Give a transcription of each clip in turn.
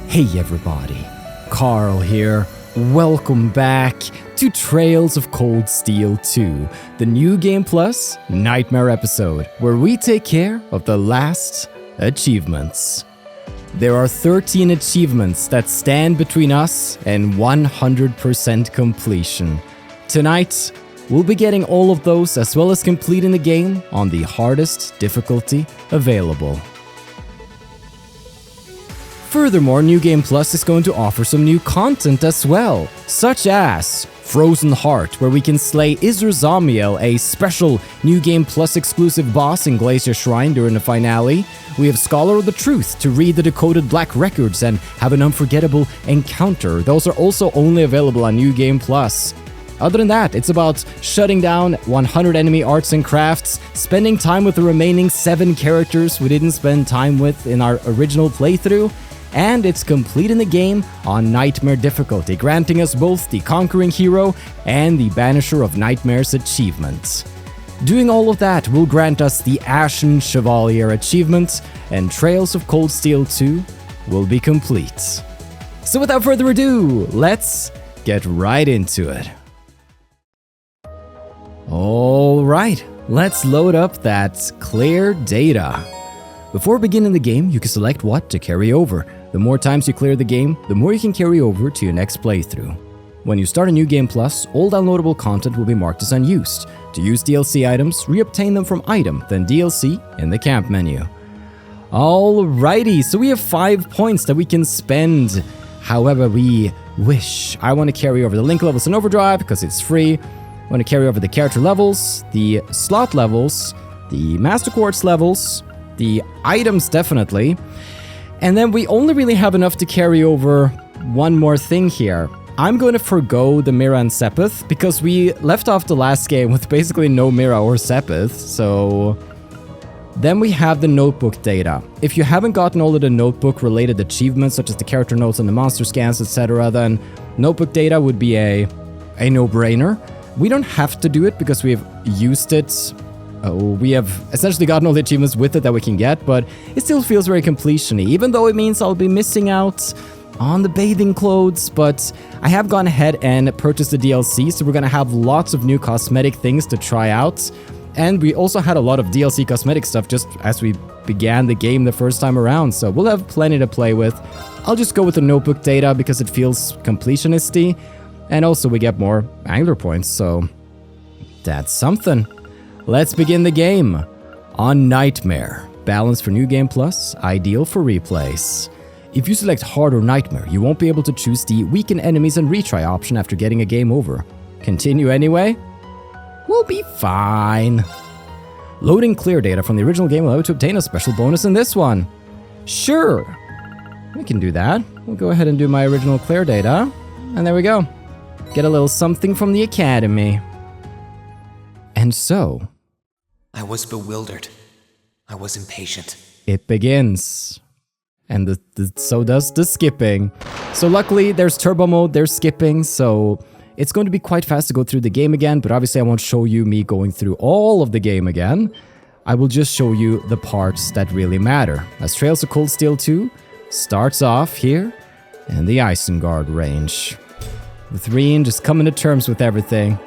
Hey everybody, Carl here. Welcome back to Trails of Cold Steel 2, the New Game Plus Nightmare episode, where we take care of the last achievements. There are 13 achievements that stand between us and 100% completion. Tonight, we'll be getting all of those as well as completing the game on the hardest difficulty available. Furthermore, New Game Plus is going to offer some new content as well, such as Frozen Heart, where we can slay Isra-Zamiel, a special New Game Plus exclusive boss in Glacia Shrine during the finale. We have Scholar of the Truth to read the decoded black records and have an unforgettable encounter. Those are also only available on New Game Plus. Other than that, it's about shutting down 100 enemy arts and crafts, spending time with the remaining 7 characters we didn't spend time with in our original playthrough, and it's completing the game on Nightmare difficulty, granting us both the Conquering Hero and the Banisher of Nightmares achievements. Doing all of that will grant us the Ashen Chevalier achievement, and Trails of Cold Steel 2 will be complete. So without further ado, let's get right into it. Alright, let's load up that clear data. Before beginning the game, you can select what to carry over. The more times you clear the game, the more you can carry over to your next playthrough. When you start a New Game Plus, all downloadable content will be marked as unused. To use DLC items, re-obtain them from Item, then DLC in the camp menu. Alrighty, so we have 5 points that we can spend however we wish. I want to carry over the link levels in Overdrive because it's free. I want to carry over the character levels, the slot levels, the Master Quartz levels, the items definitely. And then we only really have enough to carry over one more thing here. I'm going to forgo the Mira and Sepith because we left off the last game with basically no Mira or Sepith, so then we have the notebook data. If you haven't gotten all of the notebook related achievements such as the character notes and the monster scans, etc., then notebook data would be a no-brainer. We don't have to do it because we've used it. We have essentially gotten all the achievements with it that we can get, but it still feels very completion-y, even though it means I'll be missing out on the bathing clothes, but I have gone ahead and purchased the DLC, so we're gonna have lots of new cosmetic things to try out, and we also had a lot of DLC cosmetic stuff just as we began the game the first time around, so we'll have plenty to play with. I'll just go with the notebook data because it feels completionist-y, and also we get more angler points, so that's something. Let's begin the game on Nightmare. Balance for New Game Plus, ideal for replays. If you select Hard or Nightmare, you won't be able to choose the Weaken Enemies and Retry option after getting a game over. Continue anyway? We'll be fine. Loading clear data from the original game will allow you to obtain a special bonus in this one. Sure, we can do that. We'll go ahead and do my original clear data. And there we go. Get a little something from the Academy. And so I was bewildered. I was impatient. It begins. And so does the skipping. So luckily there's turbo mode, there's skipping, so it's going to be quite fast to go through the game again, but obviously I won't show you me going through all of the game again. I will just show you the parts that really matter. As Trails of Cold Steel 2 starts off here in the Isengard range. With Rean just coming to terms with everything.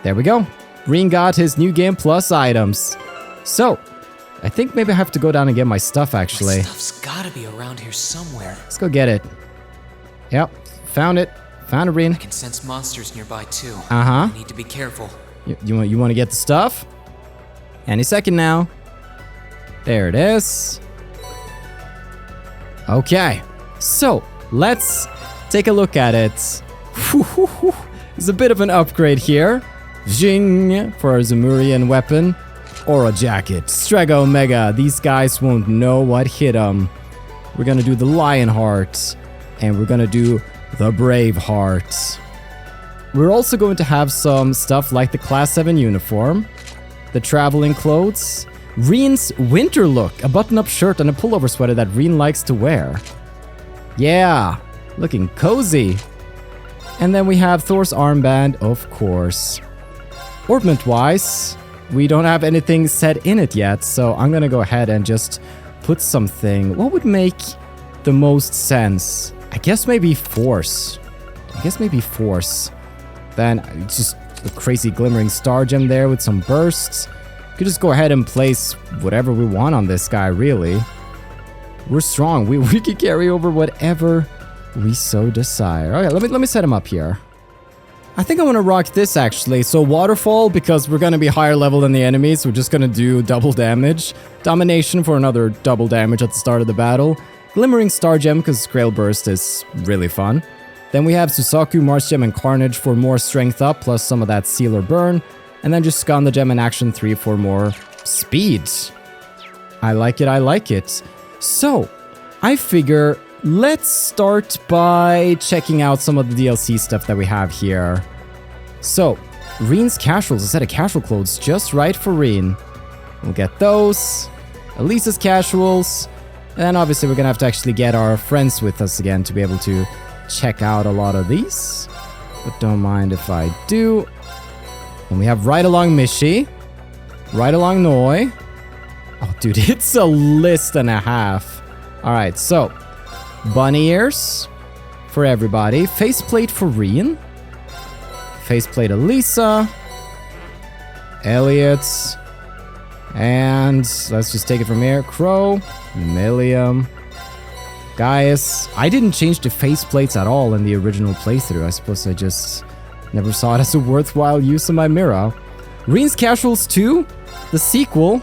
There we go. Rean got his New Game Plus items. So, I think maybe I have to go down and get my stuff, actually. My stuff's gotta be around here somewhere. Let's go get it. Yep, found it. Found it, Rean. I can sense monsters nearby, too. Uh-huh. I need to be careful. You want to get the stuff? Any second now. There it is. Okay, so let's take a look at it. It's a bit of an upgrade here. Zing for our Zemurian weapon. Aura Jacket, Strega Omega. These guys won't know what hit them. We're gonna do the Lionheart. And we're gonna do the Braveheart. We're also going to have some stuff like the Class 7 uniform. The traveling clothes. Rean's winter look. A button-up shirt and a pullover sweater that Rean likes to wear. Yeah, looking cozy. And then we have Thor's armband, of course. Ornament-wise, we don't have anything set in it yet, so I'm gonna go ahead and just put something. What would make the most sense? I guess maybe Force. Then just a crazy glimmering star gem there with some bursts. Could just go ahead and place whatever we want on this guy, really. We're strong. We could carry over whatever we so desire. Okay, let me set him up here. I think I want to rock this, actually. So Waterfall, because we're going to be higher level than the enemies. We're just going to do double damage. Domination for another double damage at the start of the battle. Glimmering Star Gem, because Grail Burst is really fun. Then we have Susaku, Mars Gem, and Carnage for more strength up, plus some of that Sealer Burn. And then just Skanda Gem and Action 3 for more speed. I like it. So, I figure let's start by checking out some of the DLC stuff that we have here. So, Rean's Casuals, a set of casual clothes just right for Rean. We'll get those. Elisa's Casuals. And then obviously we're gonna have to actually get our friends with us again to be able to check out a lot of these. But don't mind if I do. And we have Ride Along Mishi. Ride Along Noi. Oh, dude, it's a list and a half. Alright, so bunny ears for everybody. Faceplate for Rean. Faceplate Alisa. Elliot. And let's just take it from here. Crow. Millium. Gaius. I didn't change the faceplates at all in the original playthrough. I suppose I just never saw it as a worthwhile use of my mirror. Rean's Casuals 2. The sequel.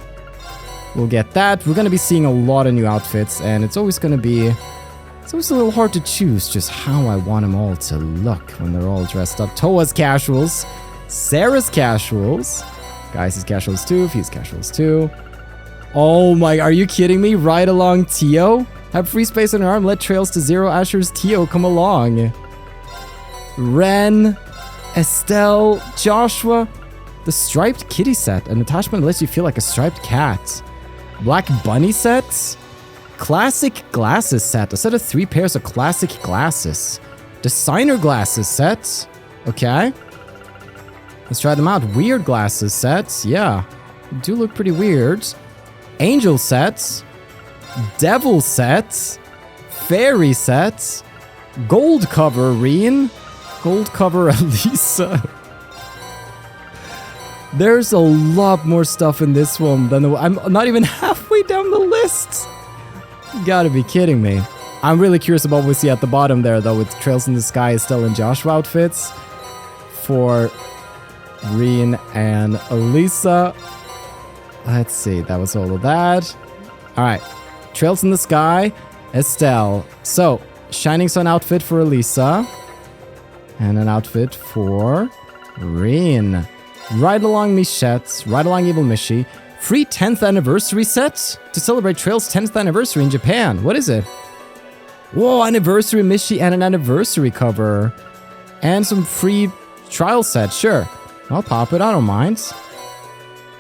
We'll get that. We're going to be seeing a lot of new outfits, and it's always going to be... It's always a little hard to choose just how I want them all to look when they're all dressed up. Towa's Casuals. Sara's Casuals. Gaius' Casuals 2. Fuse Casuals 2. Oh my... Are you kidding me? Ride Along Tio? Have free space on your arm. Let Trails to Zero. Asher's Tio come along. Ren. Estelle. Joshua. The Striped Kitty set. An attachment that lets you feel like a striped cat. Black Bunny set. Classic Glasses set. A set of 3 pairs of classic glasses. Designer Glasses set. Okay. Let's try them out. Weird Glasses sets. Yeah. Do look pretty weird. Angel sets. Devil sets. Fairy sets. Gold cover Rean. Gold cover Alisa. There's a lot more stuff in this one than I'm not even halfway down the list. You gotta be kidding me. I'm really curious about what we see at the bottom there, though, with Trails in the Sky, Estelle, and Joshua outfits for Rean and Alisa. Let's see, that was all of that. Alright, Trails in the Sky, Estelle. So, Shining Sun outfit for Alisa. And an outfit for Rean. Ride Along Michette, Ride Along Evil Mishi. Free 10th anniversary set to celebrate Trails' 10th anniversary in Japan. What is it? Whoa, anniversary Mishi and an anniversary cover. And some free trial sets, sure. I'll pop it, I don't mind.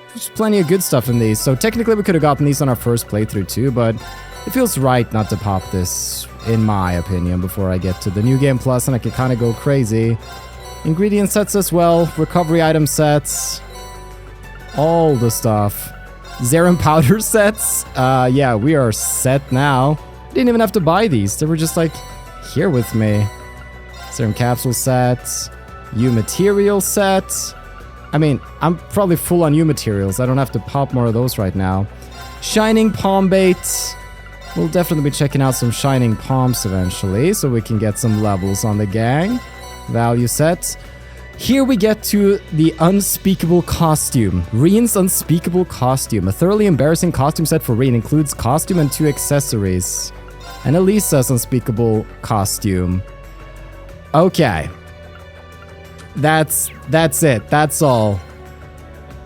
There's plenty of good stuff in these. So technically we could have gotten these on our first playthrough too, but it feels right not to pop this, in my opinion, before I get to the New Game Plus and I can kind of go crazy. Ingredient sets as well, recovery item sets, all the stuff. Zerum powder sets, yeah, we are set now. Didn't even have to buy these, they were just like here with me. Serum capsule sets, U material sets. I mean, I'm probably full on U materials, I don't have to pop more of those right now. Shining Pom Bait. We'll definitely be checking out some Shining Poms eventually, so we can get some levels on the gang. Value sets. Here we get to the Unspeakable Costume. Rean's Unspeakable Costume. A thoroughly embarrassing costume set for Rean includes costume and 2 accessories. And Elisa's Unspeakable Costume. Okay. That's it. That's all.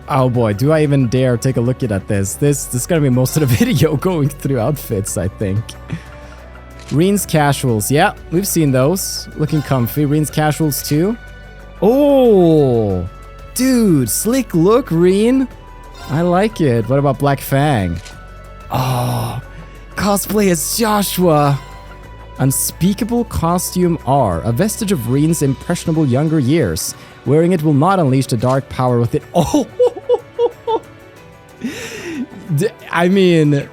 Oh boy, do I even dare take a look at this? This is gonna be most of the video going through outfits, I think. Rean's Casuals. Yeah, we've seen those. Looking comfy. Rean's Casuals too. Oh, dude, slick look, Rean. I like it. What about Black Fang? Oh, cosplay as Joshua. Unspeakable Costume R, a vestige of Rean's impressionable younger years. Wearing it will not unleash the dark power within. Oh, I mean,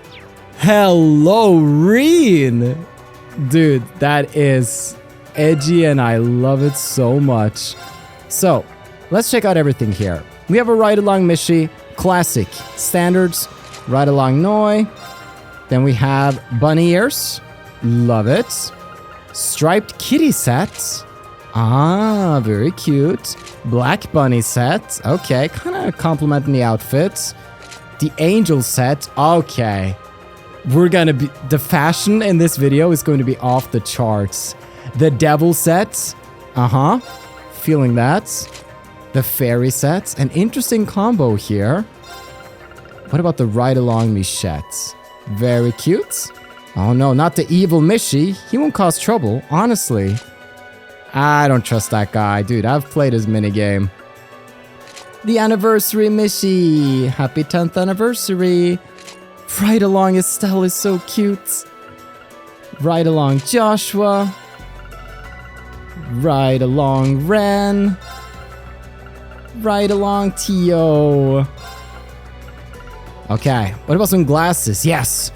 hello, Rean. Dude, that is edgy and I love it so much. So, let's check out everything here. We have a ride-along Mishi, classic, standards, ride-along Noi. Then we have bunny ears, love it. Striped kitty set. Ah, very cute. Black bunny set. Okay, kind of complimenting the outfit. The angel set. Okay. We're gonna be... The fashion in this video is going to be off the charts. The devil set. Uh-huh. Feeling that. The fairy set. An interesting combo here. What about the ride-along Michette? Very cute. Oh no, not the evil Mishi. He won't cause trouble, honestly. I don't trust that guy. Dude, I've played his minigame. The anniversary Mishi. Happy 10th anniversary. Ride along Estelle is so cute. Ride along Joshua. Ride along Ren. Ride along Tio. Okay, what about some glasses? Yes,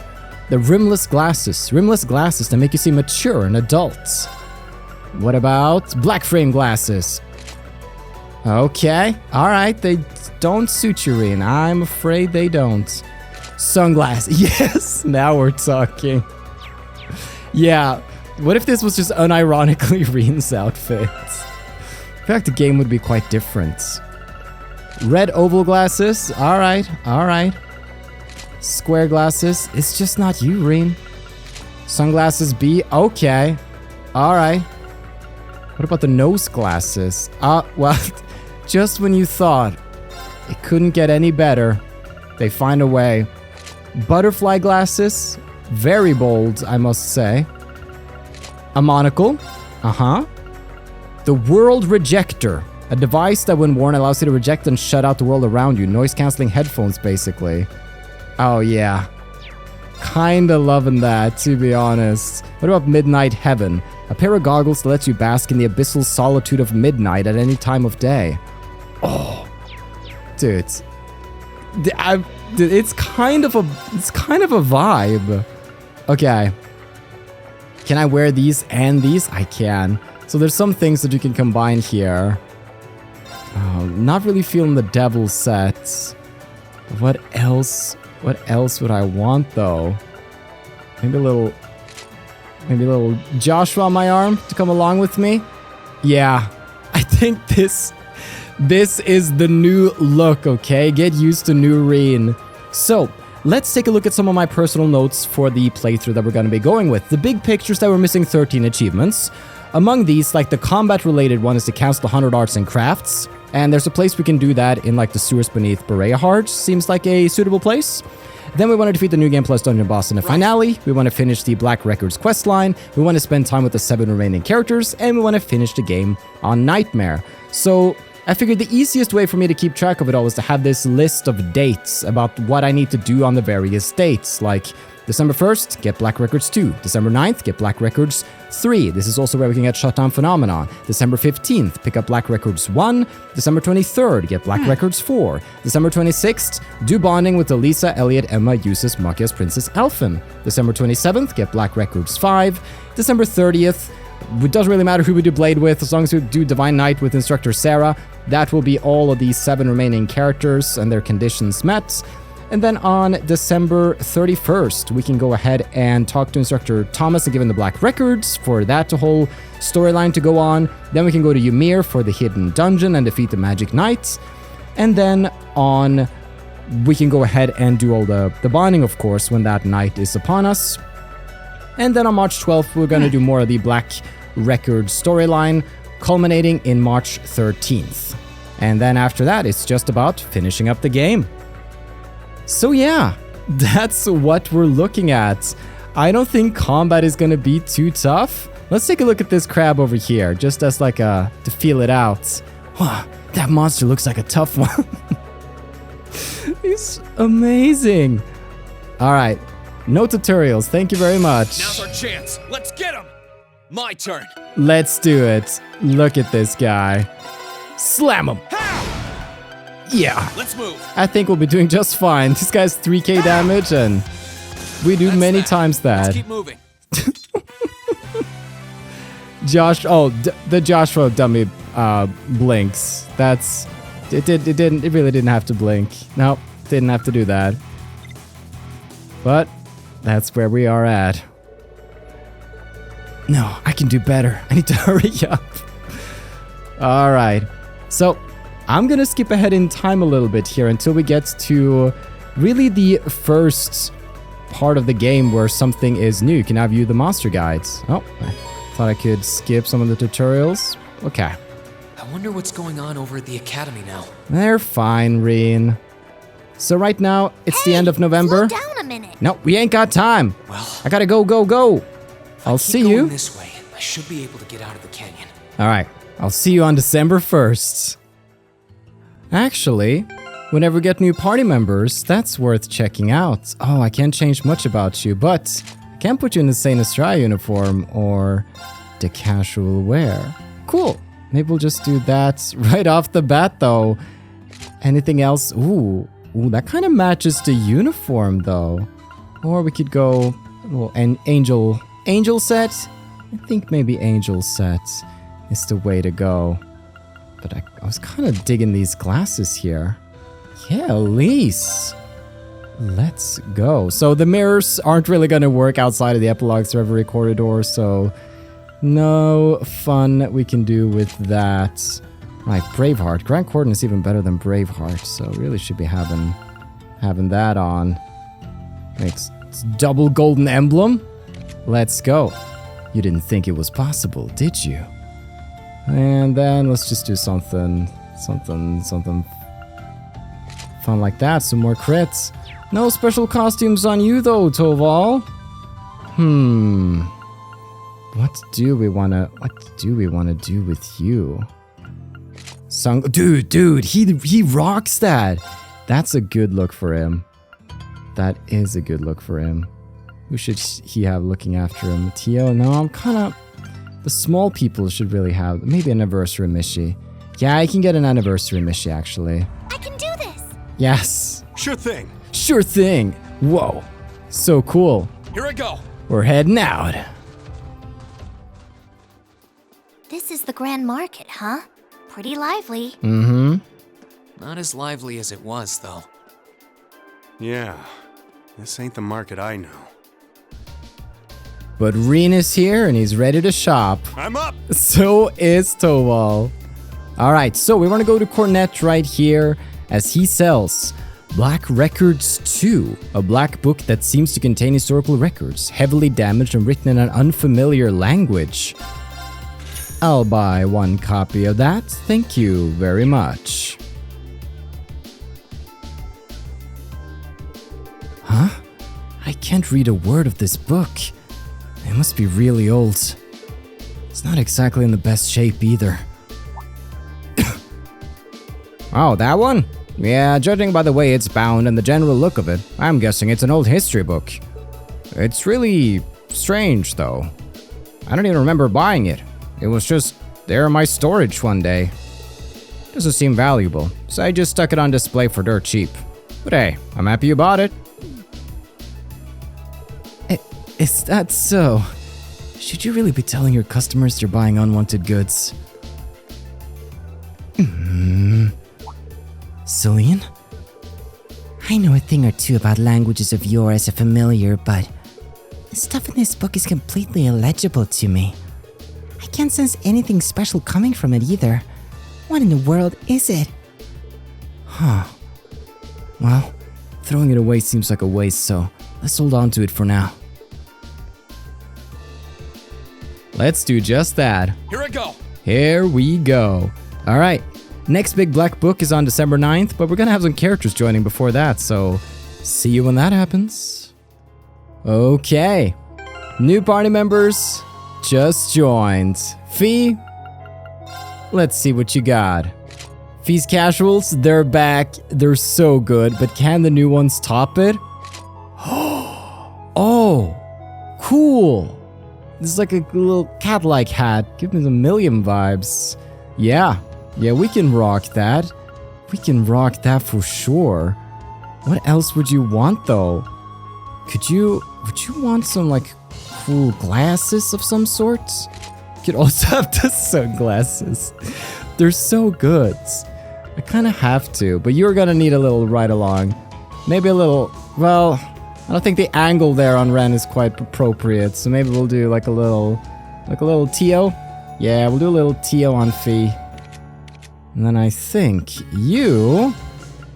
the rimless glasses. Rimless glasses that make you seem mature and adult. What about black frame glasses? Okay, alright, they don't suit you, Rean. I'm afraid they don't. Sunglasses. Yes, now we're talking. Yeah, what if this was just unironically Rean's outfit? In fact, the game would be quite different. Red oval glasses. Alright, alright. Square glasses. It's just not you, Rean. Sunglasses B. Okay. Alright. What about the nose glasses? Well, just when you thought it couldn't get any better, they find a way. Butterfly glasses. Very bold, I must say. A monocle. Uh-huh. The World Rejector. A device that when worn allows you to reject and shut out the world around you. Noise-canceling headphones, basically. Oh, yeah. Kinda loving that, to be honest. What about Midnight Heaven? A pair of goggles that lets you bask in the abyssal solitude of midnight at any time of day. Oh. Dude. It's kind of a vibe. Okay. Can I wear these and these? I can. So there's some things that you can combine here. Oh, not really feeling the devil set. What else? What else would I want though? Maybe a little Joshua on my arm to come along with me. Yeah, I think this is the new look. Okay, get used to new Rean. So let's take a look at some of my personal notes for the playthrough that we're going to be going with. The big pictures that we're missing 13 achievements. Among these, like the combat-related one is to cancel 100 arts and crafts. And there's a place we can do that in like the sewers beneath Bareahard. Seems like a suitable place. Then we want to defeat the New Game Plus dungeon boss in the finale. We want to finish the Black Records questline. We want to spend time with the 7 remaining characters. And we want to finish the game on Nightmare. So I figured the easiest way for me to keep track of it all is to have this list of dates about what I need to do on the various dates. Like December 1st, get Black Records 2. December 9th, get Black Records 3. This is also where we can get Shutdown Phenomenon. December 15th, pick up Black Records 1. December 23rd, get Black Records 4. December 26th, do bonding with Alisa, Elliot, Emma, Jusis, Machias, Princess Alfin. December 27th, get Black Records 5. December 30th, it doesn't really matter who we do Blade with, as long as we do Divine Knight with Instructor Sara. That will be all of these 7 remaining characters and their conditions met. And then on December 31st, we can go ahead and talk to Instructor Thomas and give him the Black Records for that whole storyline to go on. Then we can go to Ymir for the Hidden Dungeon and defeat the Magic Knights. And then we can go ahead and do all the bonding, of course, when that night is upon us. And then on March 12th, we're going to do more of the Black Records storyline, culminating in March 13th. And then after that, it's just about finishing up the game. So yeah, that's what we're looking at. I don't think combat is gonna be too tough. Let's take a look at this crab over here, just as like to feel it out. Wow, that monster looks like a tough one. He's amazing. All right, no tutorials, thank you very much. Now's our chance, let's get him! My turn. Let's do it. Look at this guy. Slam him. Yeah. Let's move. I think we'll be doing just fine. This guy's 3k damage and we do many times that. Let's keep moving. the Joshua dummy blinks. It really didn't have to blink. Nope, didn't have to do that. But that's where we are at. No, I can do better. I need to hurry up. All right. So I'm going to skip ahead in time a little bit here until we get to really the first part of the game where something is new. You can now view the monster guides. Oh, I thought I could skip some of the tutorials. Okay. I wonder what's going on over at the academy now. They're fine, Rean. So right now, it's the end of November. Slow down a minute. No, we ain't got time. Well, I gotta go. I'll see you. This way, I should be able to get out of the canyon. All right, I'll see you on December 1st. Actually, whenever we get new party members, that's worth checking out. Oh, I can't change much about you, but I can put you in the Saint Estrella uniform or the casual wear. Cool. Maybe we'll just do that right off the bat, though. Anything else? Ooh, that kind of matches the uniform, though. Or we could go, well, an angel set? I think maybe angel set is the way to go. But I was kind of digging these glasses here. Yeah, Elise. Let's go. So the mirrors aren't really going to work outside of the epilogue server corridor, so no fun we can do with that. Right, Braveheart. Grand Cordon is even better than Braveheart, so really should be having that on. It's double golden emblem. Let's go. You didn't think it was possible, did you? And then let's just do something fun like that. Some more crits. No special costumes on you though, Toval. What do we wanna do with you? Dude, he rocks that. That's a good look for him. That is a good look for him. Who should he have looking after him? Tio? No, I'm kinda... The small people should really have... Maybe an anniversary Mishi. Yeah, I can get an anniversary Mishi, actually. I can do this. Yes. Sure thing. Sure thing. Whoa. So cool. Here I go. We're heading out. This is the Grand Market, huh? Pretty lively. Mm-hmm. Not as lively as it was, though. Yeah, this ain't the market I know. But Rean is here and he's ready to shop. I'm up. So is Toval. Alright, so we want to go to Cornet right here as he sells Black Records 2, a black book that seems to contain historical records, heavily damaged and written in an unfamiliar language. I'll buy one copy of that, thank you very much. Huh? I can't read a word of this book. It must be really old. It's not exactly in the best shape either. Oh, that one? Yeah, judging by the way it's bound and the general look of it, I'm guessing it's an old history book. It's really strange, though. I don't even remember buying it. It was just there in my storage one day. Doesn't seem valuable, so I just stuck it on display for dirt cheap. But hey, I'm happy you bought it. Is that so? Should you really be telling your customers you're buying unwanted goods? Celine? I know a thing or two about languages of yore as a familiar, but the stuff in this book is completely illegible to me. I can't sense anything special coming from it either. What in the world is it? Huh. Well, throwing it away seems like a waste, so let's hold on to it for now. Let's do just that. Here I go. Here we go. All right. Next big black book is on December 9th, but we're going to have some characters joining before that, so see you when that happens. Okay. New party members just joined. Fee, let's see what you got. Fee's casuals, they're back. They're so good, but can the new ones top it? Oh, cool. This is like a little cat-like hat. Give me some Millium vibes. Yeah, we can rock that. We can rock that for sure. What else would you want though? Would you want some like cool glasses of some sort? You could also have the sunglasses. They're so good. I kind of have to, but you're gonna need a little ride along. Maybe a little, well, I don't think the angle there on Ren is quite appropriate, so maybe we'll do like a little Tio. Yeah, we'll do a little Tio on Fee. And then I think you...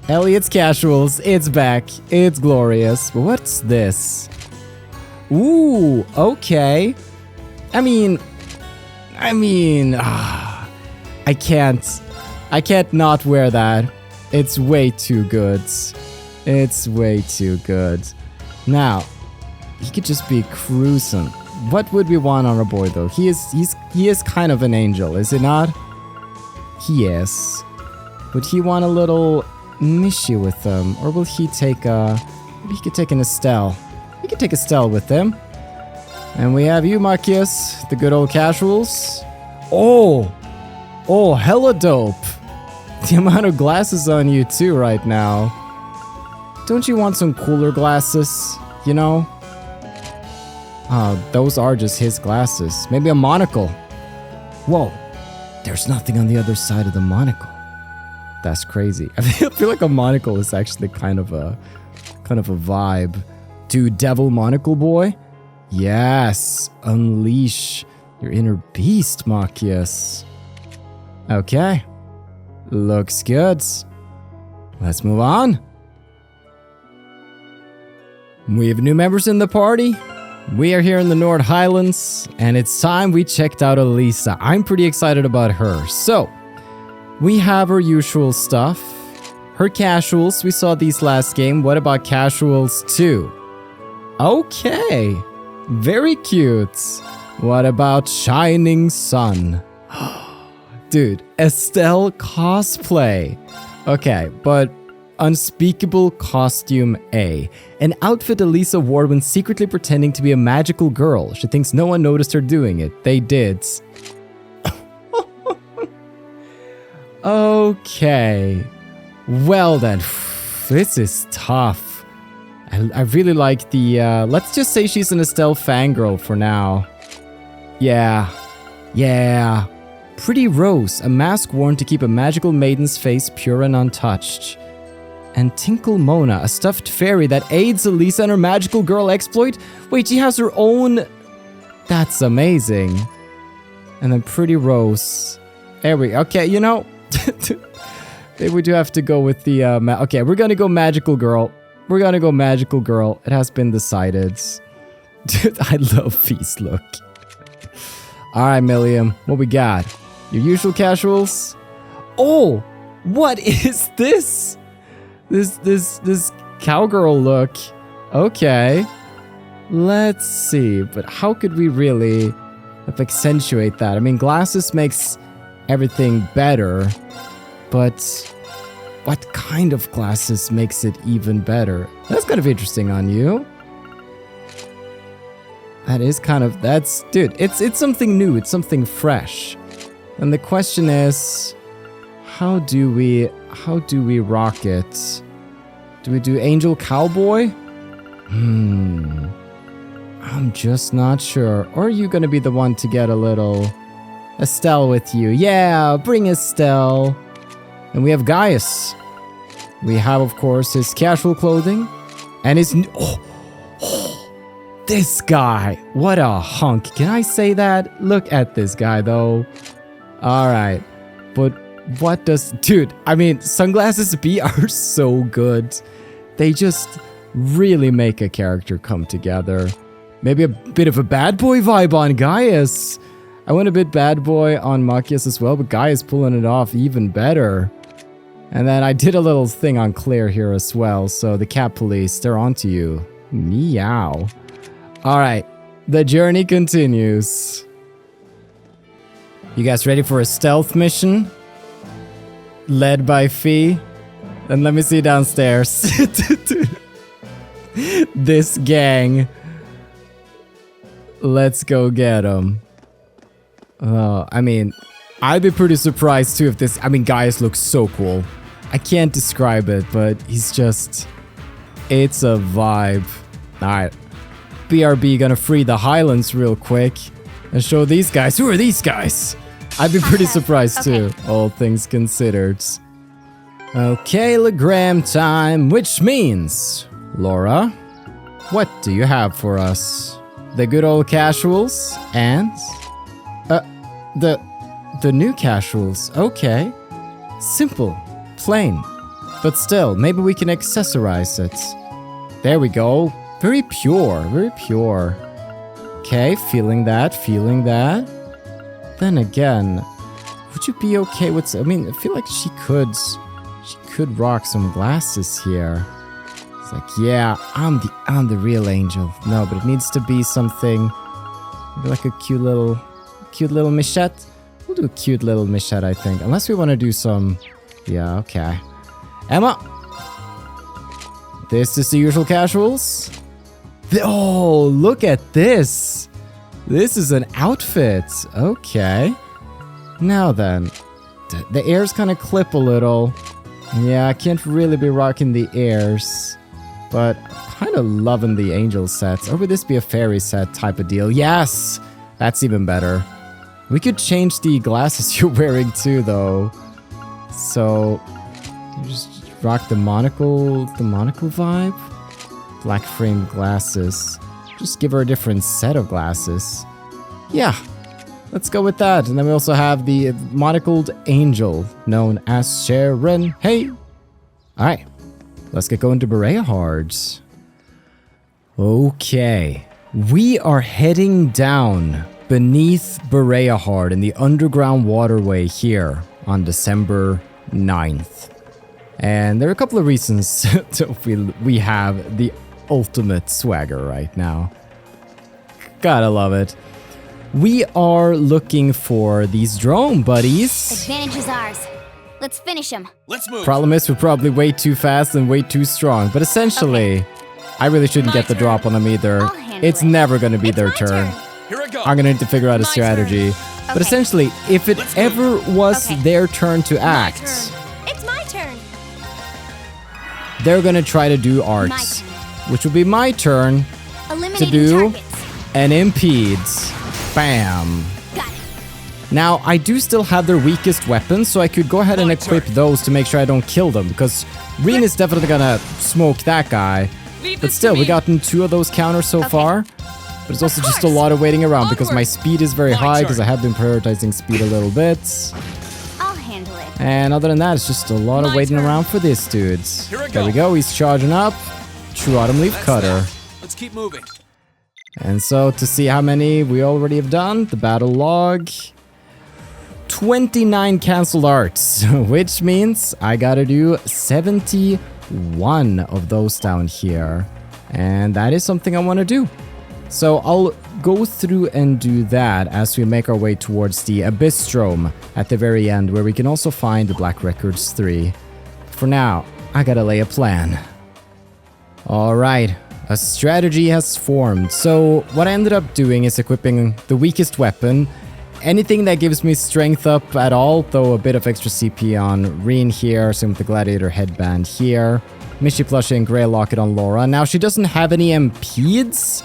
Elliot's Casuals, it's back. It's glorious. But what's this? Ooh, okay. I mean, I can't not wear that. It's way too good. It's way too good. Now, he could just be cruising. What would we want on our boy though? He is kind of an angel, is it not? He is. Would he want a little Mishi with him, or will he take maybe he could take an Estelle. He could take Estelle with him. And we have you, Machias, the good old casuals. Oh, hella dope. The amount of glasses on you too right now. Don't you want some cooler glasses, you know? Those are just his glasses. Maybe a monocle. Whoa, there's nothing on the other side of the monocle. That's crazy. I feel like a monocle is actually kind of a vibe. Dude, devil monocle boy? Yes, unleash your inner beast, Machias. Okay, looks good. Let's move on. We have new members in the party. We are here in the Nord Highlands, and it's time we checked out Alisa. I'm pretty excited about her. So, we have her usual stuff. Her casuals, we saw these last game. What about casuals 2? Okay, very cute. What about Shining Sun? Dude, Estelle cosplay. Okay, but Unspeakable Costume A. An outfit Alisa wore when secretly pretending to be a magical girl. She thinks no one noticed her doing it. They did. Okay. Well then, this is tough. I really like the, let's just say she's an Estelle fangirl for now. Yeah. Pretty Rose, a mask worn to keep a magical maiden's face pure and untouched. And Tinkle Mona, a stuffed fairy that aids Alisa in her magical girl exploit? Wait, she has her own... That's amazing. And then Pretty Rose. There we go. Okay, you know... Maybe we do have to go with the... okay, we're gonna go Magical Girl. We're gonna go Magical Girl. It has been decided. Dude, I love Feast look. Alright, Millium. What we got? Your usual casuals? Oh! What is this? This cowgirl look. Okay. Let's see. But how could we really accentuate that? I mean, glasses makes everything better. But what kind of glasses makes it even better? That's kind of interesting on you. That is kind of, dude, it's something new, it's something fresh. And the question is, how do we rock it? Do we do Angel Cowboy? I'm just not sure. Or are you gonna be the one to get a little Estelle with you? Yeah, bring Estelle. And we have Gaius. We have, of course, his casual clothing. And his... this guy. What a hunk. Can I say that? Look at this guy, though. Alright. But what does... Dude, I mean, Sunglasses B are so good. They just really make a character come together. Maybe a bit of a bad boy vibe on Gaius. I went a bit bad boy on Machias as well, but Gaius pulling it off even better. And then I did a little thing on Claire here as well, so the cat police, they're onto you. Meow. Alright, the journey continues. You guys ready for a stealth mission? Led by Fee? Then let me see downstairs. This gang. Let's go get them. I mean, I'd be pretty surprised too if this... I mean, Gaius looks so cool. I can't describe it, but he's just... It's a vibe. Alright. BRB gonna free the Highlands real quick. and show these guys. Who are these guys? I'd be pretty surprised too, all things considered. Okay, Legram time, which means, Laura, what do you have for us? The good old casuals and the new casuals. Okay, simple, plain, but still, maybe we can accessorize it. There we go. Very pure, very pure. Okay, feeling that, feeling that. Then again, would you be okay with... I mean, I feel like she could rock some glasses here. It's like, yeah, I'm the real angel. No, but it needs to be something maybe like a cute little Michette. We'll do a cute little Michette, I think. Unless we want to do some... Yeah, okay. Emma! This is the usual casuals. Oh, look at this! This is an outfit. Okay. Now then, the ears kind of clip a little. Yeah, I can't really be rocking the ears, but kind of loving the angel sets. Or would this be a fairy set type of deal? Yes! That's even better. We could change the glasses you're wearing too, though. So, just rock the monocle vibe? Black framed glasses. Just give her a different set of glasses. Yeah, let's go with that. And then we also have the monocled angel, known as Sharon. Hey! Alright, let's get going to Bareahard. Okay, we are heading down beneath Bareahard in the underground waterway here on December 9th. And there are a couple of reasons we have the ultimate swagger right now. Gotta love it. We are looking for these drone buddies. Advantage is ours. Let's finish him. Let's move. Problem is we're probably way too fast and way too strong. But essentially, I really shouldn't get the drop on them either. It's never going to be their turn. Here I go. I'm going to need to figure out a strategy. But essentially, if it ever was their turn to act, It's my turn. they're going to try to do arts, which will be my turn to do an impedes. Bam. Got it. Now, I do still have their weakest weapons, so I could go ahead and equip those to make sure I don't kill them, because Rean is definitely gonna smoke that guy. But still, we gotten 2 of those counters so far. But it's also just a lot of waiting around, because my speed is very high, because I have been prioritizing speed a little bit. I'll handle it. And other than that, it's just a lot of waiting around for these dudes. There we go, he's charging up. True Autumn Leaf Cutter. Let's keep moving. And so, to see how many we already have done, the battle log, 29 cancelled arts, which means I gotta do 71 of those down here. And that is something I want to do. So I'll go through and do that as we make our way towards the Abyssdrome at the very end, where we can also find the Black Records 3. For now, I gotta lay a plan. Alright. A strategy has formed. So what I ended up doing is equipping the weakest weapon. Anything that gives me strength up at all, though a bit of extra CP on Rean here, same with the Gladiator Headband here. Mishy Plushie and Grey Locket on Laura. Now she doesn't have any impedes,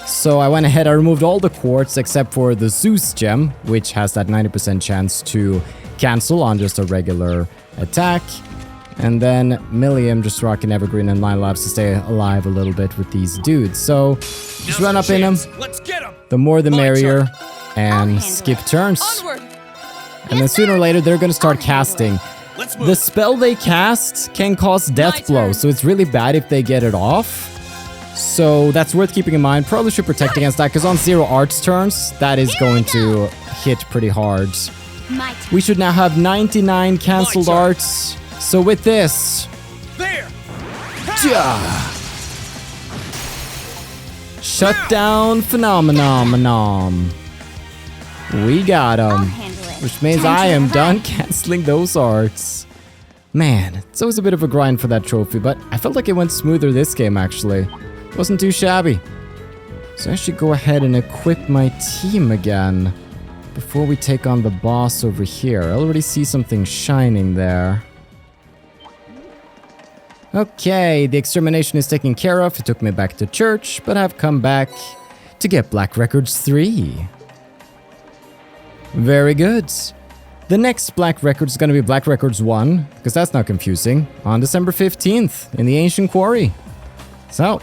so I went ahead, I removed all the quartz except for the Zeus gem, which has that 90% chance to cancel on just a regular attack. And then Millium just rocking Evergreen and 9 Labs to stay alive a little bit with these dudes. So just run up in them. Let's get him. The more the merrier. And skip turns. Onward. And then sooner or later they're gonna start casting. Let's move. The spell they cast can cause death blows, so it's really bad if they get it off. So that's worth keeping in mind. Probably should protect against that, because on 0 arts turns, that is going to hit pretty hard. We should now have 99 cancelled arts. So with this... There. Shutdown Phenomenon. We got him. Which means I am done cancelling those arts. Man, it's always a bit of a grind for that trophy, but I felt like it went smoother this game actually. Wasn't too shabby. So I should go ahead and equip my team again before we take on the boss over here. I already see something shining there. Okay, the extermination is taken care of. It took me back to church, but I've come back to get Black Records 3. Very good. The next Black Record is going to be Black Records 1, because that's not confusing, on December 15th in the Ancient Quarry. So,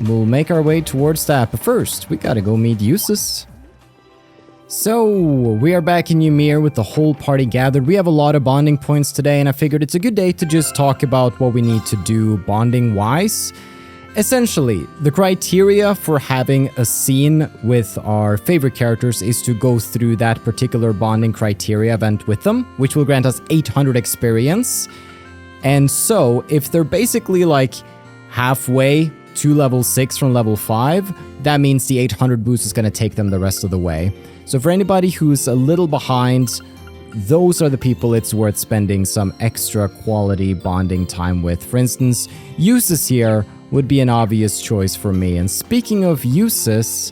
we'll make our way towards that, but first, we gotta go meet Jusis. So, we are back in Ymir with the whole party gathered. We have a lot of bonding points today, and I figured it's a good day to just talk about what we need to do bonding-wise. Essentially, the criteria for having a scene with our favorite characters is to go through that particular bonding criteria event with them, which will grant us 800 experience. And so, if they're basically like halfway to level 6 from level 5, that means the 800 boost is going to take them the rest of the way. So for anybody who's a little behind, those are the people it's worth spending some extra quality bonding time with. For instance, Jusis here would be an obvious choice for me. And speaking of Jusis,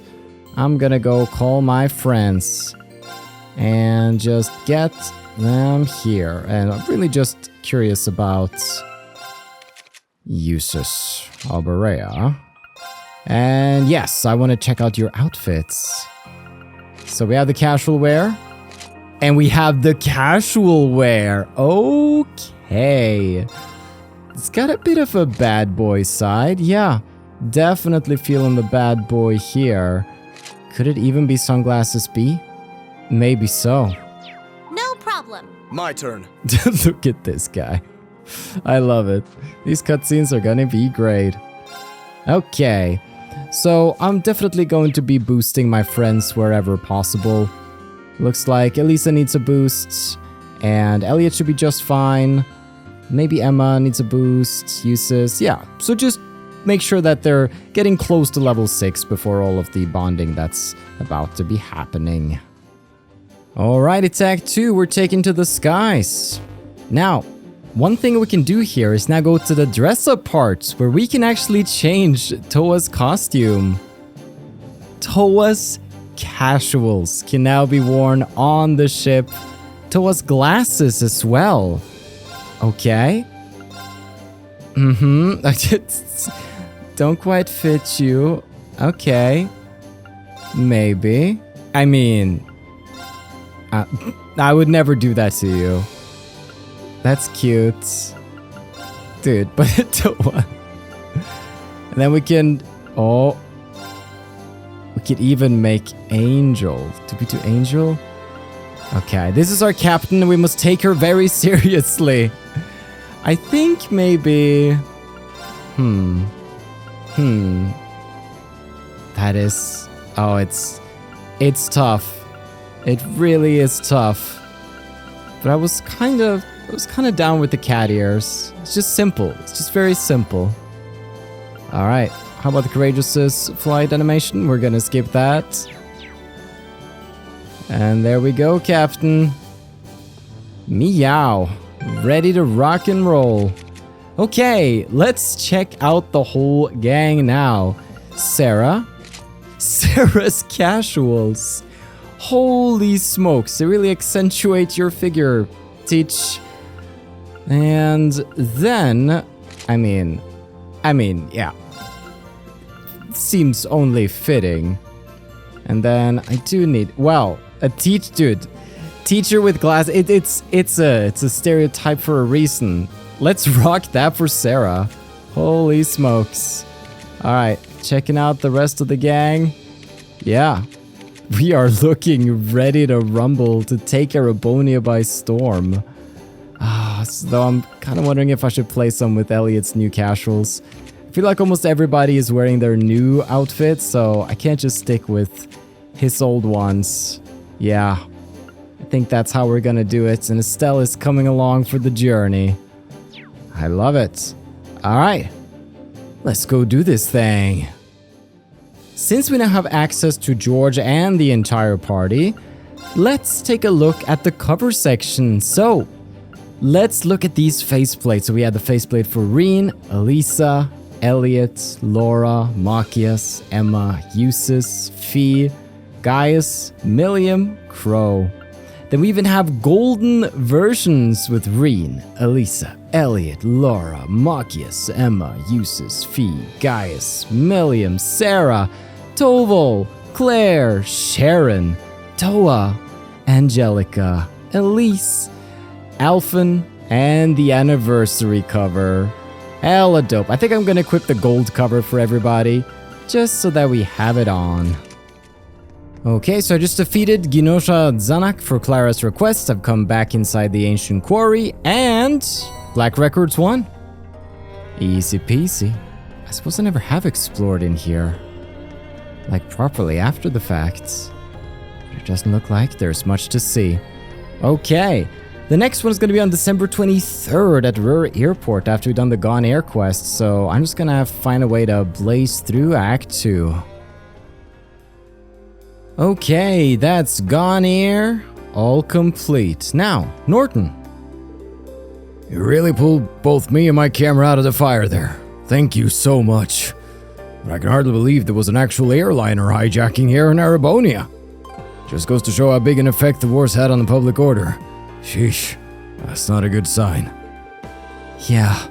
I'm gonna go call my friends and just get them here. And I'm really just curious about Jusis Alberea. And yes, I want to check out your outfits. So we have the casual wear, and we have the casual wear. Okay. It's got a bit of a bad boy side. Yeah, definitely feeling the bad boy here. Could it even be Sunglasses B? Maybe so. No problem. My turn. Look at this guy. I love it. These cutscenes are gonna be great. Okay. So, I'm definitely going to be boosting my friends wherever possible. Looks like Alisa needs a boost, and Elliot should be just fine. Maybe Emma needs a boost, Jusis, yeah. So just make sure that they're getting close to level 6 before all of the bonding that's about to be happening. Alright, it's Act 2, we're taken to the skies. Now, one thing we can do here is now go to the dress-up part, where we can actually change Towa's costume. Towa's casuals can now be worn on the ship. Towa's glasses as well. Okay. I just don't quite fit you. Okay. Maybe. I mean, I would never do that to you. That's cute. Dude, but Towa. And then we can... Oh. We could even make Angel. Did we do Angel? Okay, this is our captain. We must take her very seriously. I think maybe... That is... Oh, it's tough. It really is tough. But I was kind of down with the cat ears. It's just simple. It's just very simple. Alright, how about the Courageous' flight animation? We're gonna skip that. And there we go, Captain. Meow. Ready to rock and roll. Okay, let's check out the whole gang now. Sara. Sara's casuals. Holy smokes, they really accentuate your figure, Teach. And then, I mean, yeah. Seems only fitting. And then I do need, well, a teacher with glass. It's a stereotype for a reason. Let's rock that for Sara. Holy smokes. All right, checking out the rest of the gang. Yeah, we are looking ready to rumble to take Erebonia by storm. So I'm kind of wondering if I should play some with Elliot's new casuals. I feel like almost everybody is wearing their new outfits, so I can't just stick with his old ones. Yeah, I think that's how we're gonna do it, and Estelle is coming along for the journey. I love it. Alright, let's go do this thing. Since we now have access to George and the entire party, let's take a look at the cover section. So, let's look at these faceplates. So we have the faceplate for Rean, Alisa, Elliot, Laura, Machias, Emma, Jusis, Fee, Gaius, Millium, Crow. Then we even have golden versions with Rean, Alisa, Elliot, Laura, Machias, Emma, Jusis, Fee, Gaius, Millium, Sara, Toval, Claire, Sharon, Towa, Angelica, Elise, Alfin, and the anniversary cover. Hella dope. I think I'm gonna equip the gold cover for everybody, just so that we have it on. Okay, so I just defeated Ginosha Zanak for Clara's request. I've come back inside the ancient quarry, and Black Records won. Easy peasy. I suppose I never have explored in here, like properly after the fact. But it doesn't look like there's much to see. Okay, the next one is going to be on December 23rd at Ruhr Airport after we've done the Gone Air quest, so I'm just going to find a way to blaze through Act 2. Okay, that's Gone Air, all complete. Now, Norton. You really pulled both me and my camera out of the fire there. Thank you so much. But I can hardly believe there was an actual airliner hijacking here in Arabonia. Just goes to show how big an effect the war's had on the public order. Sheesh, that's not a good sign. Yeah,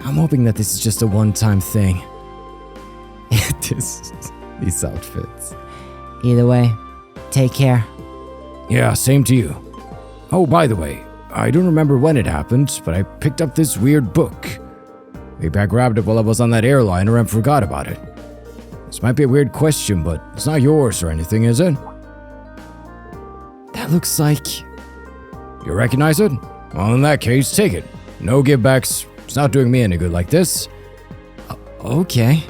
I'm hoping that this is just a one-time thing. These outfits. Either way, take care. Yeah, same to you. Oh, by the way, I don't remember when it happened, but I picked up this weird book. Maybe I grabbed it while I was on that airliner and forgot about it. This might be a weird question, but it's not yours or anything, is it? That looks like... You recognize it? Well, in that case, take it. No givebacks. It's not doing me any good like this. Okay.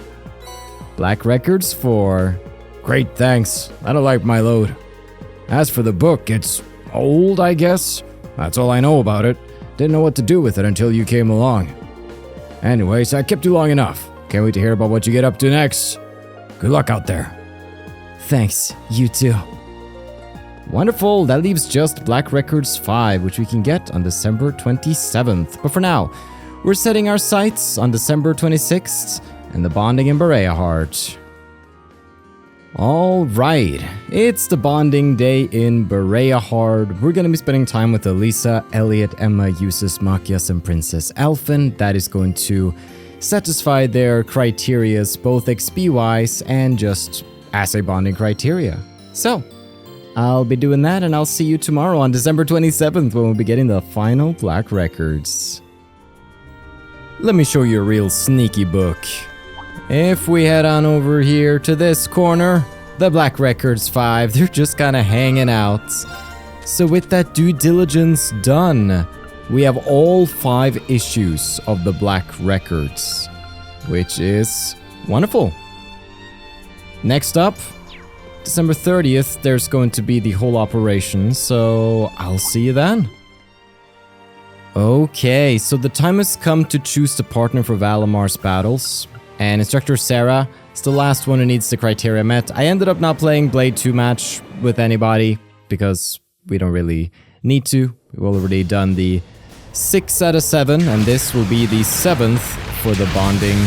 Black Records 4. Great, thanks. That'll like my load. As for the book, it's old, I guess. That's all I know about it. Didn't know what to do with it until you came along. Anyways, I kept you long enough. Can't wait to hear about what you get up to next. Good luck out there. Thanks, you too. Wonderful, that leaves just Black Records 5, which we can get on December 27th. But for now, we're setting our sights on December 26th and the bonding in Bareahard. Alright, it's the bonding day in Bareahard. We're gonna be spending time with Alisa, Elliot, Emma, Jusis, Machias, and Princess Alfin. That is going to satisfy their criterias, both XP-wise and just assay bonding criteria. So, I'll be doing that, and I'll see you tomorrow on December 27th when we'll be getting the final Black Records. Let me show you a real sneaky book. If we head on over here to this corner, the Black Records 5, they're just kind of hanging out. So with that due diligence done, we have all 5 issues of the Black Records, which is wonderful. Next up, December 30th, there's going to be the whole operation, so I'll see you then. Okay, so the time has come to choose the partner for Valamar's battles. And Instructor Sara is the last one who needs the criteria met. I ended up not playing Blade 2 match with anybody because we don't really need to. We've already done the 6 out of 7, and this will be the 7th for the bonding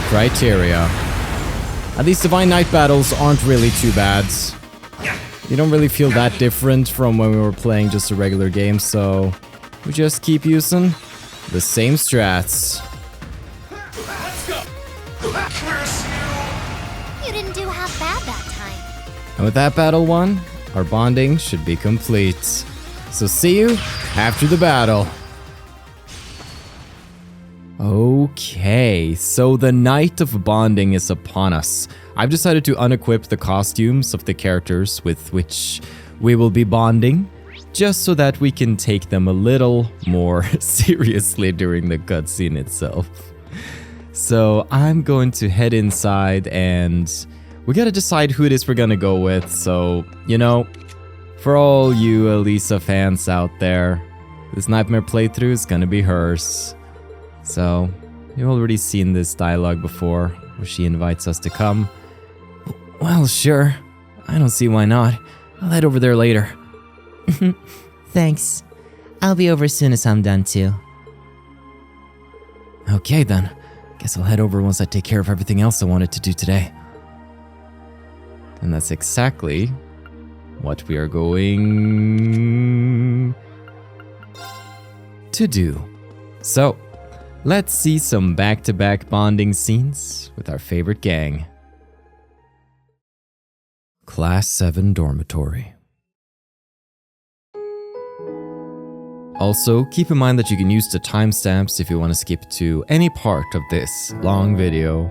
criteria. At least Divine Knight battles aren't really too bad. You don't really feel that different from when we were playing just a regular game, so we just keep using the same strats. You didn't do half bad that time. And with that battle won, our bonding should be complete. So see you after the battle. Okay, so the night of bonding is upon us. I've decided to unequip the costumes of the characters with which we will be bonding, just so that we can take them a little more seriously during the cutscene itself. So I'm going to head inside and we gotta decide who it is we're gonna go with. So, you know, for all you Alisa fans out there, this Nightmare playthrough is gonna be hers. So, you've already seen this dialogue before, where she invites us to come. Well, sure. I don't see why not. I'll head over there later. Thanks. I'll be over as soon as I'm done too. Okay then. Guess I'll head over once I take care of everything else I wanted to do today. And that's exactly what we are going to do. So, let's see some back-to-back bonding scenes with our favorite gang. Class 7 Dormitory. Also, keep in mind that you can use the timestamps if you want to skip to any part of this long video.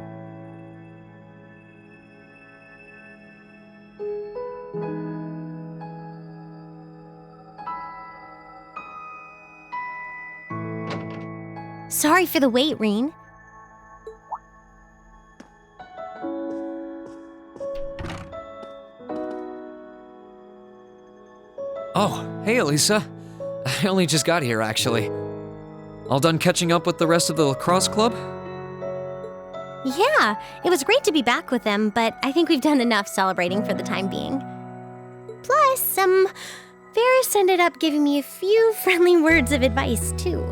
Sorry for the wait, Rean. Oh, hey Alisa. I only just got here, actually. All done catching up with the rest of the lacrosse club? Yeah, it was great to be back with them, but I think we've done enough celebrating for the time being. Plus, Varys ended up giving me a few friendly words of advice, too.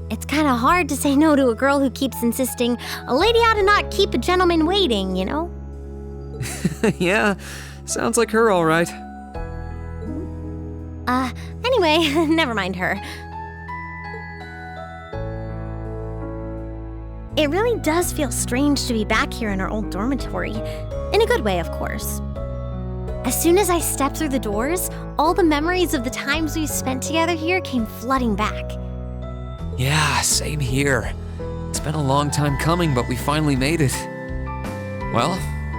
It's kind of hard to say no to a girl who keeps insisting a lady ought to not keep a gentleman waiting, you know? Yeah, sounds like her all right. Anyway, never mind her. It really does feel strange to be back here in our old dormitory. In a good way, of course. As soon as I stepped through the doors, all the memories of the times we spent together here came flooding back. Yeah, same here. It's been a long time coming, but we finally made it. Well,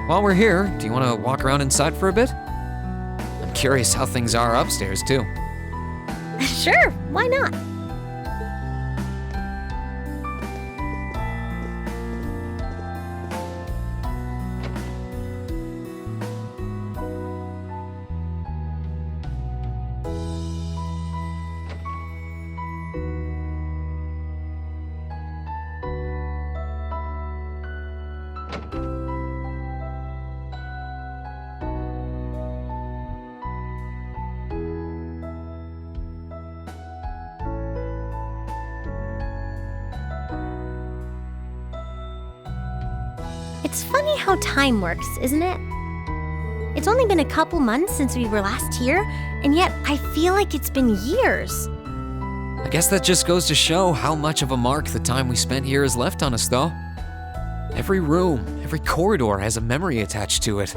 while we're here, do you want to walk around inside for a bit? I'm curious how things are upstairs, too. Sure, why not? It's funny how time works, isn't it? It's only been a couple months since we were last here, and yet I feel like it's been years. I guess that just goes to show how much of a mark the time we spent here has left on us, though. Every room, every corridor has a memory attached to it.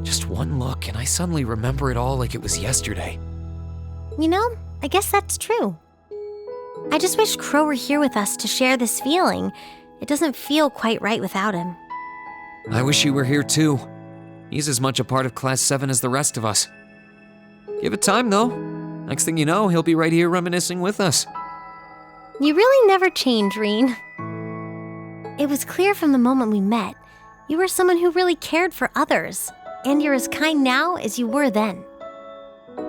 Just one look, and I suddenly remember it all like it was yesterday. You know, I guess that's true. I just wish Crow were here with us to share this feeling. It doesn't feel quite right without him. I wish you were here too. He's as much a part of Class 7 as the rest of us. Give it time though. Next thing you know, he'll be right here reminiscing with us. You really never change, Rean. It was clear from the moment we met, you were someone who really cared for others, and you're as kind now as you were then.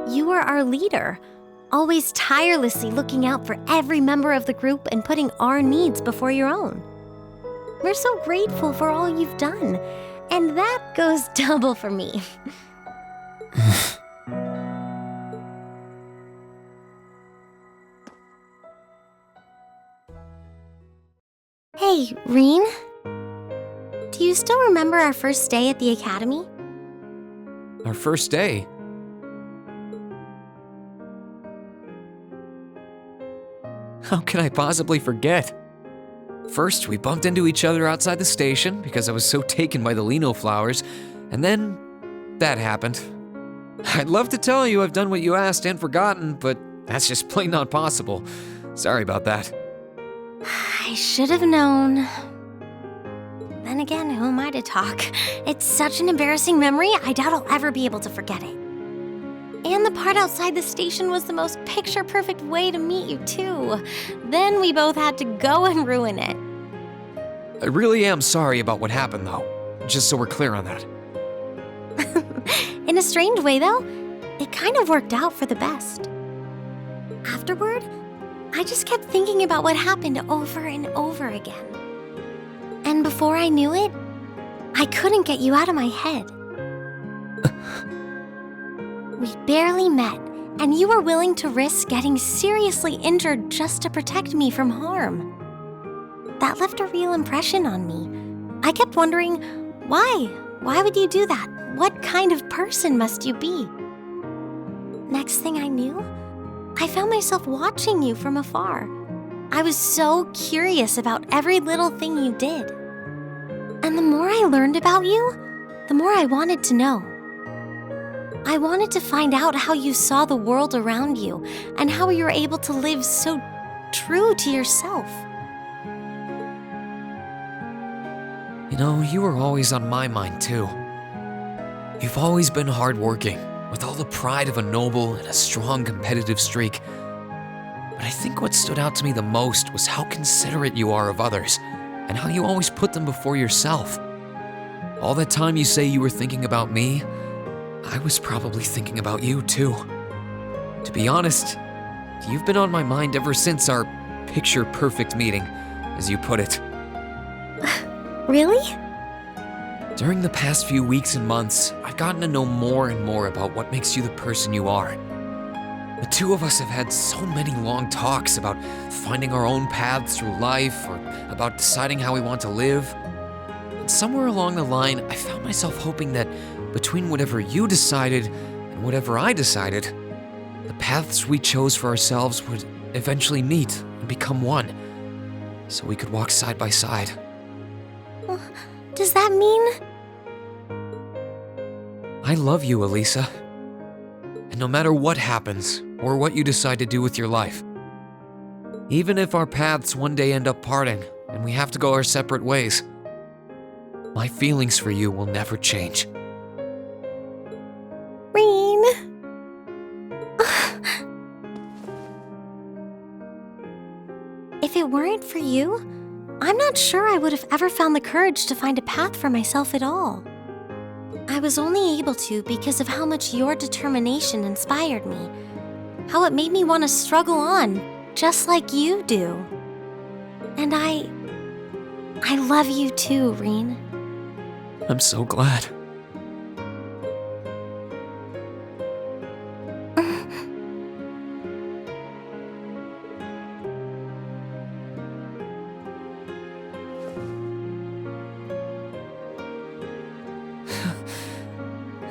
You were our leader, always tirelessly looking out for every member of the group and putting our needs before your own. We're so grateful for all you've done, and that goes double for me. Hey, Rean? Do you still remember our first day at the academy? Our first day? How can I possibly forget? First, we bumped into each other outside the station because I was so taken by the lino flowers, and then that happened. I'd love to tell you I've done what you asked and forgotten, but that's just plain not possible. Sorry about that. I should have known. Then again, who am I to talk? It's such an embarrassing memory, I doubt I'll ever be able to forget it. And the part outside the station was the most picture-perfect way to meet you, too. Then we both had to go and ruin it. I really am sorry about what happened, though. Just so we're clear on that. In a strange way, though, it kind of worked out for the best. Afterward, I just kept thinking about what happened over and over again. And before I knew it, I couldn't get you out of my head. We barely met, and you were willing to risk getting seriously injured just to protect me from harm. That left a real impression on me. I kept wondering, why? Why would you do that? What kind of person must you be? Next thing I knew, I found myself watching you from afar. I was so curious about every little thing you did. And the more I learned about you, the more I wanted to know. I wanted to find out how you saw the world around you and how you were able to live so true to yourself. You know, you were always on my mind too. You've always been hardworking, with all the pride of a noble and a strong competitive streak. But I think what stood out to me the most was how considerate you are of others, and how you always put them before yourself. All that time you say you were thinking about me, I was probably thinking about you too. To be honest, you've been on my mind ever since our picture-perfect meeting, as you put it. Really? During the past few weeks and months, I've gotten to know more and more about what makes you the person you are. The two of us have had so many long talks about finding our own paths through life, or about deciding how we want to live. And somewhere along the line, I found myself hoping that between whatever you decided and whatever I decided, the paths we chose for ourselves would eventually meet and become one, so we could walk side by side. Does that mean? I love you, Alisa. And no matter what happens, or what you decide to do with your life, even if our paths one day end up parting and we have to go our separate ways, my feelings for you will never change. Rean. If it weren't for you, I'm not sure I would have ever found the courage to find a path for myself at all. I was only able to because of how much your determination inspired me, how it made me want to struggle on, just like you do. And I love you too, Rean. I'm so glad.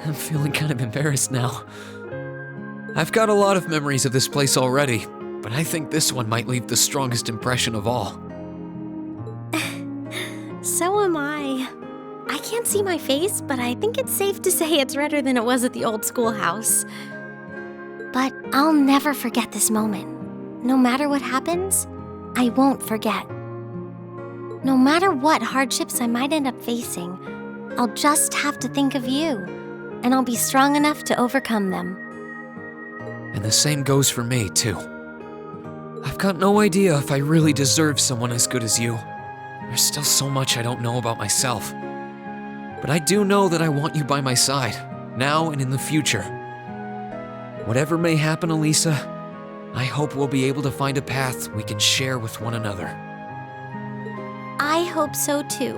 I'm feeling kind of embarrassed now. I've got a lot of memories of this place already, but I think this one might leave the strongest impression of all. So am I. I can't see my face, but I think it's safe to say it's redder than it was at the old schoolhouse. But I'll never forget this moment. No matter what happens, I won't forget. No matter what hardships I might end up facing, I'll just have to think of you, and I'll be strong enough to overcome them. And the same goes for me, too. I've got no idea if I really deserve someone as good as you. There's still so much I don't know about myself. But I do know that I want you by my side, now and in the future. Whatever may happen, Alisa, I hope we'll be able to find a path we can share with one another. I hope so too.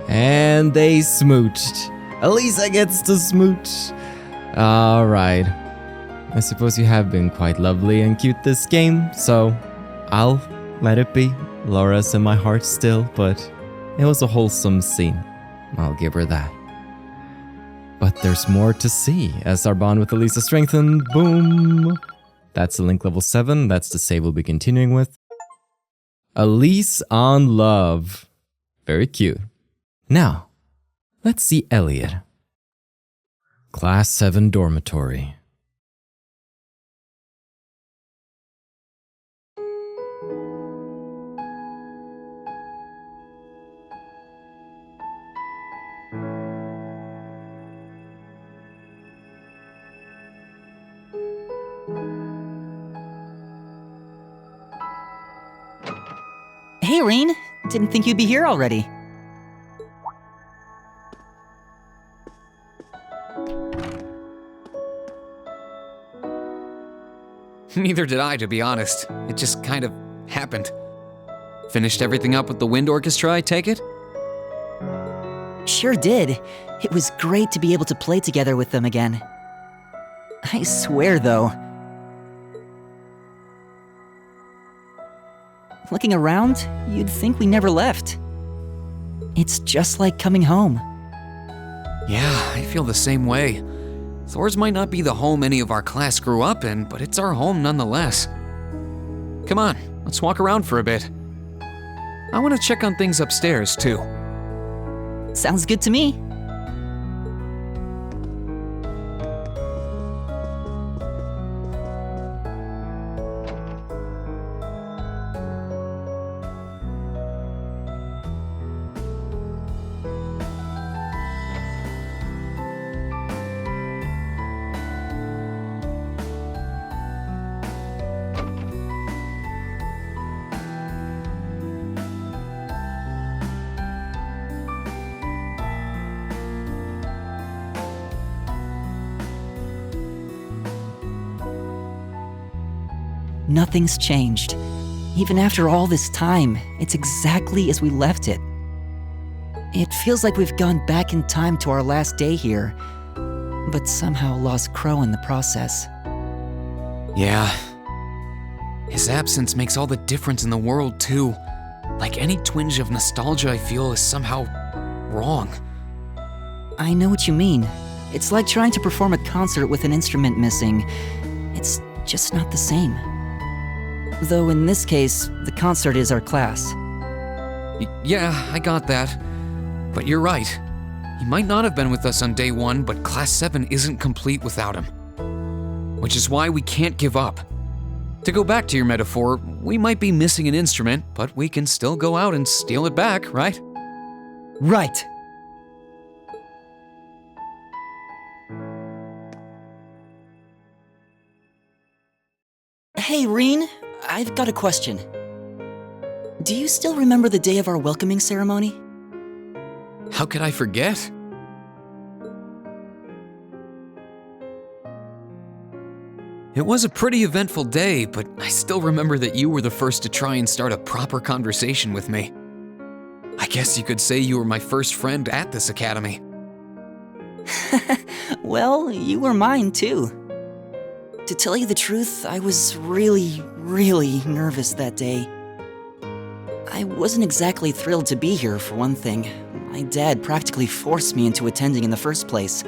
And they smooched. Alisa gets to smooch. Alright. I suppose you have been quite lovely and cute this game, so I'll let it be. Laura's in my heart still, but it was a wholesome scene. I'll give her that. But there's more to see as our bond with Alisa strengthened. Boom! That's the link level 7. That's the save we'll be continuing with. Elise on love. Very cute. Now, let's see Elliot. Class 7 dormitory. Hey, Rean. Didn't think you'd be here already. Neither did I, to be honest. It just kind of happened. Finished everything up with the wind orchestra, I take it? Sure did. It was great to be able to play together with them again. I swear, though, looking around, you'd think we never left. It's just like coming home. Yeah, I feel the same way. Thor's might not be the home any of our class grew up in, but it's our home nonetheless. Come on, let's walk around for a bit. I want to check on things upstairs, too. Sounds good to me. Nothing's changed. Even after all this time, it's exactly as we left it. It feels like we've gone back in time to our last day here, but somehow lost Crow in the process. Yeah. His absence makes all the difference in the world, too. Like any twinge of nostalgia I feel is somehow wrong. I know what you mean. It's like trying to perform a concert with an instrument missing. It's just not the same. Though in this case, the concert is our class. Yeah, I got that. But you're right. He might not have been with us on day 1, but Class 7 isn't complete without him. Which is why we can't give up. To go back to your metaphor, we might be missing an instrument, but we can still go out and steal it back, right? Right. Hey, Rean, I've got a question. Do you still remember the day of our welcoming ceremony? How could I forget? It was a pretty eventful day, but I still remember that you were the first to try and start a proper conversation with me. I guess you could say you were my first friend at this academy. Well, you were mine too. To tell you the truth, I was really nervous that day. I wasn't exactly thrilled to be here, for one thing. My dad practically forced me into attending in the first place.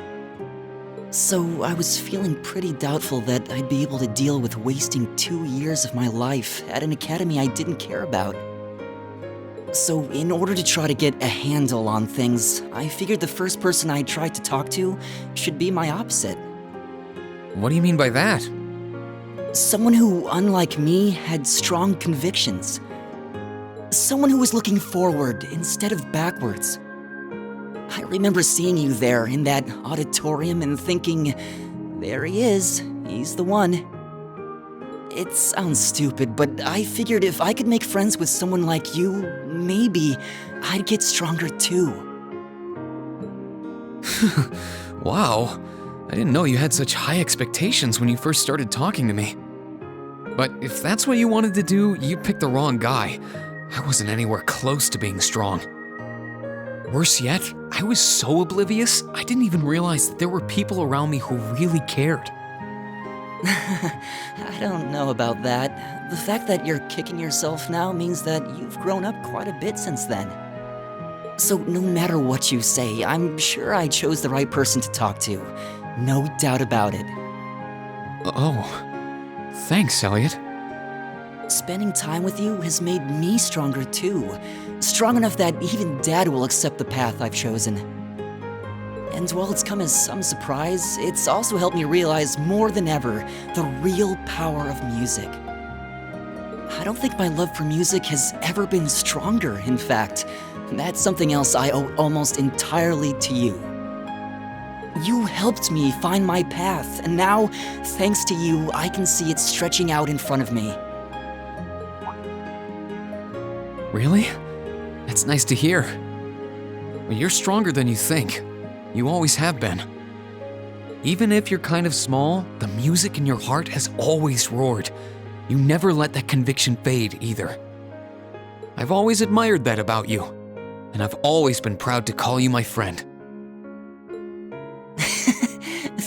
So I was feeling pretty doubtful that I'd be able to deal with wasting 2 years of my life at an academy I didn't care about. So in order to try to get a handle on things, I figured the first person I tried to talk to should be my opposite. What do you mean by that? Someone who, unlike me, had strong convictions. Someone who was looking forward instead of backwards. I remember seeing you there in that auditorium and thinking, there he is, he's the one. It sounds stupid, but I figured if I could make friends with someone like you, maybe I'd get stronger too. Wow, I didn't know you had such high expectations when you first started talking to me. But if that's what you wanted to do, you picked the wrong guy. I wasn't anywhere close to being strong. Worse yet, I was so oblivious, I didn't even realize that there were people around me who really cared. I don't know about that. The fact that you're kicking yourself now means that you've grown up quite a bit since then. So no matter what you say, I'm sure I chose the right person to talk to. No doubt about it. Oh, thanks, Elliot. Spending time with you has made me stronger too. Strong enough that even Dad will accept the path I've chosen. And while it's come as some surprise, it's also helped me realize more than ever the real power of music. I don't think my love for music has ever been stronger, in fact. That's something else I owe almost entirely to you. You helped me find my path, and now, thanks to you, I can see it stretching out in front of me. Really? That's nice to hear. But you're stronger than you think. You always have been. Even if you're kind of small, the music in your heart has always roared. You never let that conviction fade either. I've always admired that about you, and I've always been proud to call you my friend.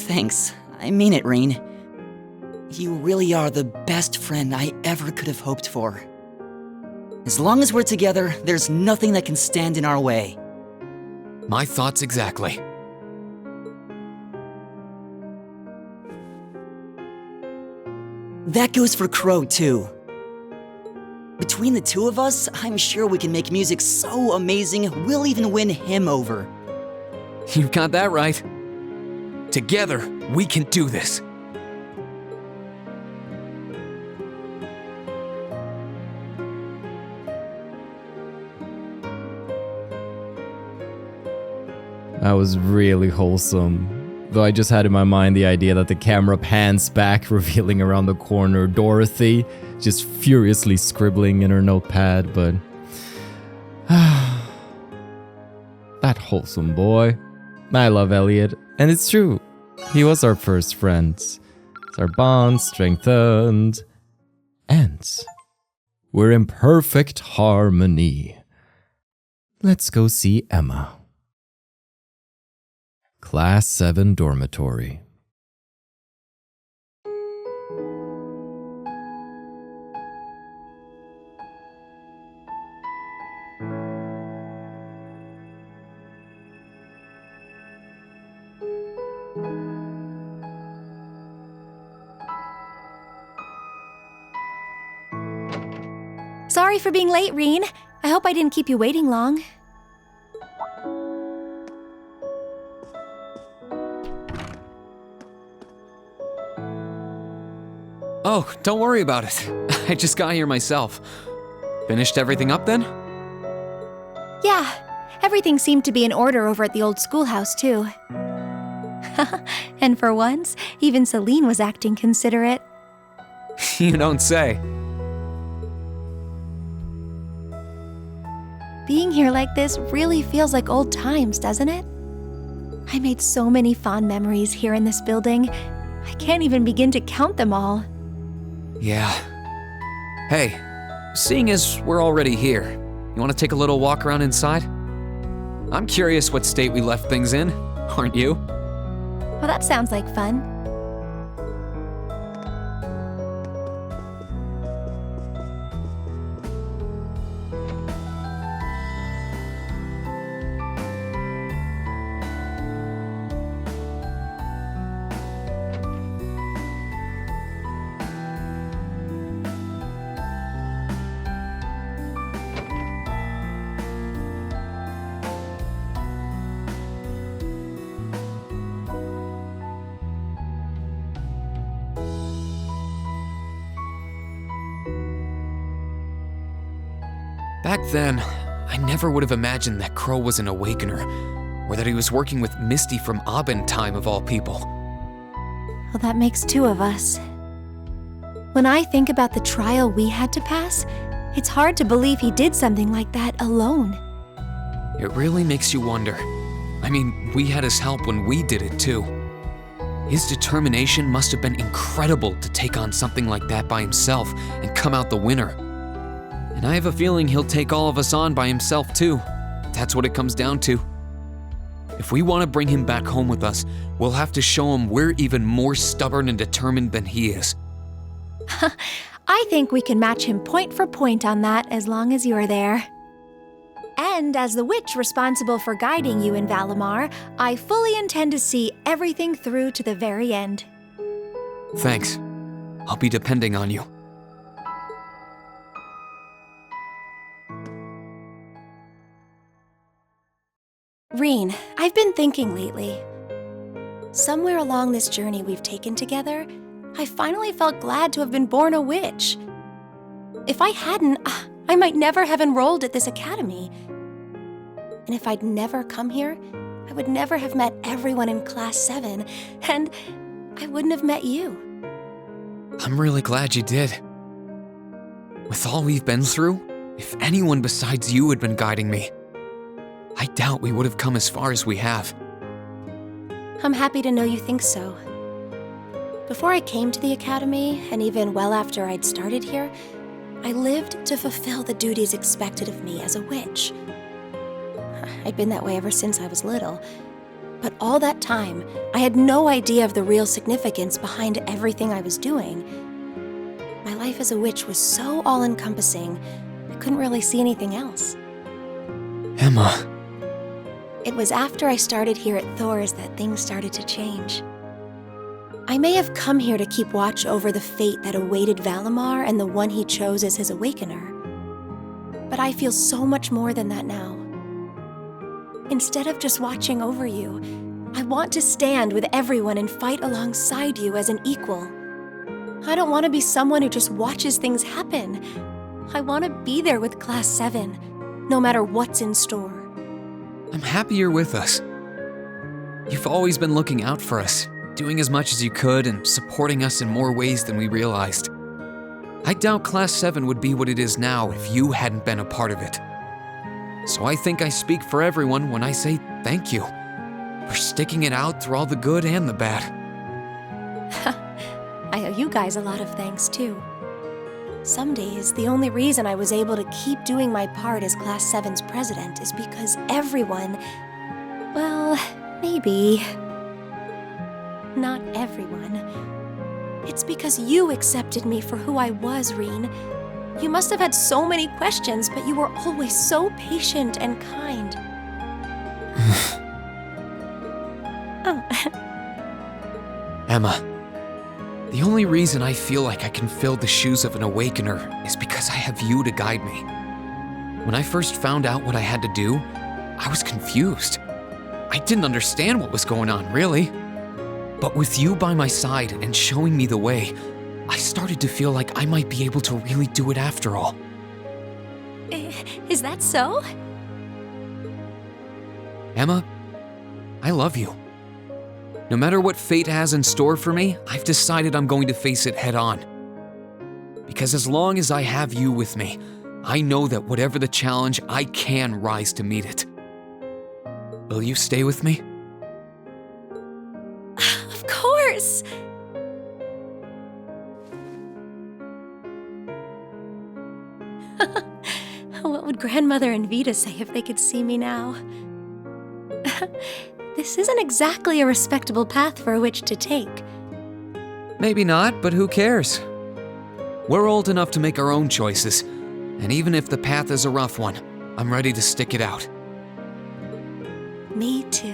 Thanks. I mean it, Rean. You really are the best friend I ever could have hoped for. As long as we're together, there's nothing that can stand in our way. My thoughts exactly. That goes for Crow, too. Between the two of us, I'm sure we can make music so amazing we'll even win him over. You've got that right. Together, we can do this. That was really wholesome. Though I just had in my mind the idea that the camera pans back, revealing around the corner Dorothy, just furiously scribbling in her notepad, but... that wholesome boy. I love Elliot, and it's true. He was our first friend. Our bond strengthened. And we're in perfect harmony. Let's go see Emma. Class 7 dormitory. Sorry for being late, Rean. I hope I didn't keep you waiting long. Oh, don't worry about it. I just got here myself. Finished everything up then? Yeah, everything seemed to be in order over at the old schoolhouse, too. And for once, even Celine was acting considerate. You don't say. Being here like this really feels like old times, doesn't it? I made so many fond memories here in this building. I can't even begin to count them all. Yeah. Hey, seeing as we're already here, you want to take a little walk around inside? I'm curious what state we left things in, aren't you? Well, that sounds like fun. Back then, I never would have imagined that Crow was an awakener, or that he was working with Misty from Aben time of all people. Well, that makes two of us. When I think about the trial we had to pass, it's hard to believe he did something like that alone. It really makes you wonder. I mean, we had his help when we did it too. His determination must have been incredible to take on something like that by himself and come out the winner. And I have a feeling he'll take all of us on by himself too. That's what it comes down to. If we want to bring him back home with us, we'll have to show him we're even more stubborn and determined than he is. I think we can match him point for point on that as long as you're there. And as the witch responsible for guiding you in Valimar, I fully intend to see everything through to the very end. Thanks. I'll be depending on you. Rean, I've been thinking lately. Somewhere along this journey we've taken together, I finally felt glad to have been born a witch. If I hadn't, I might never have enrolled at this academy. And if I'd never come here, I would never have met everyone in Class 7, and I wouldn't have met you. I'm really glad you did. With all we've been through, if anyone besides you had been guiding me, I doubt we would have come as far as we have. I'm happy to know you think so. Before I came to the academy, and even well after I'd started here, I lived to fulfill the duties expected of me as a witch. I'd been that way ever since I was little, but all that time, I had no idea of the real significance behind everything I was doing. My life as a witch was so all-encompassing, I couldn't really see anything else. Emma. It was after I started here at Thor's that things started to change. I may have come here to keep watch over the fate that awaited Valimar and the one he chose as his awakener. but I feel so much more than that now. Instead of just watching over you, I want to stand with everyone and fight alongside you as an equal. I don't want to be someone who just watches things happen. I want to be there with Class 7, no matter what's in store. I'm happy you're with us. You've always been looking out for us, doing as much as you could and supporting us in more ways than we realized. I doubt Class 7 would be what it is now if you hadn't been a part of it. So I think I speak for everyone when I say thank you for sticking it out through all the good and the bad. I owe you guys a lot of thanks, too. Some days, the only reason I was able to keep doing my part as Class 7's president is because everyone, well, maybe not everyone. It's because you accepted me for who I was, Rean. You must have had so many questions, but you were always so patient and kind. Oh. Emma, the only reason I feel like I can fill the shoes of an awakener is because I have you to guide me. When I first found out what I had to do, I was confused. I didn't understand what was going on, really. But with you by my side and showing me the way, I started to feel like I might be able to really do it after all. Is that so? Emma, I love you. No matter what fate has in store for me, I've decided I'm going to face it head on. Because as long as I have you with me, I know that whatever the challenge, I can rise to meet it. Will you stay with me? Of course! What would Grandmother and Vita say if they could see me now? This isn't exactly a respectable path for a witch to take. Maybe not, but who cares? We're old enough to make our own choices, and even if the path is a rough one, I'm ready to stick it out. Me too.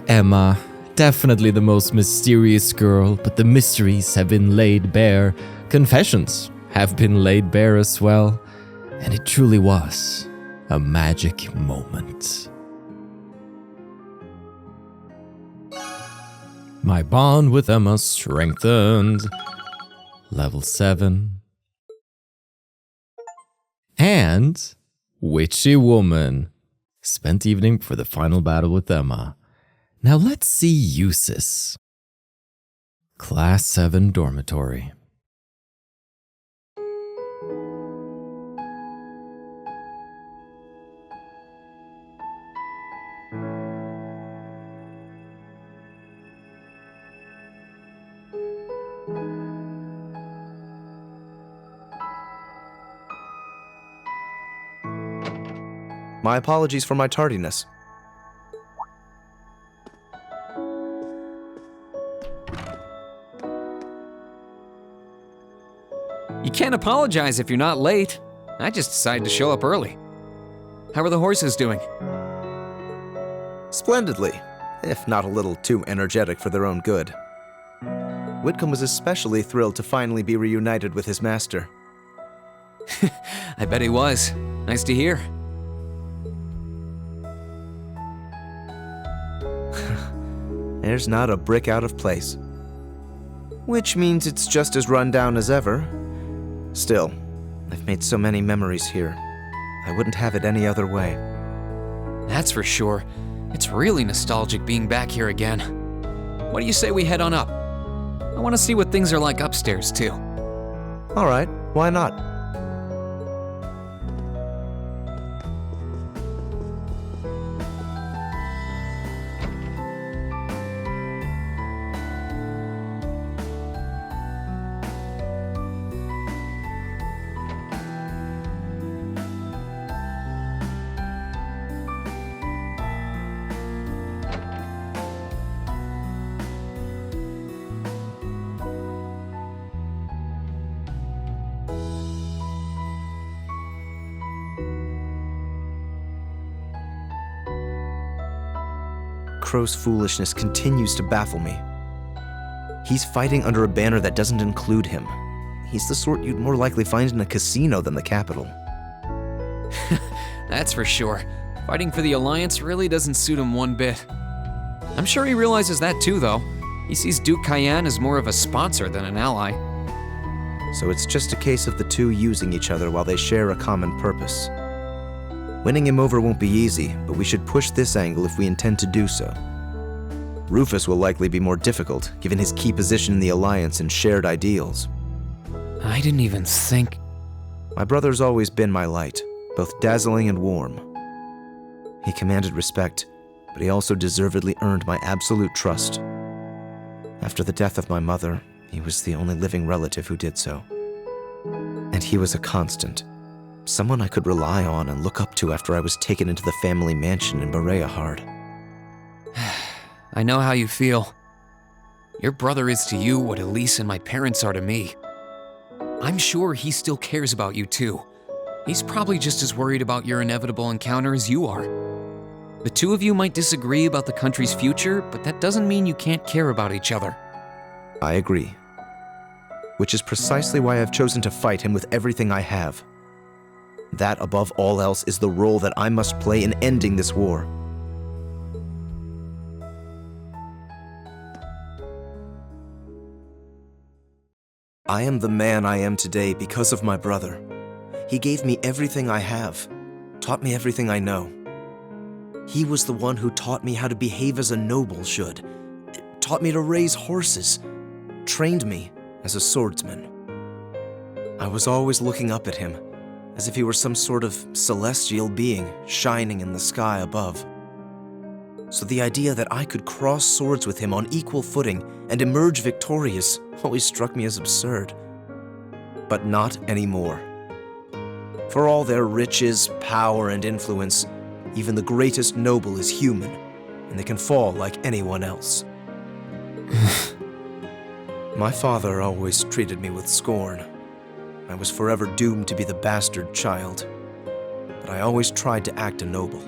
Emma, definitely the most mysterious girl, but the mysteries have been laid bare. Confessions have been laid bare as well, and it truly was a magic moment. My bond with Emma strengthened. Level 7. And Witchy Woman. Spent evening for the final battle with Emma. Now let's see Jusis. Class 7 dormitory. My apologies for my tardiness. You can't apologize if you're not late. I just decided to show up early. How are the horses doing? Splendidly, if not a little too energetic for their own good. Whitcomb was especially thrilled to finally be reunited with his master. I bet he was. Nice to hear. There's not a brick out of place. Which means it's just as run down as ever. Still, I've made so many memories here. I wouldn't have it any other way. That's for sure. It's really nostalgic being back here again. What do you say we head on up? I want to see what things are like upstairs, too. All right, why not? Crow's foolishness continues to baffle me. He's fighting under a banner that doesn't include him. He's the sort you'd more likely find in a casino than the capital. That's for sure. Fighting for the Alliance really doesn't suit him one bit. I'm sure he realizes that too, though. He sees Duke Cayenne as more of a sponsor than an ally. So it's just a case of the two using each other while they share a common purpose. Winning him over won't be easy, but we should push this angle if we intend to do so. Rufus will likely be more difficult, given his key position in the Alliance and shared ideals. I didn't even think... My brother's always been my light, both dazzling and warm. He commanded respect, but he also deservedly earned my absolute trust. After the death of my mother, he was the only living relative who did so. And he was a constant. Someone I could rely on and look up to after I was taken into the family mansion in Bareahard. I know how you feel. Your brother is to you what Elise and my parents are to me. I'm sure he still cares about you too. He's probably just as worried about your inevitable encounter as you are. The two of you might disagree about the country's future, but that doesn't mean you can't care about each other. I agree. Which is precisely why I've chosen to fight him with everything I have. That, above all else, is the role that I must play in ending this war. I am the man I am today because of my brother. He gave me everything I have, taught me everything I know. He was the one who taught me how to behave as a noble should, taught me to raise horses, trained me as a swordsman. I was always looking up at him, as if he were some sort of celestial being shining in the sky above. So the idea that I could cross swords with him on equal footing and emerge victorious always struck me as absurd. But not anymore. For all their riches, power, and influence, even the greatest noble is human, and they can fall like anyone else. My father always treated me with scorn. I was forever doomed to be the bastard child, but I always tried to act a noble.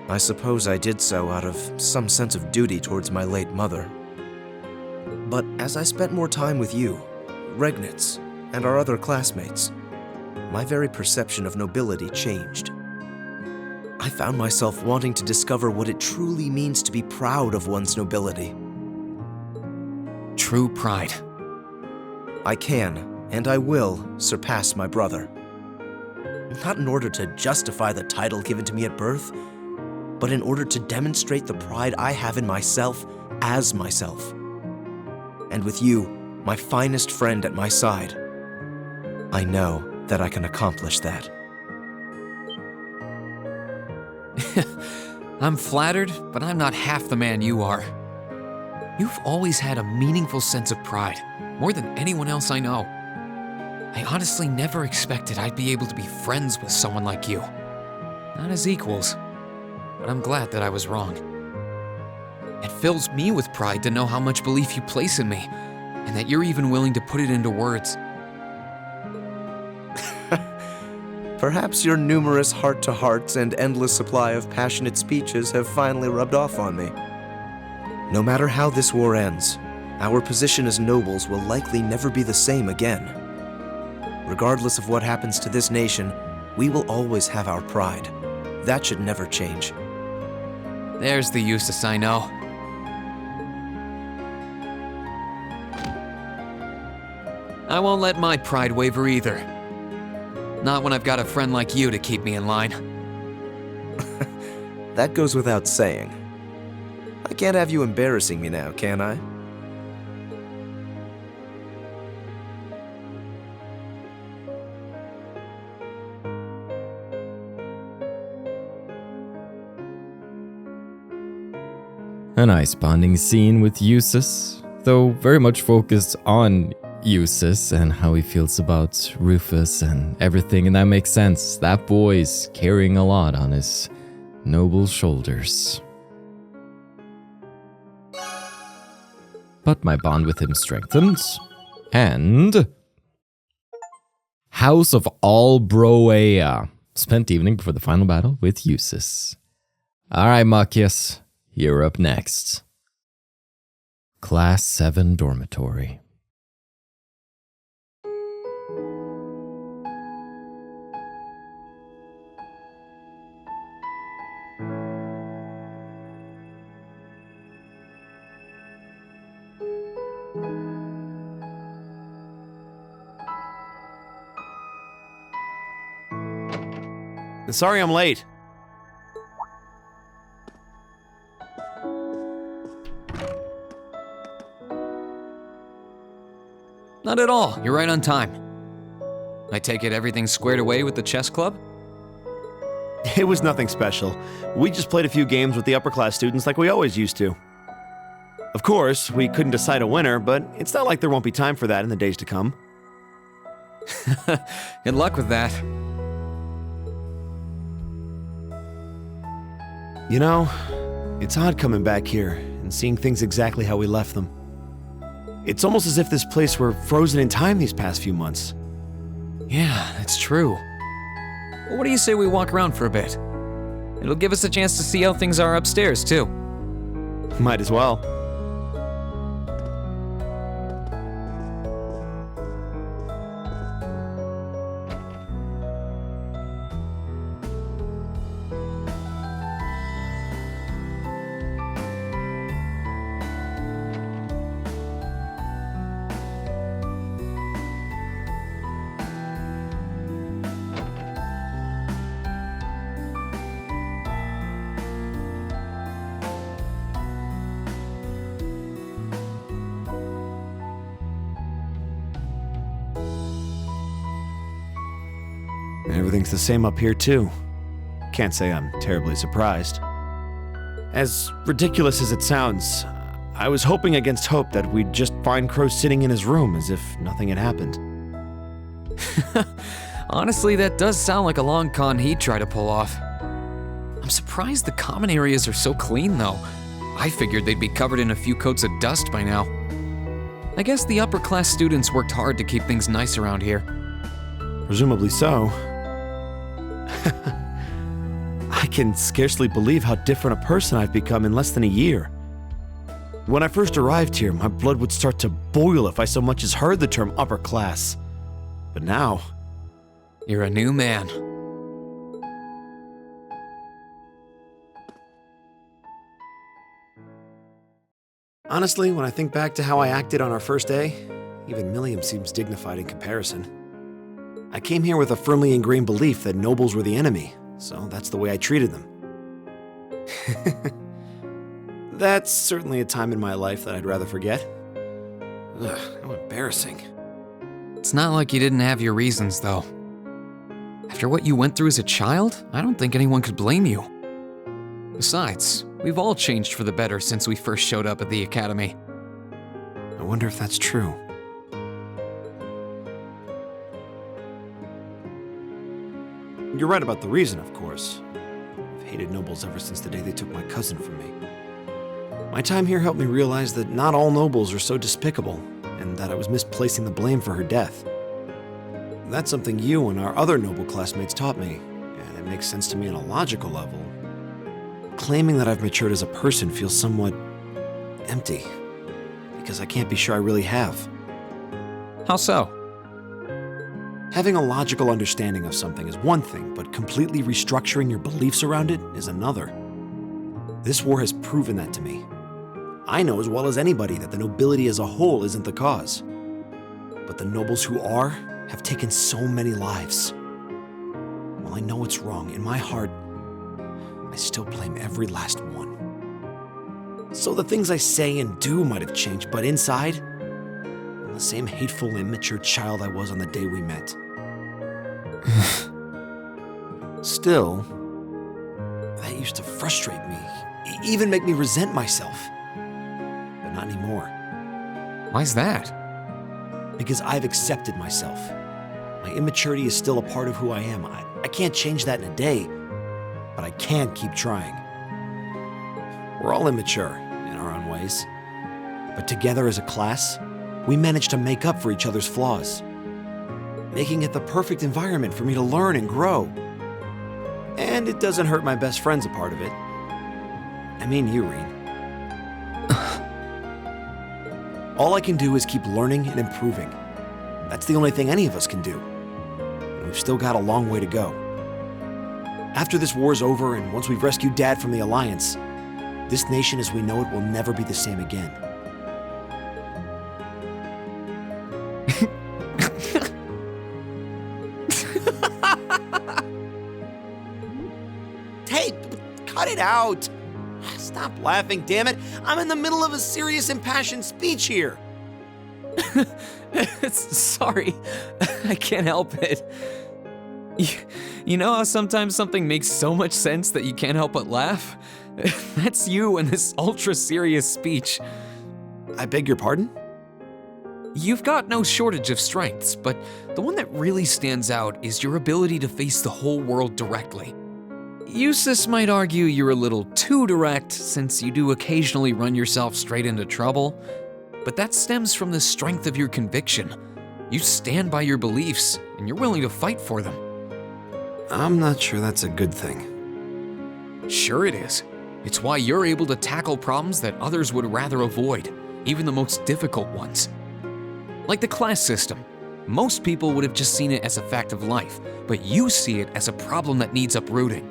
I suppose I did so out of some sense of duty towards my late mother. But as I spent more time with you, Regnitz, and our other classmates, my very perception of nobility changed. I found myself wanting to discover what it truly means to be proud of one's nobility. True pride. I can, and I will, surpass my brother. Not in order to justify the title given to me at birth, but in order to demonstrate the pride I have in myself as myself. And with you, my finest friend at my side, I know that I can accomplish that. I'm flattered, but I'm not half the man you are. You've always had a meaningful sense of pride, more than anyone else I know. I honestly never expected I'd be able to be friends with someone like you. Not as equals, but I'm glad that I was wrong. It fills me with pride to know how much belief you place in me, and that you're even willing to put it into words. Perhaps your numerous heart-to-hearts and endless supply of passionate speeches have finally rubbed off on me. No matter how this war ends, our position as nobles will likely never be the same again. Regardless of what happens to this nation, we will always have our pride. That should never change. There's the Jusis I know. I won't let my pride waver either. Not when I've got a friend like you to keep me in line. That goes without saying. I can't have you embarrassing me now, can I? A nice bonding scene with Jusis, though very much focused on Jusis and how he feels about Rufus and everything, and that makes sense. That boy's carrying a lot on his noble shoulders. But my bond with him strengthens, and House of Albroea. Spent evening before the final battle with Jusis. Alright, Machias. You're up next. Class 7 Dormitory. Sorry I'm late. Not at all. You're right on time. I take it everything's squared away with the chess club? It was nothing special. We just played a few games with the upper class students like we always used to. Of course, we couldn't decide a winner, but it's not like there won't be time for that in the days to come. Good luck with that. You know, it's odd coming back here and seeing things exactly how we left them. It's almost as if this place were frozen in time these past few months. Yeah, that's true. Well, what do you say we walk around for a bit? It'll give us a chance to see how things are upstairs, too. Might as well. Everything's the same up here, too. Can't say I'm terribly surprised. As ridiculous as it sounds, I was hoping against hope that we'd just find Crow sitting in his room as if nothing had happened. Honestly, that does sound like a long con he'd try to pull off. I'm surprised the common areas are so clean, though. I figured they'd be covered in a few coats of dust by now. I guess the upper class students worked hard to keep things nice around here. Presumably so. I can scarcely believe how different a person I've become in less than a year. When I first arrived here, my blood would start to boil if I so much as heard the term upper class. But now... You're a new man. Honestly, when I think back to how I acted on our first day, even Millium seems dignified in comparison. I came here with a firmly ingrained belief that nobles were the enemy, so that's the way I treated them. That's certainly a time in my life that I'd rather forget. Ugh, how embarrassing. It's not like you didn't have your reasons, though. After what you went through as a child, I don't think anyone could blame you. Besides, we've all changed for the better since we first showed up at the academy. I wonder if that's true. You're right about the reason, of course. I've hated nobles ever since the day they took my cousin from me. My time here helped me realize that not all nobles are so despicable, and that I was misplacing the blame for her death. That's something you and our other noble classmates taught me, and it makes sense to me on a logical level. Claiming that I've matured as a person feels somewhat empty, because I can't be sure I really have. How so? Having a logical understanding of something is one thing, but completely restructuring your beliefs around it is another. This war has proven that to me. I know as well as anybody that the nobility as a whole isn't the cause. But the nobles who are have taken so many lives. While I know it's wrong, in my heart, I still blame every last one. So the things I say and do might have changed, but inside, I'm the same hateful, immature child I was on the day we met. Still, that used to frustrate me, even make me resent myself. But not anymore. Why's that? Because I've accepted myself. My immaturity is still a part of who I am. I can't change that in a day, but I can keep trying. We're all immature in our own ways, but together as a class, we managed to make up for each other's flaws, making it the perfect environment for me to learn and grow. And it doesn't hurt my best friend's a part of it. I mean you, Rean. All I can do is keep learning and improving. That's the only thing any of us can do. And we've still got a long way to go. After this war's over, and once we've rescued Dad from the Alliance, this nation as we know it will never be the same again. Hey, cut it out! Stop laughing, damn it! I'm in the middle of a serious, impassioned speech here! Sorry, I can't help it. You know how sometimes something makes so much sense that you can't help but laugh? That's you in this ultra-serious speech. I beg your pardon? You've got no shortage of strengths, but the one that really stands out is your ability to face the whole world directly. Jusis might argue you're a little too direct since you do occasionally run yourself straight into trouble, but that stems from the strength of your conviction. You stand by your beliefs, and you're willing to fight for them. I'm not sure that's a good thing. Sure it is. It's why you're able to tackle problems that others would rather avoid, even the most difficult ones. Like the class system. Most people would have just seen it as a fact of life, but you see it as a problem that needs uprooting.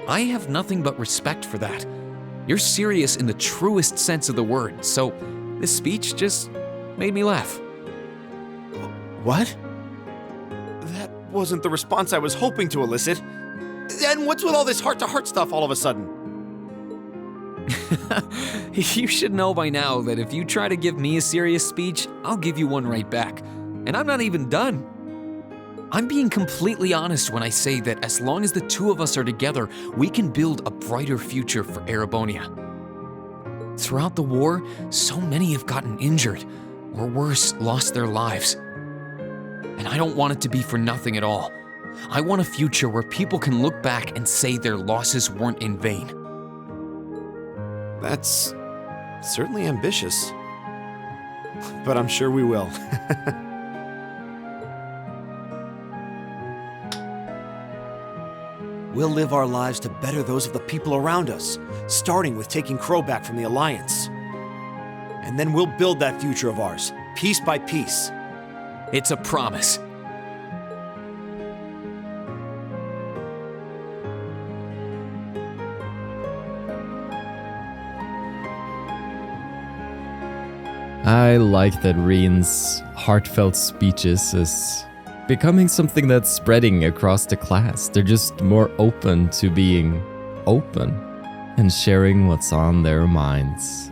I have nothing but respect for that. You're serious in the truest sense of the word, so this speech just made me laugh. What? That wasn't the response I was hoping to elicit. And what's with all this heart-to-heart stuff all of a sudden? You should know by now that if you try to give me a serious speech, I'll give you one right back. And I'm not even done. I'm being completely honest when I say that as long as the two of us are together, we can build a brighter future for Erebonia. Throughout the war, so many have gotten injured, or worse, lost their lives. And I don't want it to be for nothing at all. I want a future where people can look back and say their losses weren't in vain. That's certainly ambitious. But I'm sure we will. We'll live our lives to better those of the people around us, starting with taking Crow back from the Alliance. And then we'll build that future of ours, piece by piece. It's a promise. I like that Rean's heartfelt speeches is becoming something that's spreading across the class. They're just more open to being open and sharing what's on their minds.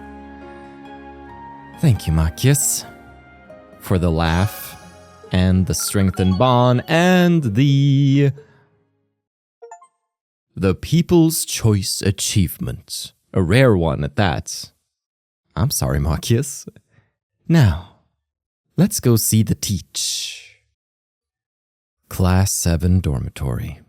Thank you, Machias, for the laugh and the strengthened bond and the People's Choice Achievement. A rare one at that. I'm sorry, Machias. Now, let's go see the teach. Class 7 dormitory.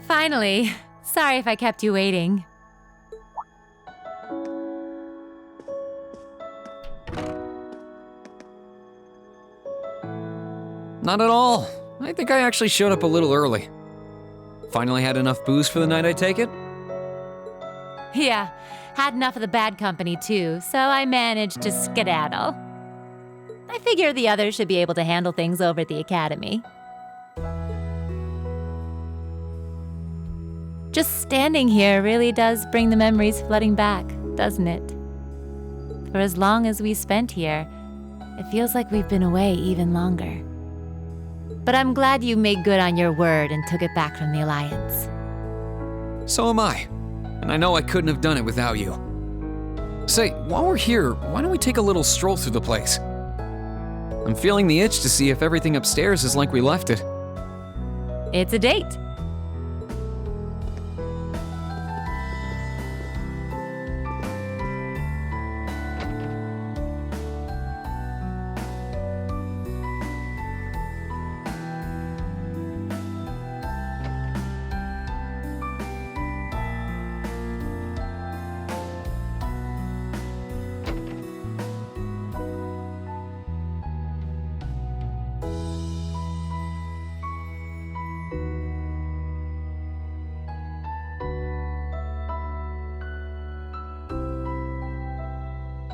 Finally. Sorry if I kept you waiting. Not at all. I think I actually showed up a little early. Finally had enough booze for the night, I take it? Yeah, had enough of the bad company too, so I managed to skedaddle. I figure the others should be able to handle things over at the academy. Just standing here really does bring the memories flooding back, doesn't it? For as long as we spent here, it feels like we've been away even longer. But I'm glad you made good on your word and took it back from the Alliance. So am I. And I know I couldn't have done it without you. Say, while we're here, why don't we take a little stroll through the place? I'm feeling the itch to see if everything upstairs is like we left it. It's a date.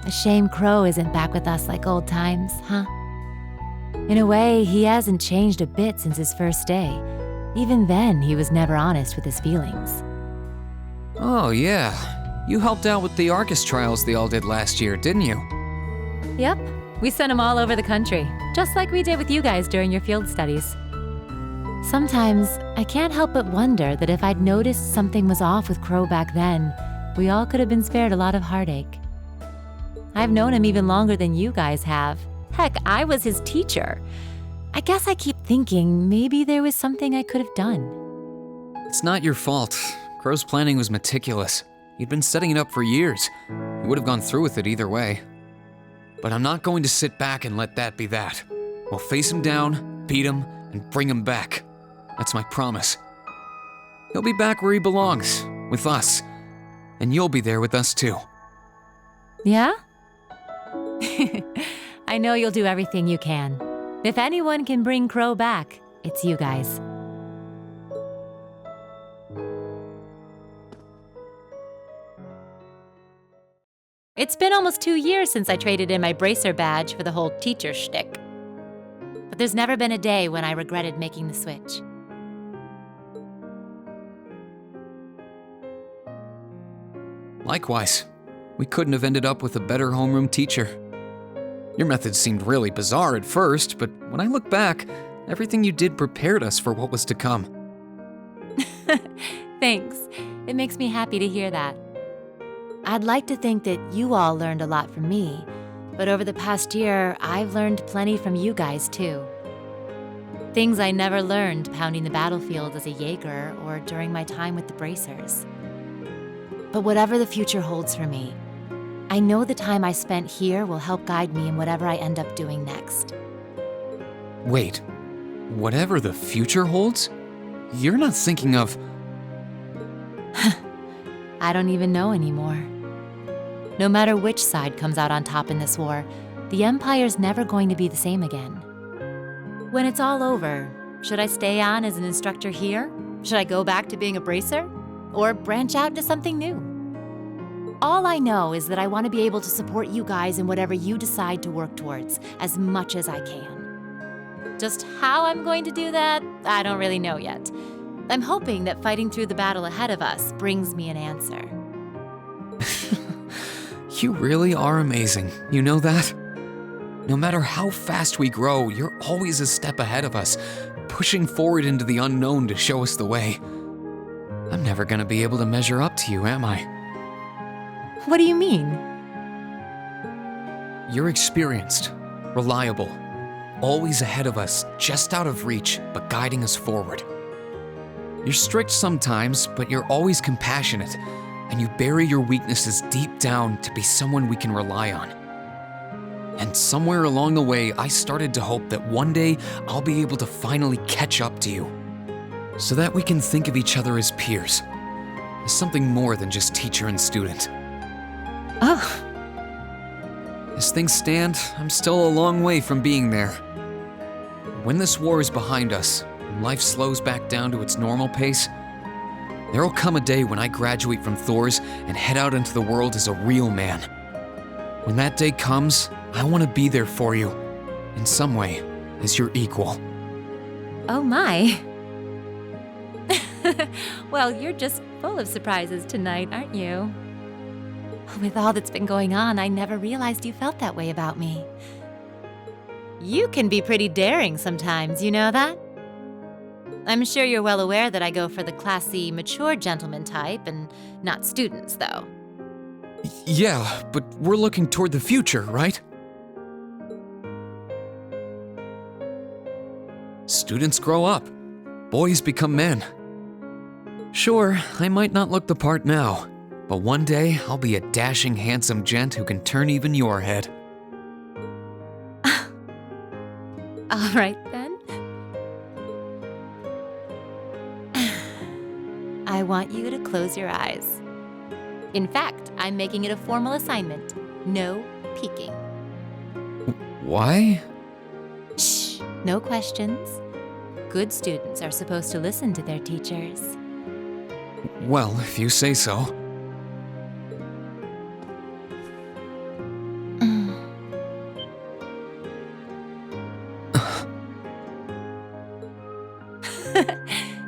A shame Crow isn't back with us like old times, huh? In a way, he hasn't changed a bit since his first day. Even then, he was never honest with his feelings. Oh, yeah. You helped out with the Arcus trials they all did last year, didn't you? Yep, we sent him all over the country, just like we did with you guys during your field studies. Sometimes, I can't help but wonder that if I'd noticed something was off with Crow back then, we all could have been spared a lot of heartache. I've known him even longer than you guys have. Heck, I was his teacher. I guess I keep thinking maybe there was something I could have done. It's not your fault. Crow's planning was meticulous. He'd been setting it up for years. He would have gone through with it either way. But I'm not going to sit back and let that be that. We'll face him down, beat him, and bring him back. That's my promise. He'll be back where he belongs, with us. And you'll be there with us too. Yeah? I know you'll do everything you can. If anyone can bring Crow back, it's you guys. It's been almost 2 years since I traded in my bracer badge for the whole teacher shtick. But there's never been a day when I regretted making the switch. Likewise, we couldn't have ended up with a better homeroom teacher. Your methods seemed really bizarre at first, but when I look back, everything you did prepared us for what was to come. Thanks. It makes me happy to hear that. I'd like to think that you all learned a lot from me, but over the past year, I've learned plenty from you guys too. Things I never learned pounding the battlefield as a Jaeger or during my time with the bracers. But whatever the future holds for me, I know the time I spent here will help guide me in whatever I end up doing next. Wait, whatever the future holds? You're not thinking of... I don't even know anymore. No matter which side comes out on top in this war, the Empire's never going to be the same again. When it's all over, should I stay on as an instructor here? Should I go back to being a bracer? Or branch out into something new? All I know is that I want to be able to support you guys in whatever you decide to work towards, as much as I can. Just how I'm going to do that, I don't really know yet. I'm hoping that fighting through the battle ahead of us brings me an answer. You really are amazing, you know that? No matter how fast we grow, you're always a step ahead of us, pushing forward into the unknown to show us the way. I'm never gonna be able to measure up to you, am I? What do you mean? You're experienced, reliable, always ahead of us, just out of reach, but guiding us forward. You're strict sometimes, but you're always compassionate, and you bury your weaknesses deep down to be someone we can rely on. And somewhere along the way, I started to hope that one day I'll be able to finally catch up to you, so that we can think of each other as peers, as something more than just teacher and student. Oh. As things stand, I'm still a long way from being there. When this war is behind us, and life slows back down to its normal pace, there'll come a day when I graduate from Thor's and head out into the world as a real man. When that day comes, I want to be there for you, in some way, as your equal. Oh my. Well, you're just full of surprises tonight, aren't you? With all that's been going on, I never realized you felt that way about me. You can be pretty daring sometimes, you know that? I'm sure you're well aware that I go for the classy, mature gentleman type and not students, though. Yeah, but we're looking toward the future, right? Students grow up. Boys become men. Sure, I might not look the part now, but one day I'll be a dashing, handsome gent who can turn even your head. All right, then. I want you to close your eyes. In fact, I'm making it a formal assignment. No peeking. Why? Shh, no questions. Good students are supposed to listen to their teachers. Well, if you say so.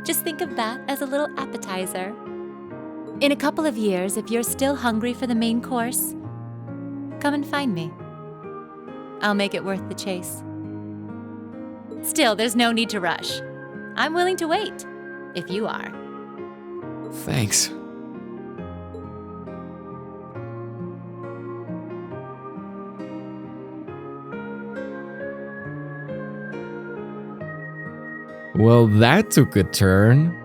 Just think of that as a little appetizer. In a couple of years, if you're still hungry for the main course, come and find me. I'll make it worth the chase. Still, there's no need to rush. I'm willing to wait, if you are. Thanks. Well, that took a turn.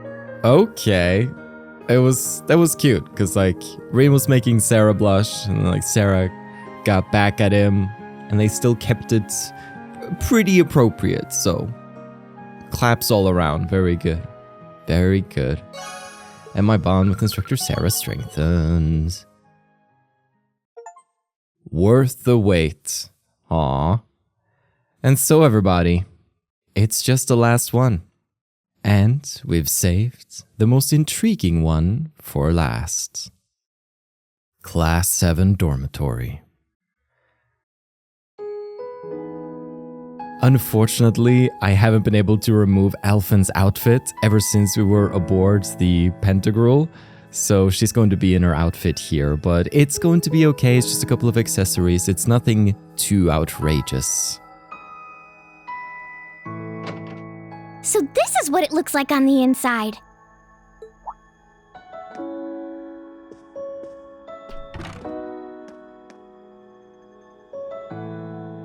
Okay. That was cute, because like Rean was making Sara blush, and like Sara got back at him, and they still kept it pretty appropriate, so claps all around. Very good. Very good. And my bond with Instructor Sara strengthened. Worth the wait. Aw. And so everybody, it's just the last one. And we've saved the most intriguing one for last. Class 7 Dormitory. Unfortunately, I haven't been able to remove Alfin's outfit ever since we were aboard the Pentagruel, so she's going to be in her outfit here, but it's going to be okay. It's just a couple of accessories. It's nothing too outrageous. So this is what it looks like on the inside.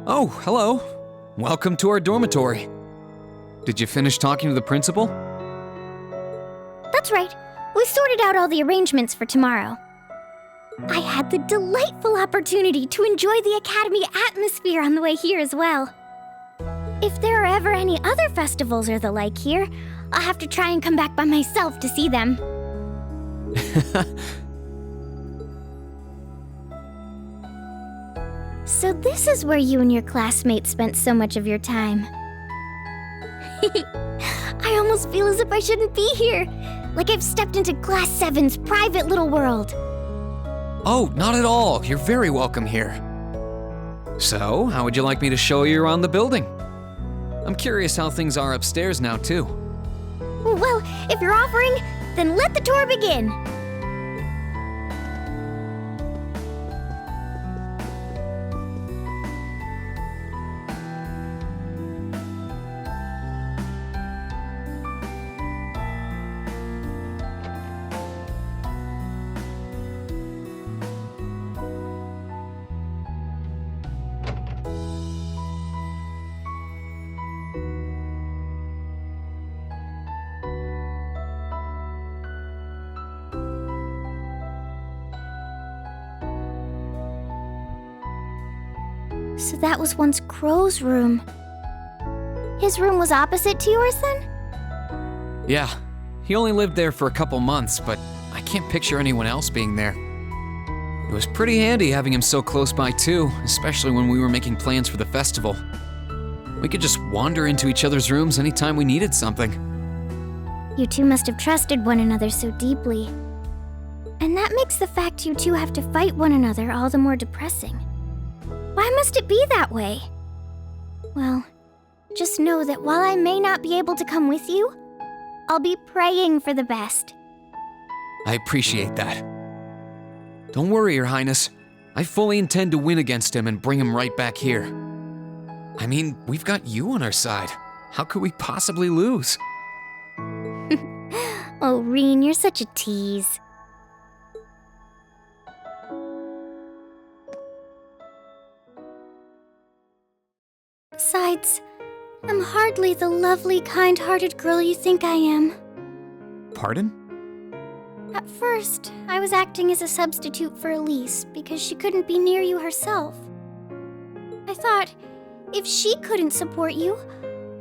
Oh, hello. Welcome to our dormitory. Did you finish talking to the principal? That's right. We sorted out all the arrangements for tomorrow. I had the delightful opportunity to enjoy the Academy atmosphere on the way here as well. If there are ever any other festivals or the like here, I'll have to try and come back by myself to see them. So this is where you and your classmates spent so much of your time. I almost feel as if I shouldn't be here. Like I've stepped into Class 7's private little world. Oh, not at all. You're very welcome here. So, how would you like me to show you around the building? I'm curious how things are upstairs now, too. Well, if you're offering, then let the tour begin. So that was once Crow's room. His room was opposite to yours then? Yeah, he only lived there for a couple months, but I can't picture anyone else being there. It was pretty handy having him so close by too, especially when we were making plans for the festival. We could just wander into each other's rooms anytime we needed something. You two must have trusted one another so deeply. And that makes the fact you two have to fight one another all the more depressing. Why must it be that way? Well, just know that while I may not be able to come with you, I'll be praying for the best. I appreciate that. Don't worry, Your Highness. I fully intend to win against him and bring him right back here. I mean, we've got you on our side. How could we possibly lose? Oh, Rean, you're such a tease. Besides, I'm hardly the lovely, kind-hearted girl you think I am. Pardon? At first, I was acting as a substitute for Elise because she couldn't be near you herself. I thought, if she couldn't support you,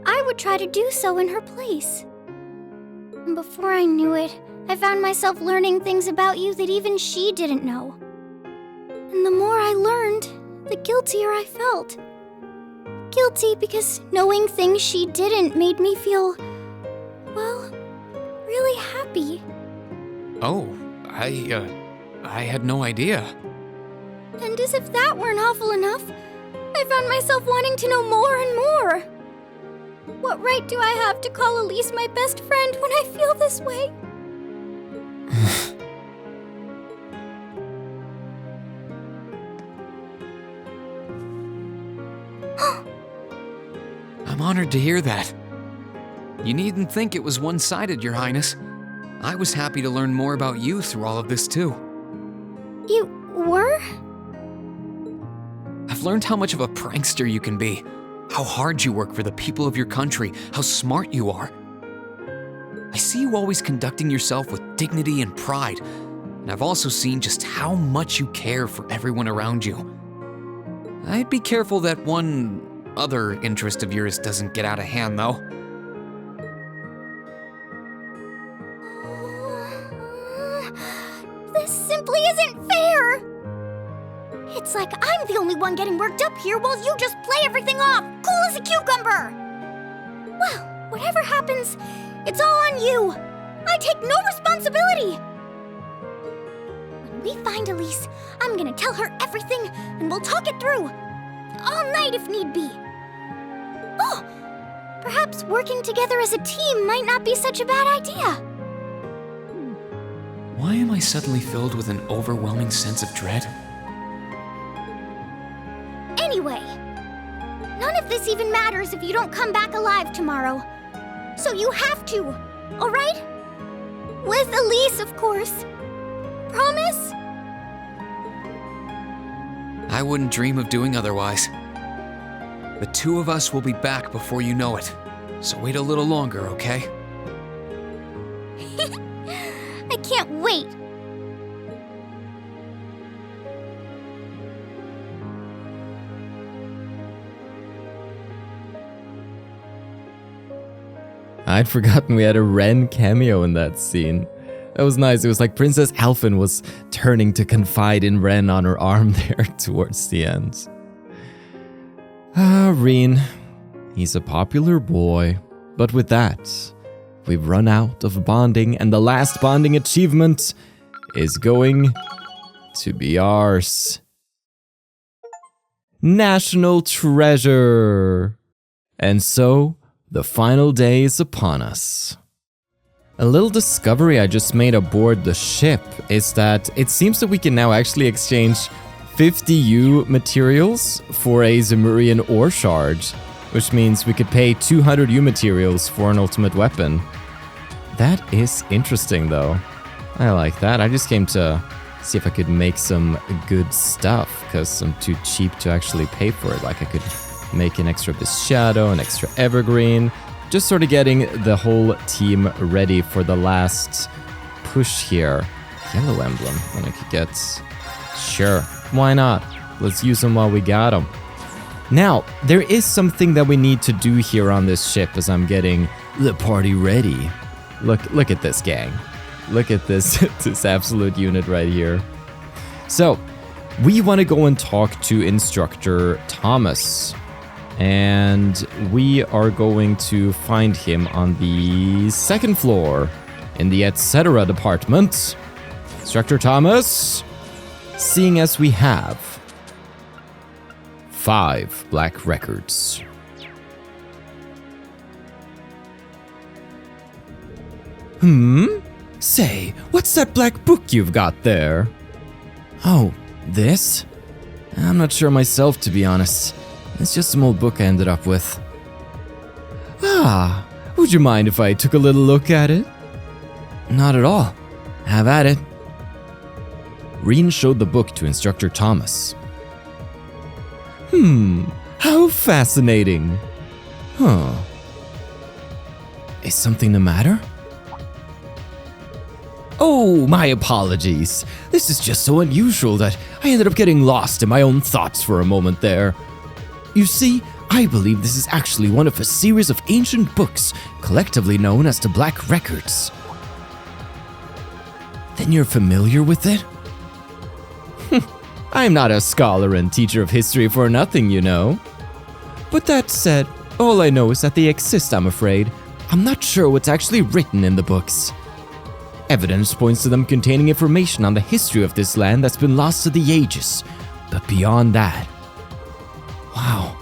I would try to do so in her place. And before I knew it, I found myself learning things about you that even she didn't know. And the more I learned, the guiltier I felt. Guilty because knowing things she didn't made me feel, well, really happy. Oh, I had no idea. And as if that weren't awful enough, I found myself wanting to know more and more. What right do I have to call Elise my best friend when I feel this way? I'm honored to hear that. You needn't think it was one-sided, Your Highness. I was happy to learn more about you through all of this, too. You were? I've learned how much of a prankster you can be, how hard you work for the people of your country, how smart you are. I see you always conducting yourself with dignity and pride, and I've also seen just how much you care for everyone around you. I'd be careful that one other interest of yours doesn't get out of hand, though. This simply isn't fair! It's like I'm the only one getting worked up here while you just play everything off, cool as a cucumber! Well, whatever happens, it's all on you. I take no responsibility. When we find Elise, I'm gonna tell her everything and we'll talk it through. All night if need be. Oh, perhaps working together as a team might not be such a bad idea. Why am I suddenly filled with an overwhelming sense of dread? Anyway, none of this even matters if you don't come back alive tomorrow. So you have to, alright? With Elise, of course. Promise? I wouldn't dream of doing otherwise. The two of us will be back before you know it, so wait a little longer, okay? I can't wait. I'd forgotten we had a Rean cameo in that scene. That was nice. It was like Princess Alfin was turning to confide in Rean on her arm there towards the end. Rean. He's a popular boy. But with that, we've run out of bonding, and the last bonding achievement is going to be ours. National Treasure! And so, the final day is upon us. A little discovery I just made aboard the ship is that it seems that we can now actually exchange 50 U materials for a Zemurian ore shard, which means we could pay 200 U materials for an ultimate weapon. That is interesting though. I like that. I just came to see if I could make some good stuff, because I'm too cheap to actually pay for it. Like I could make an extra Abyss Shadow, an extra Evergreen, just sort of getting the whole team ready for the last push here. Yellow Emblem, when I could get... Sure, why not? Let's use them while we got them. Now, there is something that we need to do here on this ship as I'm getting the party ready. Look at this, gang. Look at this, this absolute unit right here. So, we want to go and talk to Instructor Thomas. And we are going to find him on the second floor in the Etc. department. Instructor Thomas, seeing as we have 5 black records. Say, what's that black book you've got there? Oh, this? I'm not sure myself, to be honest. It's just some old book I ended up with. Ah, would you mind if I took a little look at it? Not at all. Have at it. Rean showed the book to Instructor Thomas. How fascinating. Huh. Is something the matter? Oh, my apologies. This is just so unusual that I ended up getting lost in my own thoughts for a moment there. You see, I believe this is actually one of a series of ancient books, collectively known as the Black Records. Then you're familiar with it? I'm not a scholar and teacher of history for nothing, you know. But that said, all I know is that they exist, I'm afraid. I'm not sure what's actually written in the books. Evidence points to them containing information on the history of this land that's been lost to the ages. But beyond that... Wow,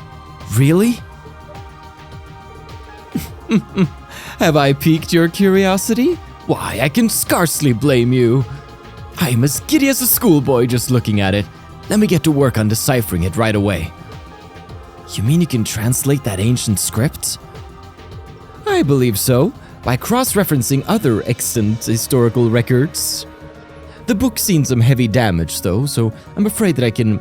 really? Have I piqued your curiosity? Why, I can scarcely blame you. I am as giddy as a schoolboy just looking at it. Let me get to work on deciphering it right away. You mean you can translate that ancient script? I believe so, by cross-referencing other extant historical records. The book's seen some heavy damage though, so I'm afraid what I can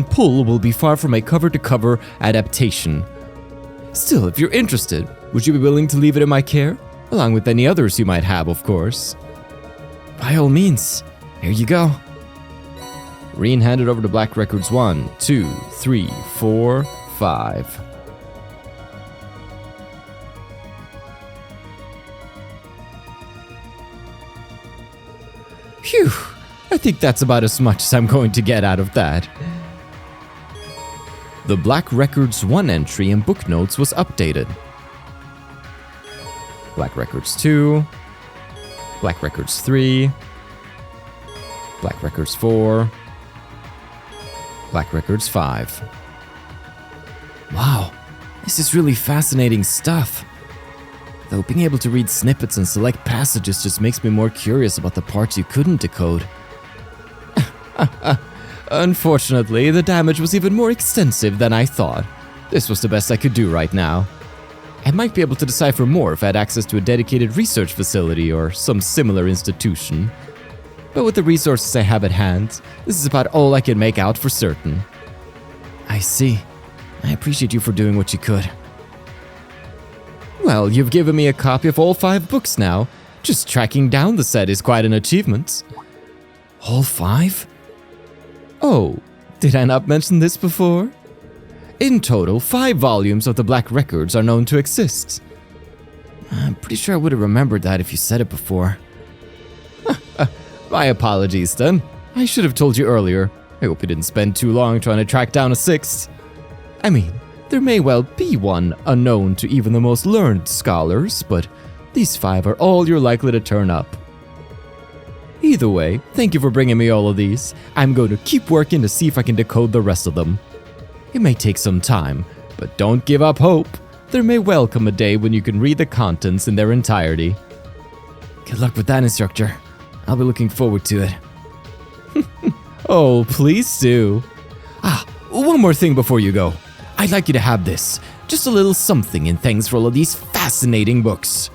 pull will be far from a cover-to-cover adaptation. Still, if you're interested, would you be willing to leave it in my care? Along with any others you might have, of course. By all means, here you go. Rean handed over the black records 1, 2, 3, 4, 5. Phew, I think that's about as much as I'm going to get out of that. The Black Records 1 entry in book notes was updated. Black Records 2, Black Records 3, Black Records 4, Black Records 5. Wow, this is really fascinating stuff. Though being able to read snippets and select passages just makes me more curious about the parts you couldn't decode. Unfortunately, the damage was even more extensive than I thought. This was the best I could do right now. I might be able to decipher more if I had access to a dedicated research facility or some similar institution. But with the resources I have at hand, this is about all I can make out for certain. I see. I appreciate you for doing what you could. Well, you've given me a copy of all 5 books now. Just tracking down the set is quite an achievement. All 5? Oh, did I not mention this before? In total, 5 volumes of the Black Records are known to exist. I'm pretty sure I would have remembered that if you said it before. My apologies then. I should have told you earlier. I hope you didn't spend too long trying to track down a 6th. I mean, there may well be one unknown to even the most learned scholars, but these 5 are all you're likely to turn up. Either way, thank you for bringing me all of these. I'm going to keep working to see if I can decode the rest of them. It may take some time, but don't give up hope. There may well come a day when you can read the contents in their entirety. Good luck with that, Instructor. I'll be looking forward to it. Oh, please do. One more thing before you go. I'd like you to have this. Just a little something in thanks for all of these fascinating books.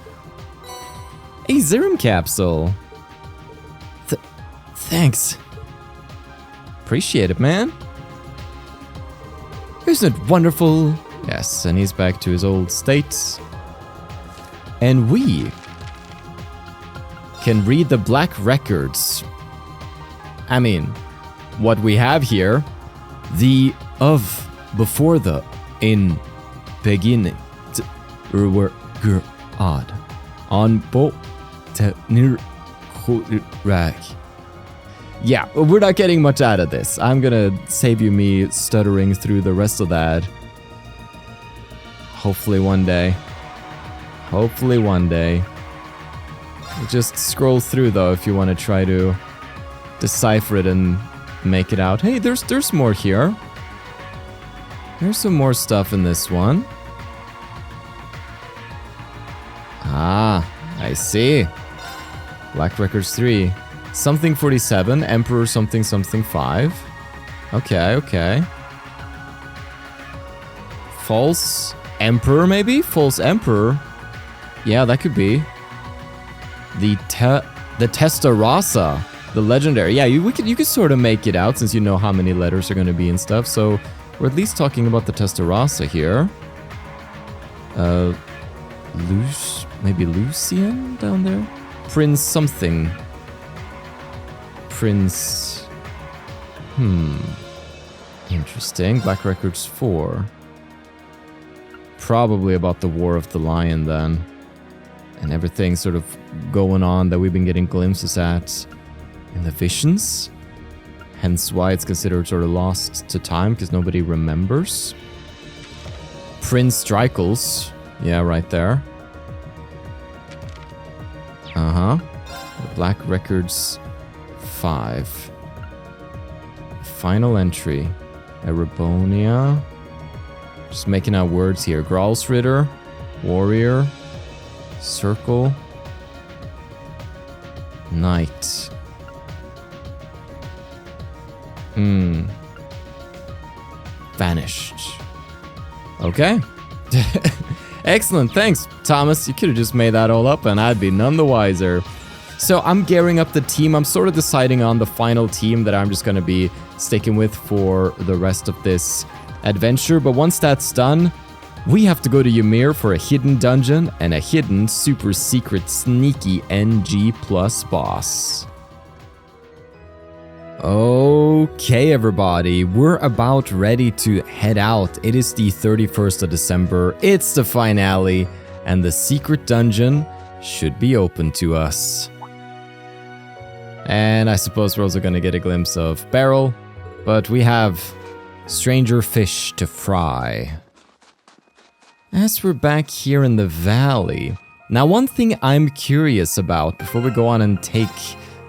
A Zerum capsule. Thanks. Appreciate it, man. Isn't it wonderful? Yes, and he's back to his old state. And we can read the Black Records. I mean, what we have here, the of, before the, in, beginning, odd, on, bo, te, nir, rag. Yeah, we're not getting much out of this. I'm gonna save you me stuttering through the rest of that. Hopefully one day. Hopefully one day. Just scroll through though if you want to try to decipher it and make it out. Hey, there's more here. There's some more stuff in this one. Ah, I see. Black Records 3. Something 47, Emperor something something 5. Okay. False Emperor maybe? False Emperor. Yeah, that could be. The Testarossa, the legendary. Yeah, you could sort of make it out since you know how many letters are going to be and stuff. So we're at least talking about the Testarossa here. Maybe Lucian down there? Prince something. Prince... Interesting. Black Records 4. Probably about the War of the Lion then. And everything sort of going on that we've been getting glimpses at in the visions. Hence why it's considered sort of lost to time, because nobody remembers. Prince Strikels. Yeah, right there. The Black Records 5. Final entry. Erebonia. Just making out words here. Growlsritter, warrior, circle, knight. Vanished. Okay. Excellent, thanks, Thomas. You could have just made that all up and I'd be none the wiser. So I'm gearing up the team. I'm sort of deciding on the final team that I'm just going to be sticking with for the rest of this adventure. But once that's done, we have to go to Ymir for a hidden dungeon and a hidden super secret sneaky NG plus boss. Okay, everybody, we're about ready to head out. It is the 31st of December, it's the finale, and the secret dungeon should be open to us. And I suppose we're also gonna get a glimpse of Beryl, but we have stranger fish to fry. As we're back here in the valley, now one thing I'm curious about before we go on and take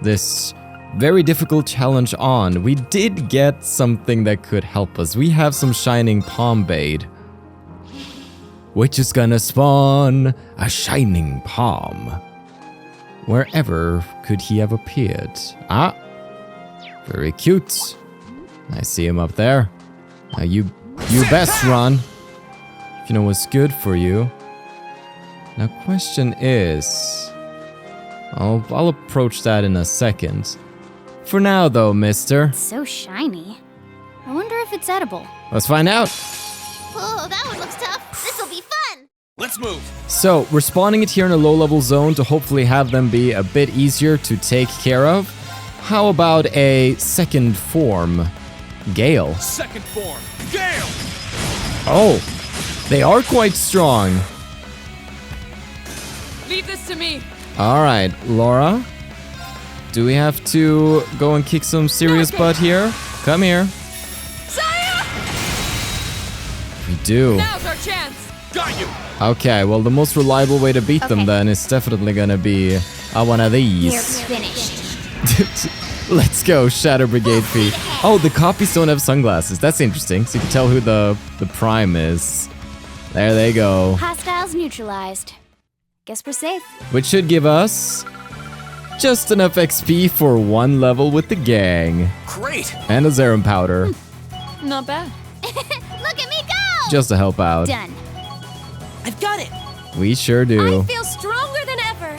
this very difficult challenge on, we did get something that could help us. We have some shining Pom Bait, which is gonna spawn a shining Pom. Wherever could he have appeared? Ah, very cute. I see him up there. Now you best run. You know what's good for you. Now question is, I'll approach that in a second. For now though, mister. It's so shiny. I wonder if it's edible. Let's find out. Oh, that one looks tough. This'll be fun. Let's move. So we're spawning it here in a low-level zone to hopefully have them be a bit easier to take care of. How about a second form? Gale. Second form. Gale! Oh, they are quite strong. Leave this to me. All right, Laura. Do we have to go and kick some serious butt here? Come here. Saya! We do. Now's our chance. Got you. Okay, well, the most reliable way to beat them then is definitely gonna be one of these. You're finished. Let's go, Shadow Brigade feet. Oh, the copies don't have sunglasses. That's interesting. So you can tell who the prime is. There they go. Hostiles neutralized. Guess we're safe. Which should give us just enough XP for one level with the gang. Great. And a Zerum powder. Not bad. Look at me go! Just to help out. Done. I've got it! We sure do. I feel stronger than ever.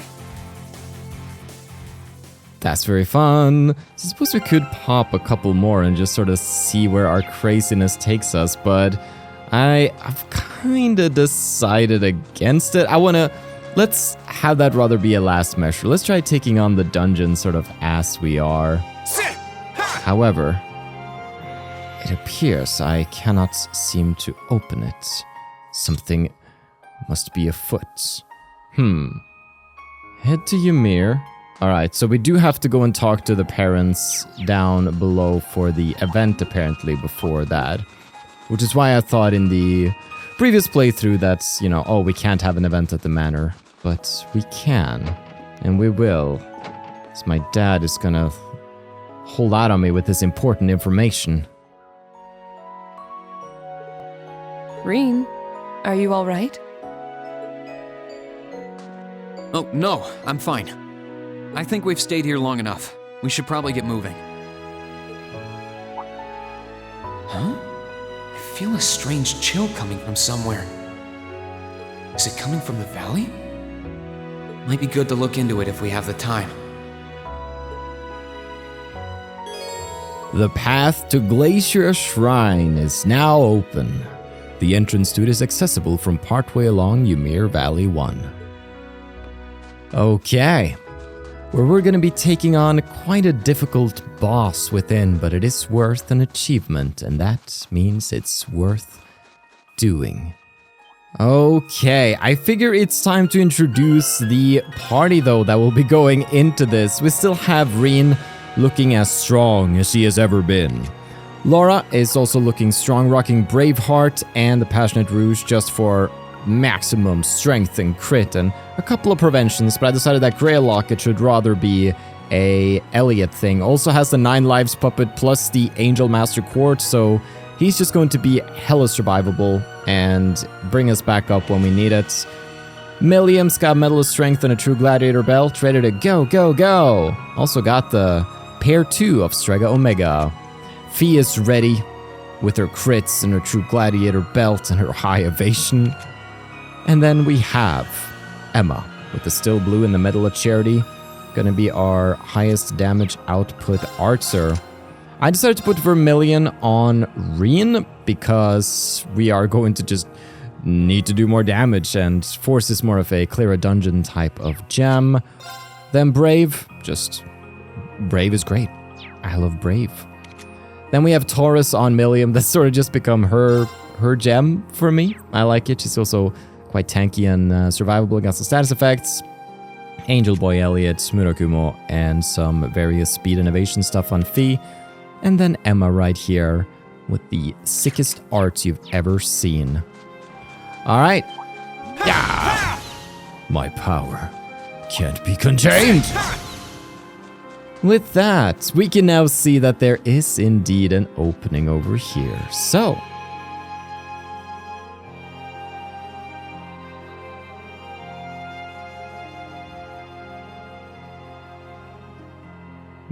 That's very fun. So I suppose we could pop a couple more and just sort of see where our craziness takes us, but I've kind of decided against it. Let's have that rather be a last measure. Let's try taking on the dungeon sort of as we are. However, it appears I cannot seem to open it. Something must be afoot. Head to Ymir. Alright, so we do have to go and talk to the parents down below for the event apparently before that. Which is why I thought in the previous playthrough that's, we can't have an event at the manor. But we can, and we will. So my dad is gonna hold out on me with this important information. Rean, are you all right? Oh, no, I'm fine. I think we've stayed here long enough. We should probably get moving. Huh? I feel a strange chill coming from somewhere. Is it coming from the valley? Might be good to look into it if we have the time. The path to Glacia Shrine is now open. The entrance to it is accessible from partway along Ymir Valley 1. Okay, where we're going to be taking on quite a difficult boss within, but it is worth an achievement, and that means it's worth doing. Okay, I figure it's time to introduce the party though that will be going into this. We still have Rean looking as strong as she has ever been. Laura is also looking strong, rocking Braveheart and the Passionate Rouge just for maximum strength and crit and a couple of preventions, but I decided that Grey Locket should rather be a Elliot thing. Also has the 9 lives puppet plus the Angel Master Quartz, so he's just going to be hella survivable and bring us back up when we need it. Millium's got Medal of Strength and a True Gladiator belt, ready to go, go, go. Also got the Pair 2 of Strega Omega. Fee is ready with her crits and her True Gladiator belt and her high evasion. And then we have Emma with the Still Blue and the Medal of Charity. Gonna be our highest damage output archer. I decided to put Vermillion on Rean because we are going to just need to do more damage, and Force is more of a clear a dungeon type of gem. Then Brave, just Brave is great. I love Brave. Then we have Taurus on Millium. That's sort of just become her gem for me. I like it. She's also quite tanky and survivable against the status effects. Angel Boy Elliot, Murakumo, and some various speed innovation stuff on Fee. And then Emma right here with the sickest arts you've ever seen. Alright. Yeah! My power can't be contained! With that, we can now see that there is indeed an opening over here. So,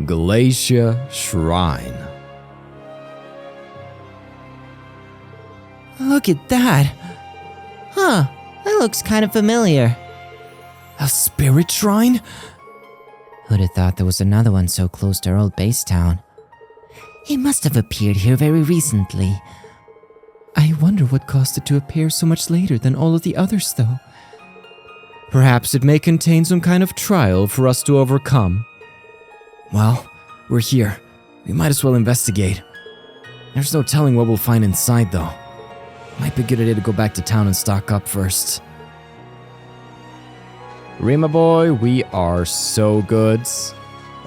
Glacia Shrine. Look at that. Huh, that looks kind of familiar. A spirit shrine? Who'd have thought there was another one so close to our old base town? It must have appeared here very recently. I wonder what caused it to appear so much later than all of the others, though. Perhaps it may contain some kind of trial for us to overcome. Well, we're here. We might as well investigate. There's no telling what we'll find inside, though. Might be a good idea to go back to town and stock up first. Rima boy, we are so good.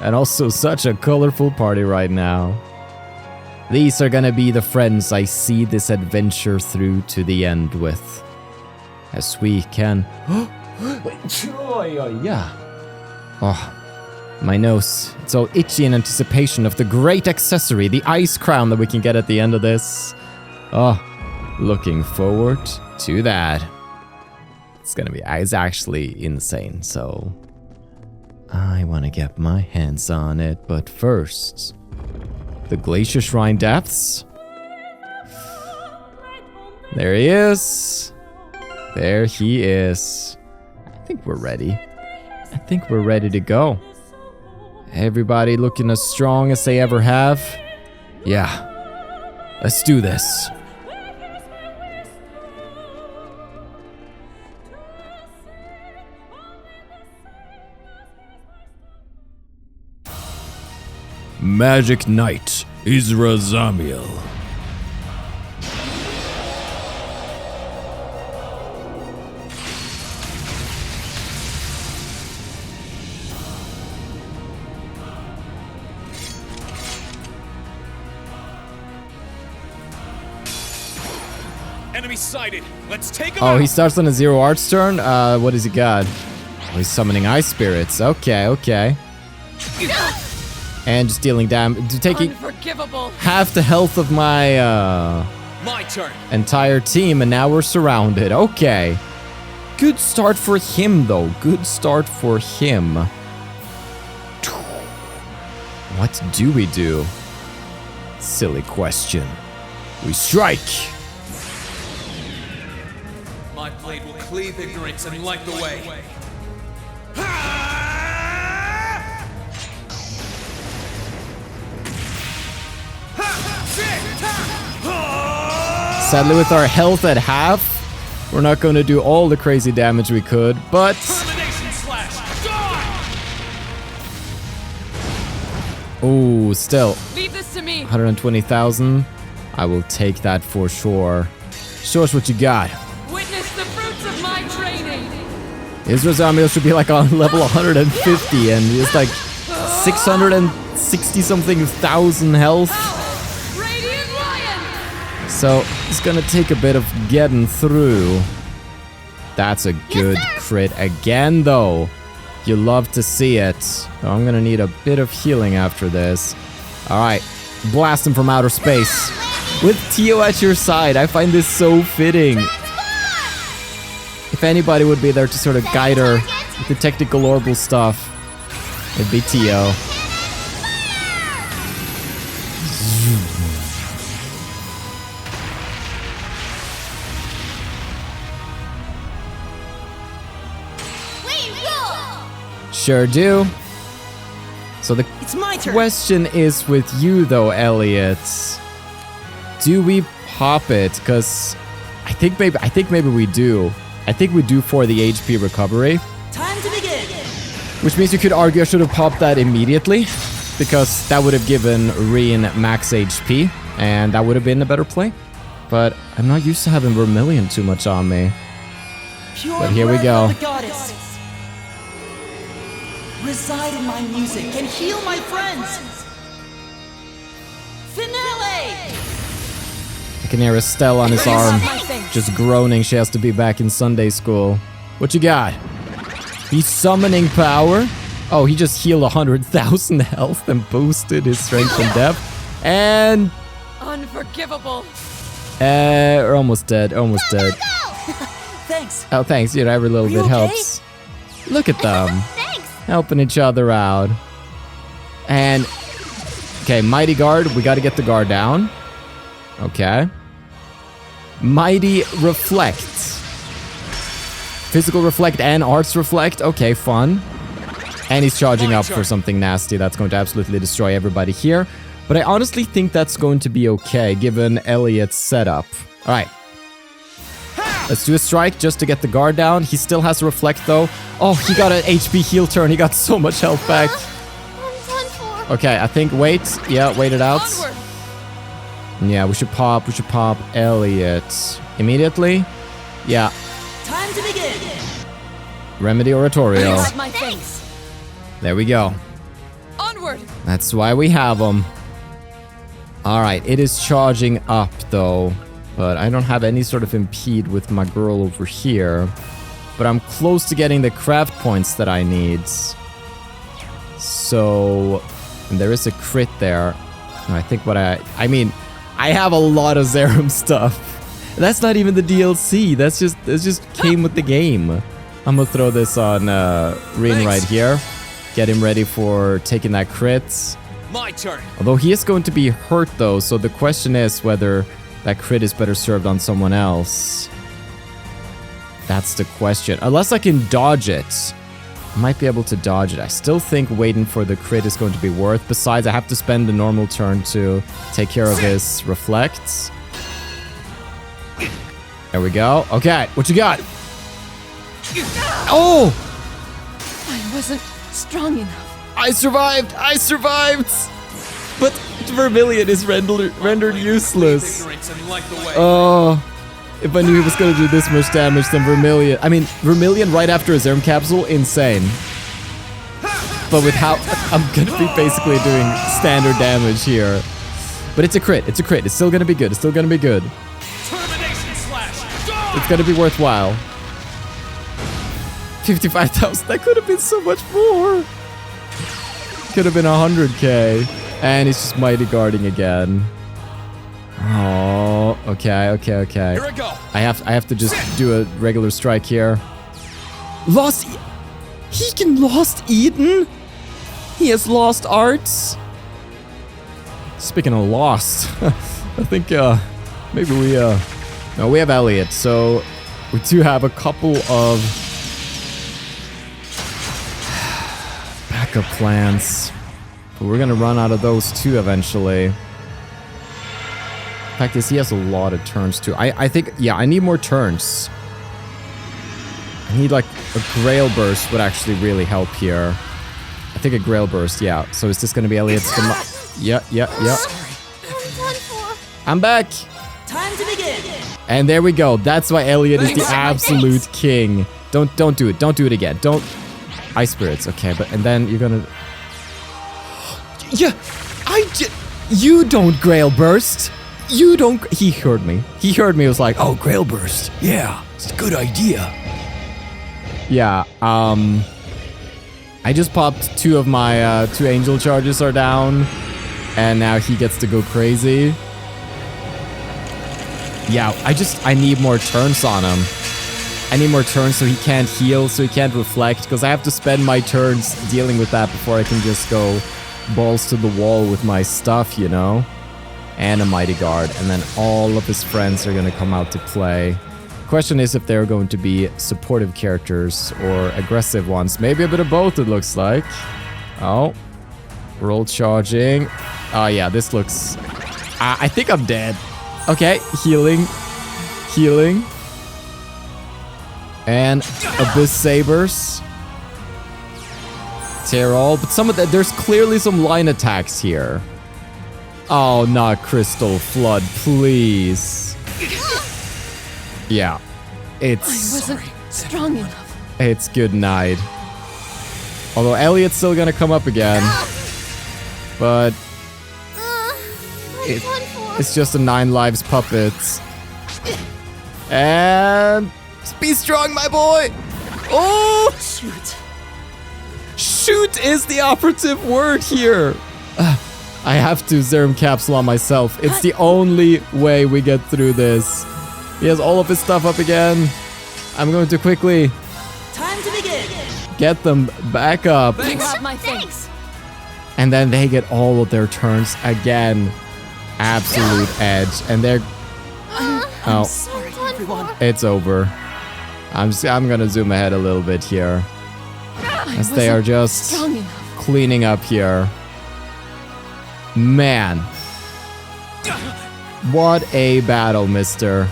And also such a colorful party right now. These are gonna be the friends I see this adventure through to the end with. As we can... Oh, my nose. It's all itchy in anticipation of the great accessory, the ice crown that we can get at the end of this. Oh, looking forward to that. It's actually insane, so I want to get my hands on it, but first, the Glacia Shrine depths. There he is. There he is. I think we're ready. I think we're ready to go. Everybody looking as strong as they ever have. Yeah, let's do this. Magic Knight, Isra-Zamiel. Enemy sighted. Let's take him Oh, out. he starts on a 0 arts turn? What does he got? Oh, he's summoning ice spirits. Okay, okay. And just dealing damage, taking half the health of my My turn. entire team, and now we're surrounded. Okay. Good start for him, though. Good start for him. What do we do? Silly question. We strike! My blade will cleave ignorance and light the way. Sadly, with our health at half, we're not going to do all the crazy damage we could, but... Ooh, still. Leave this to me. 120,000. I will take that for sure. Show us what you got. Witness the fruits of my training. Isra-Zamiel should be like on level 150 and it's like 660 something thousand health. Radiant Lion. So it's gonna take a bit of getting through. That's a good crit again though. You love to see it. So I'm gonna need a bit of healing after this. Alright, blast him from outer space. With Tio at your side, I find this so fitting. If anybody would be there to sort of guide her with the technical orbital stuff, it'd be Tio. Sure do. So the question is with you though, Elliot. Do we pop it? Because I think maybe we do. I think we do for the HP recovery. Time to begin. Which means you could argue I should have popped that immediately, because that would have given Rean max HP, and that would have been a better play. But I'm not used to having Vermillion too much on me. Pure but here we breath go. of the goddess. Reside in my music and heal my friends. Finale! I can hear Estelle on his arm, just groaning she has to be back in Sunday school. What you got? He's summoning power? Oh, he just healed 100,000 health and boosted his strength and depth. And... Unforgivable. We're almost dead, almost dead. Thanks. Oh, thanks. You know, every little bit helps. Look at them. Helping each other out. And... Okay, Mighty Guard. We gotta get the guard down. Okay. Mighty Reflect. Physical Reflect and Arts Reflect. Okay, fun. And he's charging up for something nasty that's going to absolutely destroy everybody here. But I honestly think that's going to be okay, given Elliot's setup. Alright. Let's do a strike just to get the guard down. He still has a Reflect, though. Oh, he got an HP heal turn. He got so much health back. Okay, I think... Wait. Yeah, wait it out. Yeah, we should pop Elliot immediately. Yeah. Time to begin. Remedy Oratorio. There we go. Onward. That's why we have them. Alright, it is charging up though. But I don't have any sort of impede with my girl over here. But I'm close to getting the craft points that I need. So... And there is a crit there. I think what I mean... I have a lot of Zerum stuff. That's not even the DLC. That's just came with the game. I'm gonna throw this on Rean right here. Get him ready for taking that crit. My turn. Although he is going to be hurt though, so the question is whether that crit is better served on someone else. That's the question. Unless I can dodge it. I might be able to dodge it. I still think waiting for the crit is going to be worth. Besides, I have to spend the normal turn to take care of his reflects. There we go. Okay, what you got? Oh! I wasn't strong enough. I survived! I survived! But Vermillion is rendered useless. Oh... If I knew he was going to do this much damage, then Vermillion... I mean, Vermillion right after a Zerm capsule, insane. But with how... I'm going to be basically doing standard damage here. But it's a crit. It's a crit. It's still going to be good. It's still going to be good. It's going to be worthwhile. 55,000. That could have been so much more. Could have been 100k. And he's just mighty guarding again. Oh, okay. Here I go. I have to just do a regular strike here. He can Lost Eden? He has lost arts? Speaking of lost, I think maybe we no, we have Elliot, so we do have a couple of backup plans. But we're gonna run out of those too eventually. Fact is, he has a lot of turns too. I think, yeah, I need more turns. I need like a Grail Burst would actually really help here. I think a Grail Burst, yeah. So is this gonna be Elliot's? Yeah. I'm back. Time to begin. And there we go. That's why Elliot is the absolute king. Don't do it. Don't do it again. Don't. Ice Spirits, okay, but and then you're gonna. Yeah, you don't Grail Burst. You don't... He heard me. He was like, oh, Grail Burst. Yeah, it's a good idea. Yeah, I just popped 2 of my 2 angel charges are down. And now he gets to go crazy. Yeah, I need more turns on him. I need more turns so he can't heal, so he can't reflect, because I have to spend my turns dealing with that before I can just go balls to the wall with my stuff, you know? And a Mighty Guard, and then all of his friends are gonna come out to play. Question is if they're going to be supportive characters or aggressive ones. Maybe a bit of both, it looks like. Oh. Roll charging. Oh yeah, this looks... I think I'm dead. Okay, healing. Healing. And Abyss Sabers. Tear all, but some of that, there's clearly some line attacks here. Oh, not Crystal Flood, please. Yeah, I wasn't strong enough. It's good night. Although Elliot's still gonna come up again. But it's just a 9 lives puppets. And be strong, my boy. Oh, Shoot. Shoot is the operative word here. I have to Zerum Capsule on myself. It's the only way we get through this. He has all of his stuff up again. I'm going to quickly Time to begin. get them back up. You have my thanks. And then they get all of their turns again. Absolute edge. And they're... Oh, Sorry, everyone. it's over. I'm gonna zoom ahead a little bit here. As they are just Strong enough. cleaning up here. Man. What a battle, mister.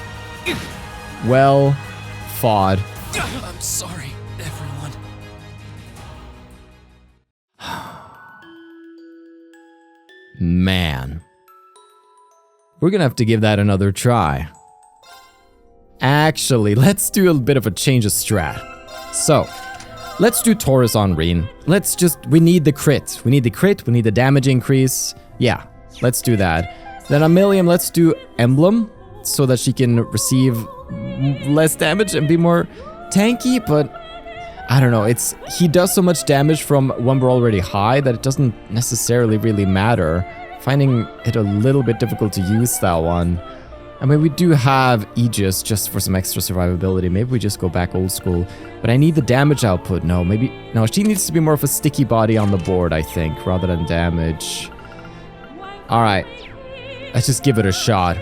Well fought. I'm sorry, everyone. Man. We're gonna have to give that another try. Actually, let's do a bit of a change of strat. So, let's do Taurus on Rean. We need the crit. We need the crit, we need the damage increase. Yeah, let's do that. Then on Millium, let's do Emblem, so that she can receive less damage and be more tanky, but I don't know, he does so much damage from when we're already high that it doesn't necessarily really matter. Finding it a little bit difficult to use that one. I mean, we do have Aegis just for some extra survivability. Maybe we just go back old school. But I need the damage output. No, she needs to be more of a sticky body on the board, I think, rather than damage. Alright. Let's just give it a shot.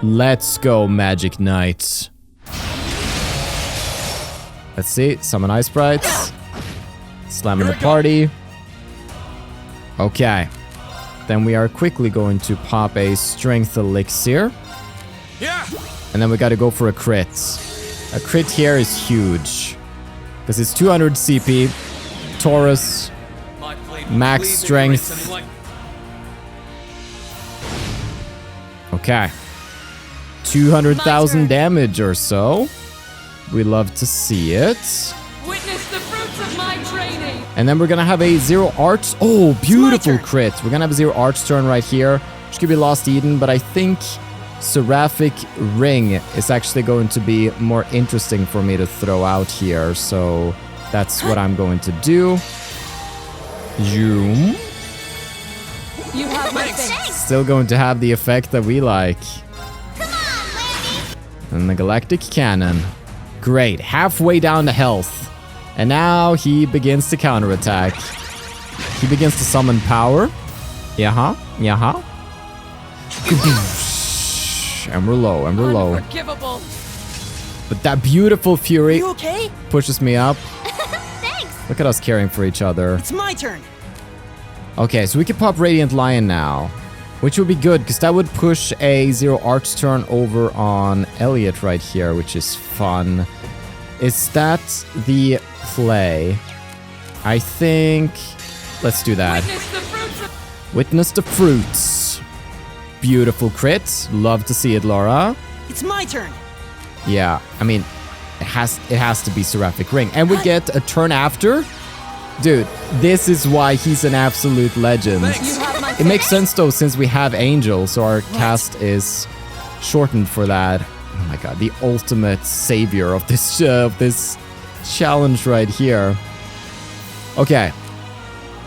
Let's go, Magic Knight. Let's see. Summon Ice Sprites. Slamming the party. Okay. Then we are quickly going to pop a Strength Elixir. Yeah. And then we gotta go for a crit. A crit here is huge. Because it's 200 CP. Taurus. Max strength. Okay. 200,000 damage or so. We love to see it. Witness the fruits of my training. And then we're gonna have a 0 arch. Oh, beautiful crit. We're gonna have a 0 arch turn right here. Which could be Lost Eden, but I think Seraphic Ring is actually going to be more interesting for me to throw out here. So that's what I'm going to do. Zoom. You have my thanks. Still going to have the effect that we like. And the Galactic Cannon. Great. Halfway down to health. And now he begins to counterattack. He begins to summon power. Yeah. And we're low, Unforgivable. But that beautiful fury You okay? pushes me up. Thanks. Look at us caring for each other. It's my turn. Okay, so we can pop Radiant Lion now. Which would be good, because that would push a 0 arch turn over on Elliot right here, which is fun. Is that the play? I think... Let's do that. Witness the fruits. Beautiful crit. Love to see it, Laura. It's my turn. Yeah, I mean, it has to be Seraphic Ring. And we get a turn after? Dude, this is why he's an absolute legend. It makes sense though, since we have Angel, so our cast is shortened for that. Oh my god, the ultimate savior of this challenge right here. Okay.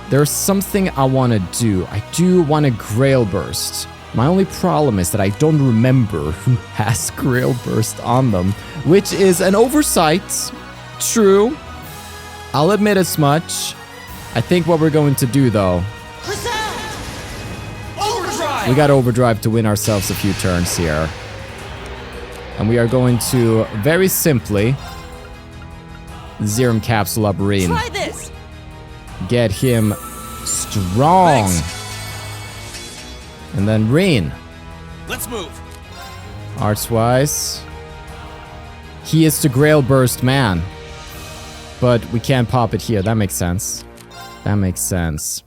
There's something I want to do. I do want a Grail Burst. My only problem is that I don't remember who has Grail Burst on them, which is an oversight. True. I'll admit as much. I think what we're going to do, though... Overdrive! We got Overdrive to win ourselves a few turns here. And we are going to, very simply, Serum Capsule up Rean. Try this. Get him strong. Thanks. And then Rean. Let's move. Arts-wise, he is the Grail Burst man. But we can't pop it here. That makes sense. That makes sense.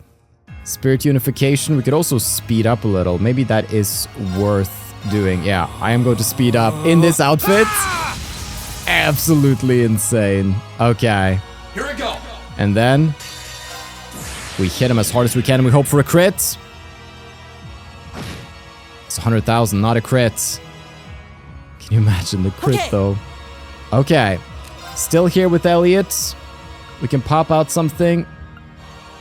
Spirit Unification, we could also speed up a little. Maybe that is worth doing. Yeah, I am going to speed up in this outfit. Absolutely insane. Okay. Here we go. And then we hit him as hard as we can and we hope for a crit. It's 100,000, not a crit. Can you imagine the crit though? Okay. Still here with Elliot. We can pop out something.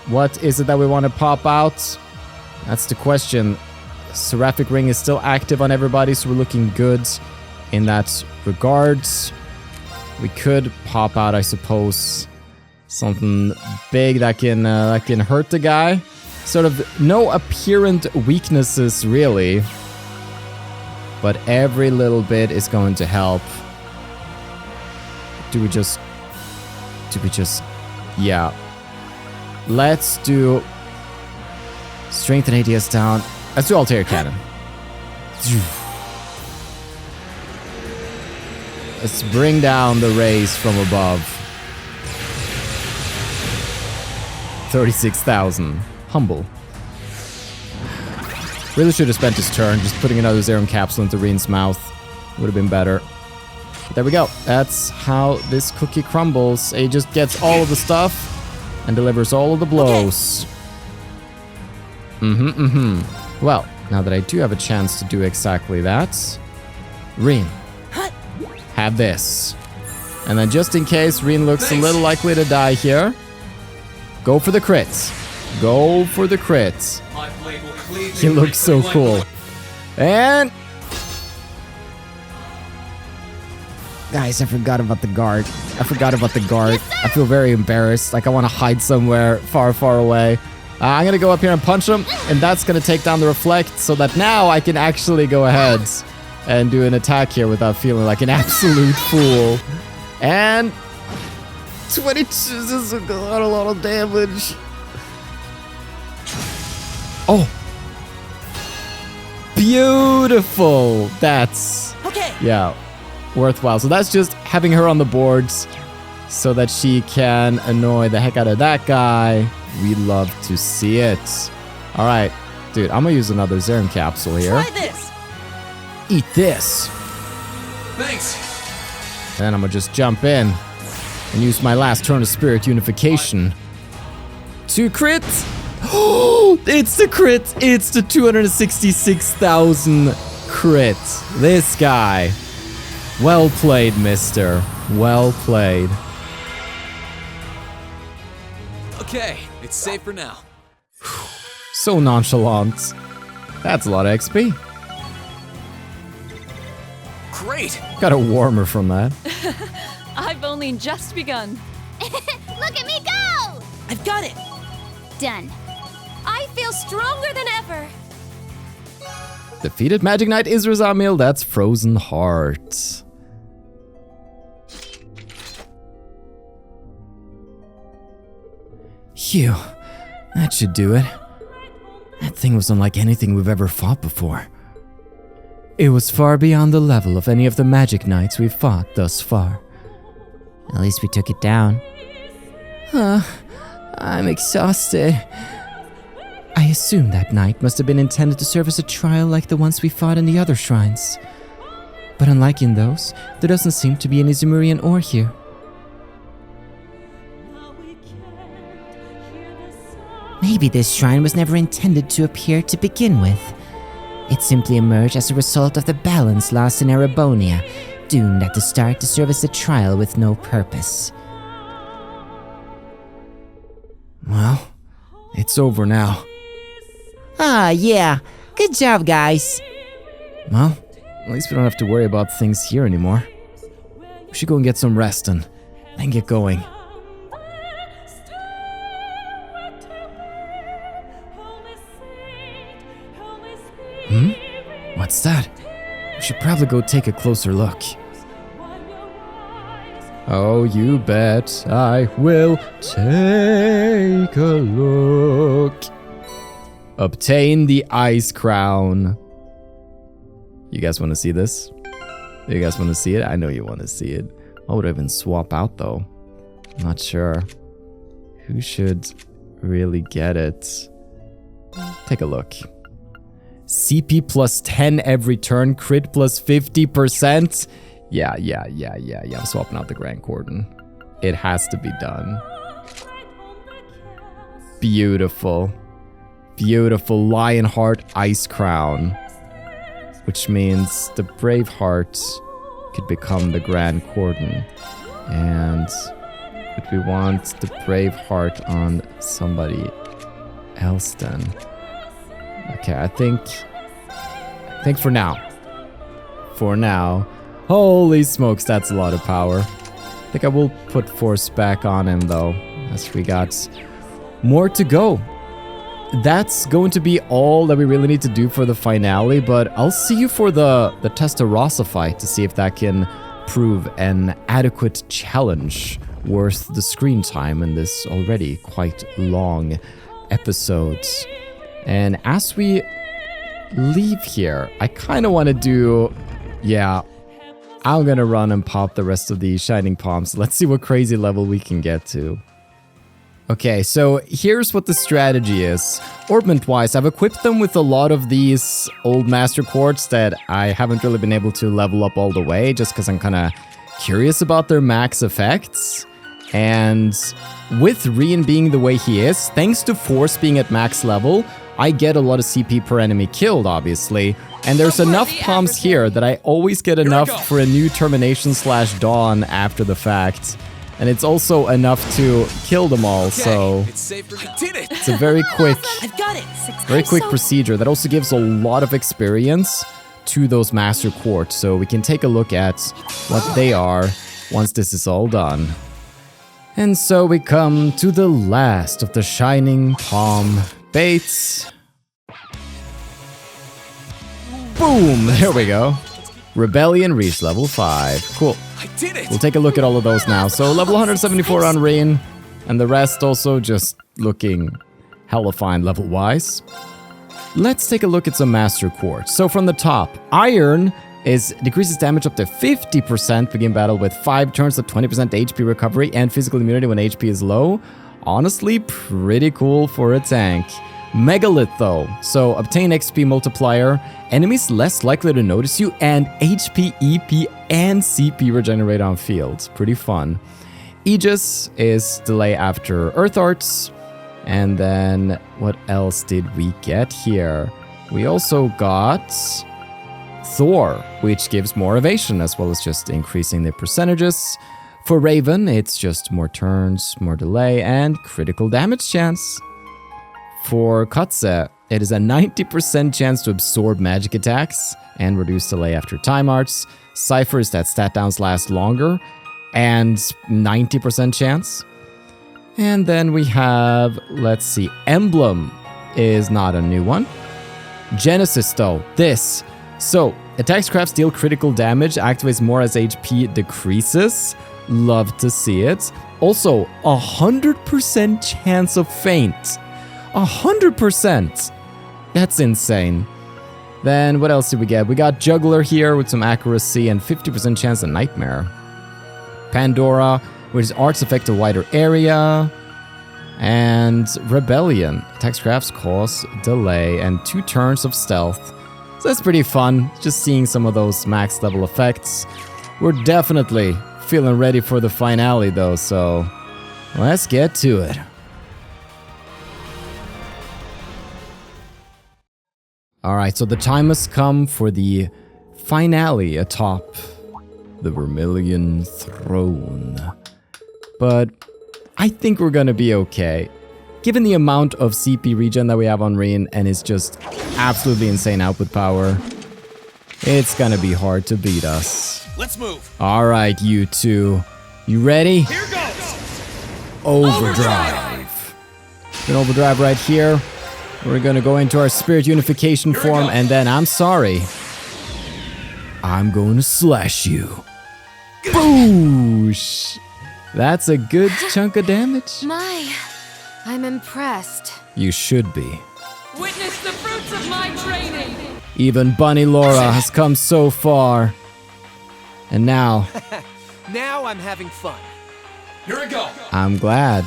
What is it that we want to pop out? That's the question. Seraphic Ring is still active on everybody, so we're looking good in that regard. We could pop out, I suppose, something big that can hurt the guy. Sort of no apparent weaknesses, really. But every little bit is going to help. Do we just... Yeah. Let's do... Strength and ADS down. Let's do Altair Cannon. Let's bring down the rays from above. 36,000. Humble. Really should have spent his turn just putting another Serum Capsule into Rean's mouth. Would have been better. But there we go. That's how this cookie crumbles. It just gets all of the stuff and delivers all of the blows. Well, now that I do have a chance to do exactly that, Rean, have this. And then just in case Rean looks a little likely to die here, go for the crits. Go for the crits. He looks so cool. And... Guys, I forgot about the guard. I feel very embarrassed. Like I want to hide somewhere far, far away. I'm going to go up here and punch him. And that's going to take down the reflect so that now I can actually go ahead and do an attack here without feeling like an absolute fool. And... 22 is a lot of damage. Oh. Beautiful. That's... Yeah. Worthwhile. So that's just having her on the boards so that she can annoy the heck out of that guy. We love to see it. All right. Dude, I'm going to use another Serum Capsule here. Try this. Eat this. Thanks. And then I'm going to just jump in and use my last turn of Spirit Unification to crit. Oh, it's the crit. It's the 266,000 crit. This guy. Well played, mister. Well played. Okay, it's safe for now. So nonchalant. That's a lot of XP. Great. Got a warmer from that. I've only just begun. Look at me go! I've got it. Done. I feel stronger than ever. Defeated Magic Knight Isra-Zamiel, that's Frozen Heart. Phew, that should do it. That thing was unlike anything we've ever fought before. It was far beyond the level of any of the Magic Knights we've fought thus far. At least we took it down. I'm exhausted. I assume that knight must have been intended to serve as a trial like the ones we fought in the other shrines. But unlike in those, there doesn't seem to be any Zemurian ore here. Maybe this shrine was never intended to appear to begin with. It simply emerged as a result of the balance lost in Erebonia, doomed at the start to serve as a trial with no purpose. Well, it's over now. Ah, yeah. Good job, guys. Well, at least we don't have to worry about things here anymore. We should go and get some rest and then get going. What's that? We should probably go take a closer look. Oh, you bet I will take a look. Obtain the ice crown. You guys want to see this? You guys want to see it? I know you want to see it. What would I even swap out though? I'm not sure. Who should really get it? Take a look. CP plus 10 every turn, crit plus 50%. Yeah, I'm swapping out the Grand Cordon. It has to be done. Beautiful. Beautiful Lionheart Ice Crown. Which means the Braveheart could become the Grand Cordon. And would we want the Braveheart on somebody else then? Okay, I think for now. For now. Holy smokes, that's a lot of power. I think I will put Force back on him though, as we got more to go. That's going to be all that we really need to do for the finale, but I'll see you for the Testarossa fight to see if that can prove an adequate challenge worth the screen time in this already quite long episode. And as we leave here, I kind of want to do, I'm gonna run and pop the rest of the Shining Poms. Let's see what crazy level we can get to. Okay, so here's what the strategy is. Orbment-wise, I've equipped them with a lot of these old Master Quartz that I haven't really been able to level up all the way, just because I'm kind of curious about their max effects. And with Rean being the way he is, thanks to Force being at max level, I get a lot of CP per enemy killed, obviously. And there's enough Poms here that I always get enough for a new Termination/Dawn after the fact. And it's also enough to kill them all, so it's a very quick, procedure that also gives a lot of experience to those Master Quartz. So we can take a look at what they are once this is all done. And so we come to the last of the Shining Pom Baits. Boom! There we go. Rebellion reached level 5. Cool. We'll take a look at all of those now. So level 174 on Rean, and the rest also just looking hella fine level-wise. Let's take a look at some Master Quartz. So from the top, Iron decreases damage up to 50%, begin battle with 5 turns of 20% HP recovery and physical immunity when HP is low. Honestly, pretty cool for a tank. Megalith though, so obtain XP multiplier, enemies less likely to notice you, and HP, EP, and CP regenerate on field. Pretty fun. Aegis is delay after Earth Arts, and then what else did we get here? We also got Thor, which gives more evasion as well as just increasing the percentages. For Raven, it's just more turns, more delay, and critical damage chance. For Katse, it is a 90% chance to absorb magic attacks and reduce delay after time arts. Cypher is that stat downs last longer and 90% chance. And then we have, let's see, Emblem is not a new one. Genesis though, this. So, attacks crafts deal critical damage, activates more as HP decreases. Love to see it. Also, 100% chance of feint. 100%! That's insane. Then what else did we get? We got Juggler here with some accuracy and 50% chance of Nightmare. Pandora, which is arts affect a wider area. And Rebellion. Attacks crafts cause delay and 2 turns of stealth. So that's pretty fun, just seeing some of those max level effects. We're definitely feeling ready for the finale though, so let's get to it. Alright, so the time has come for the finale atop the Vermillion throne. But I think we're gonna be okay. given the amount of CP regen that we have on Rean and his just absolutely insane output power, it's gonna be hard to beat us. Let's move. Alright, you two. You ready? Here goes. Overdrive. An overdrive right here. We're gonna go into our spirit unification form, and then I'm sorry. I'm going to slash you. Boosh! That's a good chunk of damage. My, I'm impressed. You should be. Witness the fruits of my training. Even Bunny Laura has come so far. And now, Now I'm having fun. Here we go. I'm glad.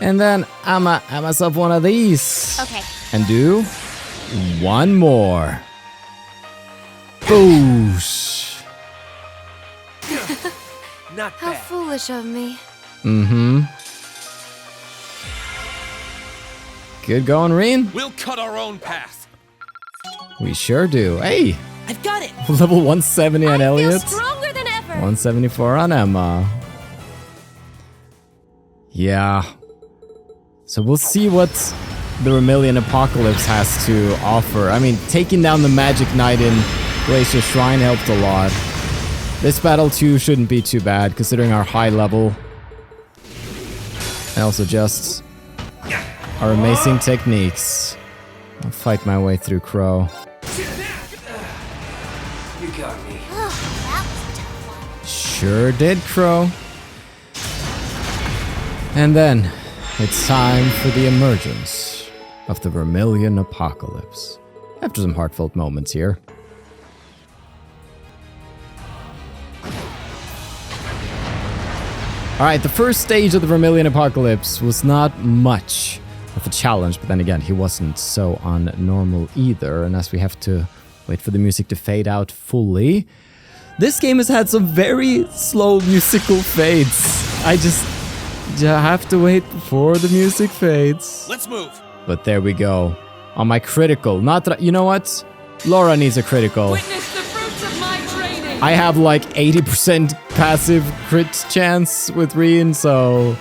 And then I'ma have myself one of these. Okay. And do one more. Boosh. Not How bad. foolish of me. Mm-hmm. Good going, Rean. We'll cut our own path. We sure do. Hey, I've got it! level 170 on I feel Elliot. stronger than ever. 174 on Emma. Yeah. So we'll see what the Vermillion Apocalypse has to offer. I mean, taking down the Magic Knight in Glacia Shrine helped a lot. This battle too shouldn't be too bad, considering our high level. And also just our amazing techniques. I'll fight my way through Crow. You got me. Sure did, Crow. And then, it's time for the emergence of the Vermillion Apocalypse. After some heartfelt moments here. Alright, the first stage of the Vermillion Apocalypse was not much of a challenge, but then again, he wasn't so on normal either, and as we have to wait for the music to fade out fully, this game has had some very slow musical fades. I just have to wait before the music fades. Let's move. But there we go. On my critical. Not that you know what? Laura needs a critical. Witness the fruits of my training. I have like 80% passive crit chance with Rean, so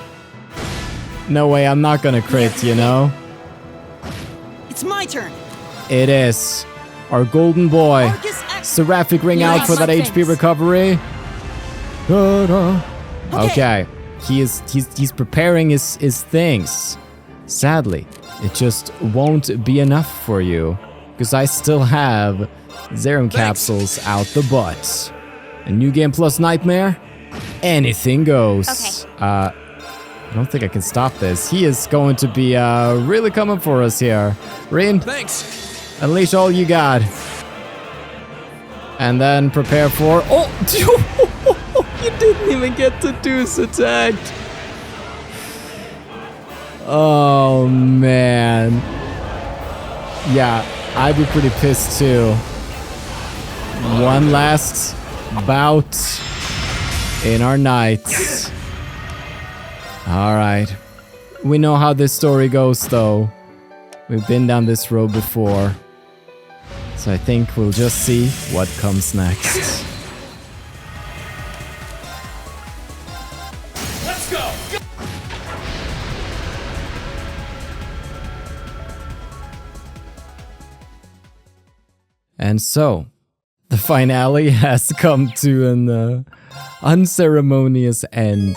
no way I'm not gonna crit, you know? It's my turn! It is. Our golden boy. Arcus X- Seraphic ring out for that HP recovery. Ta-da. Okay. He's preparing his things. Sadly, it just won't be enough for you, because I still have Zerum capsules out the butt. A new game plus nightmare? Anything goes. Okay. I don't think I can stop this. He is going to be really coming for us here. Rean, Thanks. unleash all you got. And then prepare for... Oh! You didn't even get to Deuce attack. Oh, man. Yeah, I'd be pretty pissed too. One last bout in our night. Alright. We know how this story goes though. We've been down this road before. So I think we'll just see what comes next. Let's go. And so, the finale has come to an unceremonious end.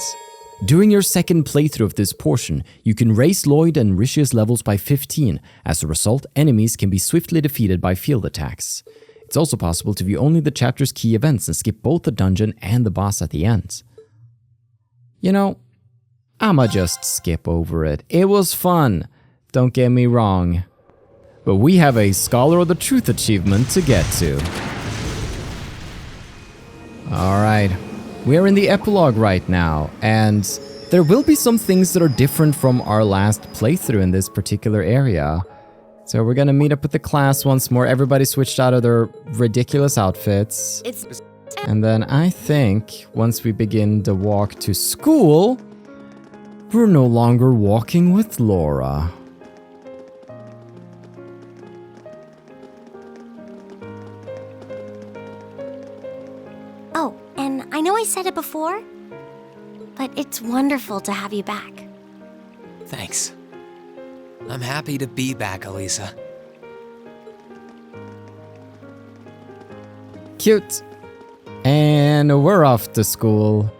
During your second playthrough of this portion, you can raise Lloyd and Rishia's levels by 15. As a result, enemies can be swiftly defeated by field attacks. It's also possible to view only the chapter's key events and skip both the dungeon and the boss at the end. You know, I'ma just skip over it. It was fun, don't get me wrong. But we have a Scholar of the Truth achievement to get to. Alright, we're in the epilogue right now, and there will be some things that are different from our last playthrough in this particular area. So we're gonna meet up with the class once more. Everybody switched out of their ridiculous outfits. And then I think once we begin the walk to school, we're no longer walking with Laura. Oh, and I know I said it before, but it's wonderful to have you back. Thanks. I'm happy to be back, Alisa. Cute. And we're off to school.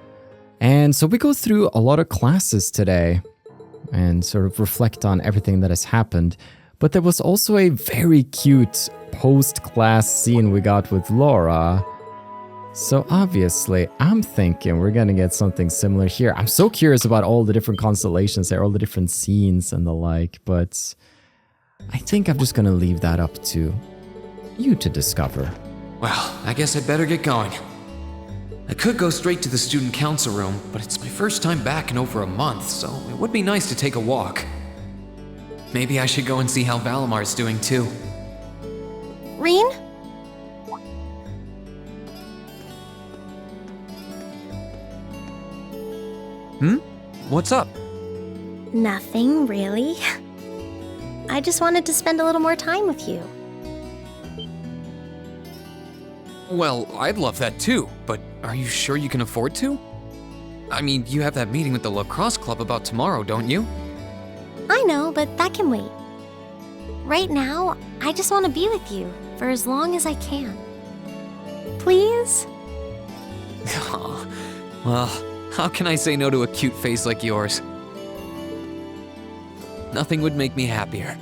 And so we go through a lot of classes today and sort of reflect on everything that has happened. But there was also a very cute post-class scene we got with Laura. So obviously, I'm thinking we're gonna get something similar here. I'm so curious about all the different constellations there, all the different scenes and the like, but I think I'm just gonna leave that up to you to discover. Well, I guess I'd better get going. I could go straight to the student council room, but it's my first time back in over a month, so it would be nice to take a walk. Maybe I should go and see how Valamar's doing too. Rean? What's up? Nothing, really. I just wanted to spend a little more time with you. Well, I'd love that too, but are you sure you can afford to? I mean, you have that meeting with the lacrosse club about tomorrow, don't you? I know, but that can wait. Right now, I just want to be with you for as long as I can. Please? Aw, well, how can I say no to a cute face like yours? Nothing would make me happier.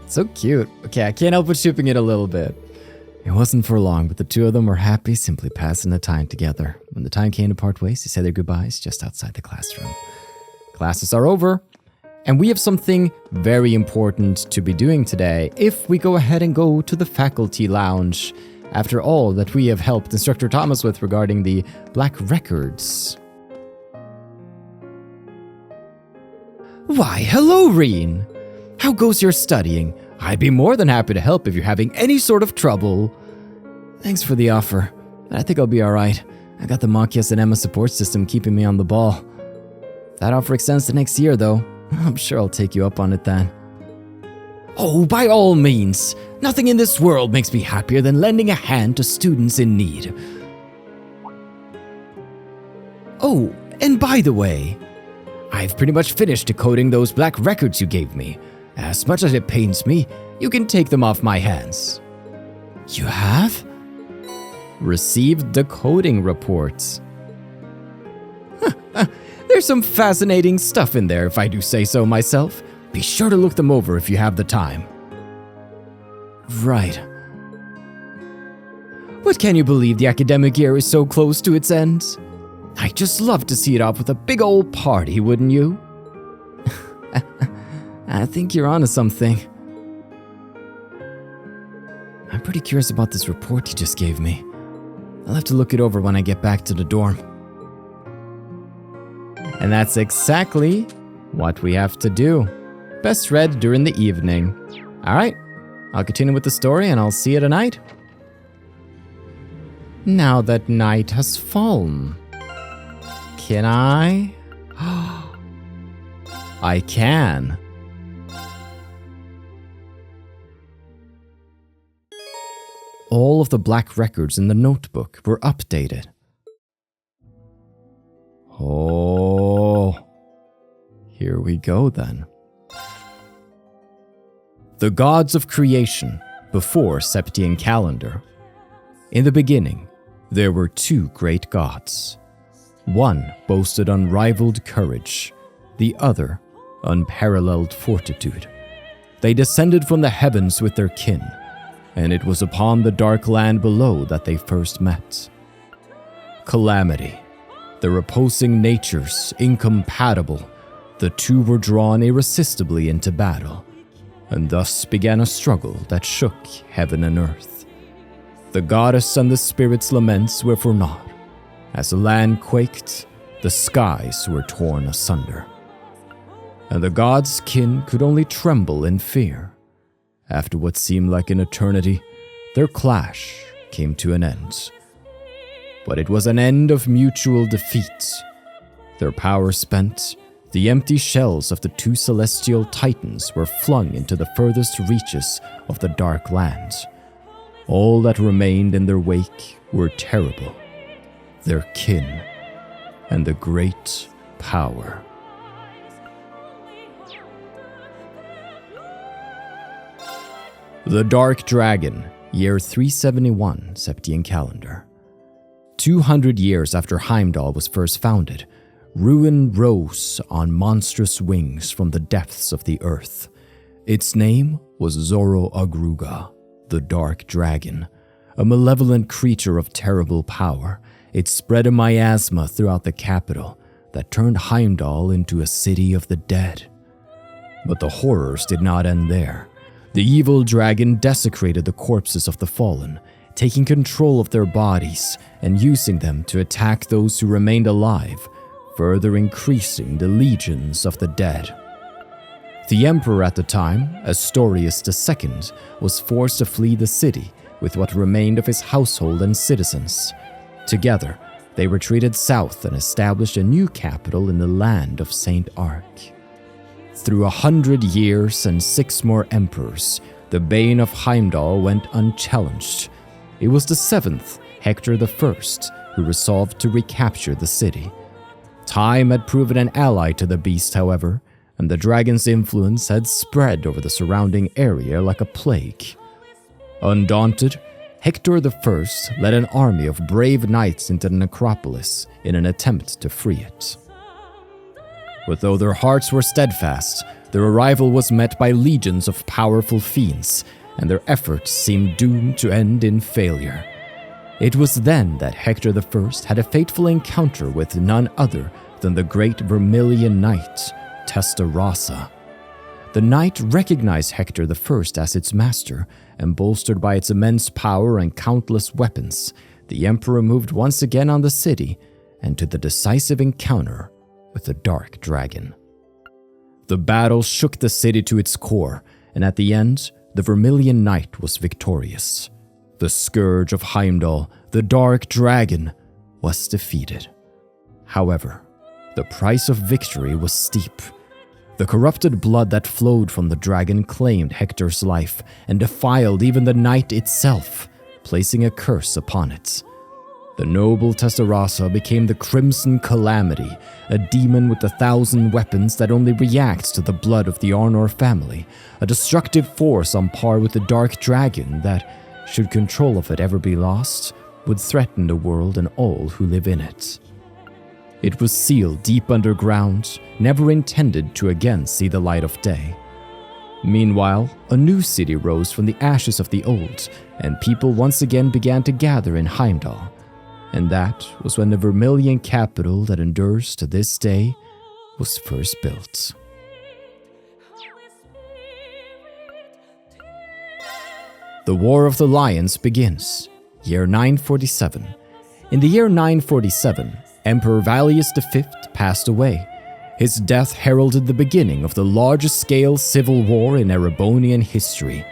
So cute. Okay, I can't help but shipping it a little bit. It wasn't for long, but the two of them were happy simply passing the time together. When the time came to part ways, they said their goodbyes just outside the classroom. Classes are over, and we have something very important to be doing today if we go ahead and go to the faculty lounge. After all that we have helped Instructor Thomas with regarding the Black Records. Why, hello, Rean! How goes your studying? I'd be more than happy to help if you're having any sort of trouble. Thanks for the offer. I think I'll be alright. I got the Machias and Emma support system keeping me on the ball. That offer extends to next year, though. I'm sure I'll take you up on it then. Oh, by all means. Nothing in this world makes me happier than lending a hand to students in need. Oh, and by the way, I've pretty much finished decoding those black records you gave me. As much as it pains me, you can take them off my hands. You have? Received decoding reports. There's some fascinating stuff in there, if I do say so myself. Be sure to look them over if you have the time. Right. But can you believe the academic year is so close to its end? I'd just love to see it off with a big old party, wouldn't you? I think you're onto something. I'm pretty curious about this report you just gave me. I'll have to look it over when I get back to the dorm. And that's exactly what we have to do. Best read during the evening. Alright, I'll continue with the story and I'll see you tonight. Now that night has fallen, can I? I can. All of the black records in the notebook were updated. Oh, here we go then. The gods of creation before Septian calendar. In the beginning, there were two great gods. One boasted unrivaled courage, the other unparalleled fortitude. They descended from the heavens with their kin, and it was upon the dark land below that they first met. Calamity, their opposing natures incompatible, the two were drawn irresistibly into battle, and thus began a struggle that shook heaven and earth. The goddess and the spirit's laments were for naught. As the land quaked, the skies were torn asunder. And the gods' kin could only tremble in fear. After what seemed like an eternity, their clash came to an end. But it was an end of mutual defeat. Their power spent, the empty shells of the two celestial titans were flung into the furthest reaches of the dark land. All that remained in their wake were terrible, their kin, and the great power. The Dark Dragon, year 371 Septian calendar. 200 years after Heimdall was first founded, Rean rose on monstrous wings from the depths of the earth. Its name was Zoro-Agruga, the Dark Dragon, a malevolent creature of terrible power. It spread a miasma throughout the capital that turned Heimdall into a city of the dead. But the horrors did not end there. The evil dragon desecrated the corpses of the fallen, taking control of their bodies and using them to attack those who remained alive, further increasing the legions of the dead. The emperor at the time, Astorius II, was forced to flee the city with what remained of his household and citizens. Together, they retreated south and established a new capital in the land of Saint Arc. Through 100 years and 6 more emperors, the bane of Heimdall went unchallenged. It was the 7th, Hector I, who resolved to recapture the city. Time had proven an ally to the beast, however, and the dragon's influence had spread over the surrounding area like a plague. Undaunted, Hector I led an army of brave knights into the necropolis in an attempt to free it. But though their hearts were steadfast, their arrival was met by legions of powerful fiends, and their efforts seemed doomed to end in failure. It was then that Hector I had a fateful encounter with none other than the great Vermillion knight, Testarossa. The knight recognized Hector I as its master, and bolstered by its immense power and countless weapons, the emperor moved once again on the city and to the decisive encounter with the Dark Dragon. The battle shook the city to its core, and at the end, the Vermillion Knight was victorious. The scourge of Heimdall, the Dark Dragon, was defeated. However, the price of victory was steep. The corrupted blood that flowed from the dragon claimed Hector's life and defiled even the knight itself, placing a curse upon it. The noble Testarossa became the Crimson Calamity, a demon with 1,000 weapons that only reacts to the blood of the Arnor family, a destructive force on par with the Dark Dragon that, should control of it ever be lost, would threaten the world and all who live in it. It was sealed deep underground, never intended to again see the light of day. Meanwhile, a new city rose from the ashes of the old, and people once again began to gather in Heimdall. And that was when the Vermillion capital that endures to this day was first built. The War of the Lions begins, year 947. In the year 947, Emperor Valius V passed away. His death heralded the beginning of the largest-scale civil war in Erebonian history.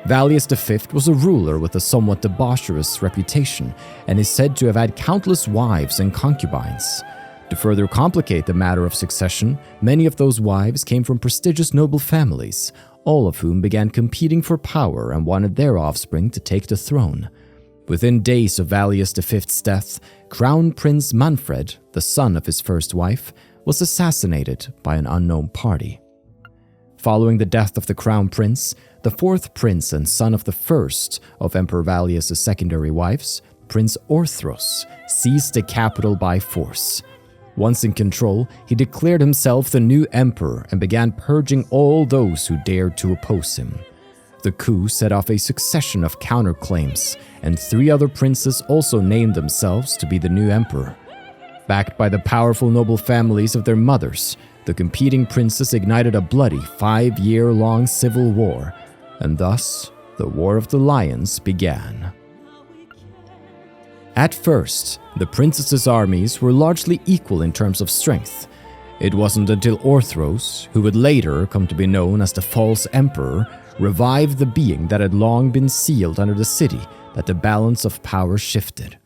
Valius V was a ruler with a somewhat debaucherous reputation and is said to have had countless wives and concubines. To further complicate the matter of succession, many of those wives came from prestigious noble families, all of whom began competing for power and wanted their offspring to take the throne. Within days of Valius V's death, Crown Prince Manfred, the son of his first wife, was assassinated by an unknown party. Following the death of the Crown Prince, the fourth prince and son of the first of Emperor Valius' secondary wives, Prince Orthros, seized the capital by force. Once in control, he declared himself the new emperor and began purging all those who dared to oppose him. The coup set off a succession of counterclaims, and 3 other princes also named themselves to be the new emperor. Backed by the powerful noble families of their mothers, the competing princes ignited a bloody 5-year-long civil war, and thus the War of the Lions began. At first, the princesses' armies were largely equal in terms of strength. It wasn't until Orthros, who would later come to be known as the False Emperor, revived the being that had long been sealed under the city, that the balance of power shifted.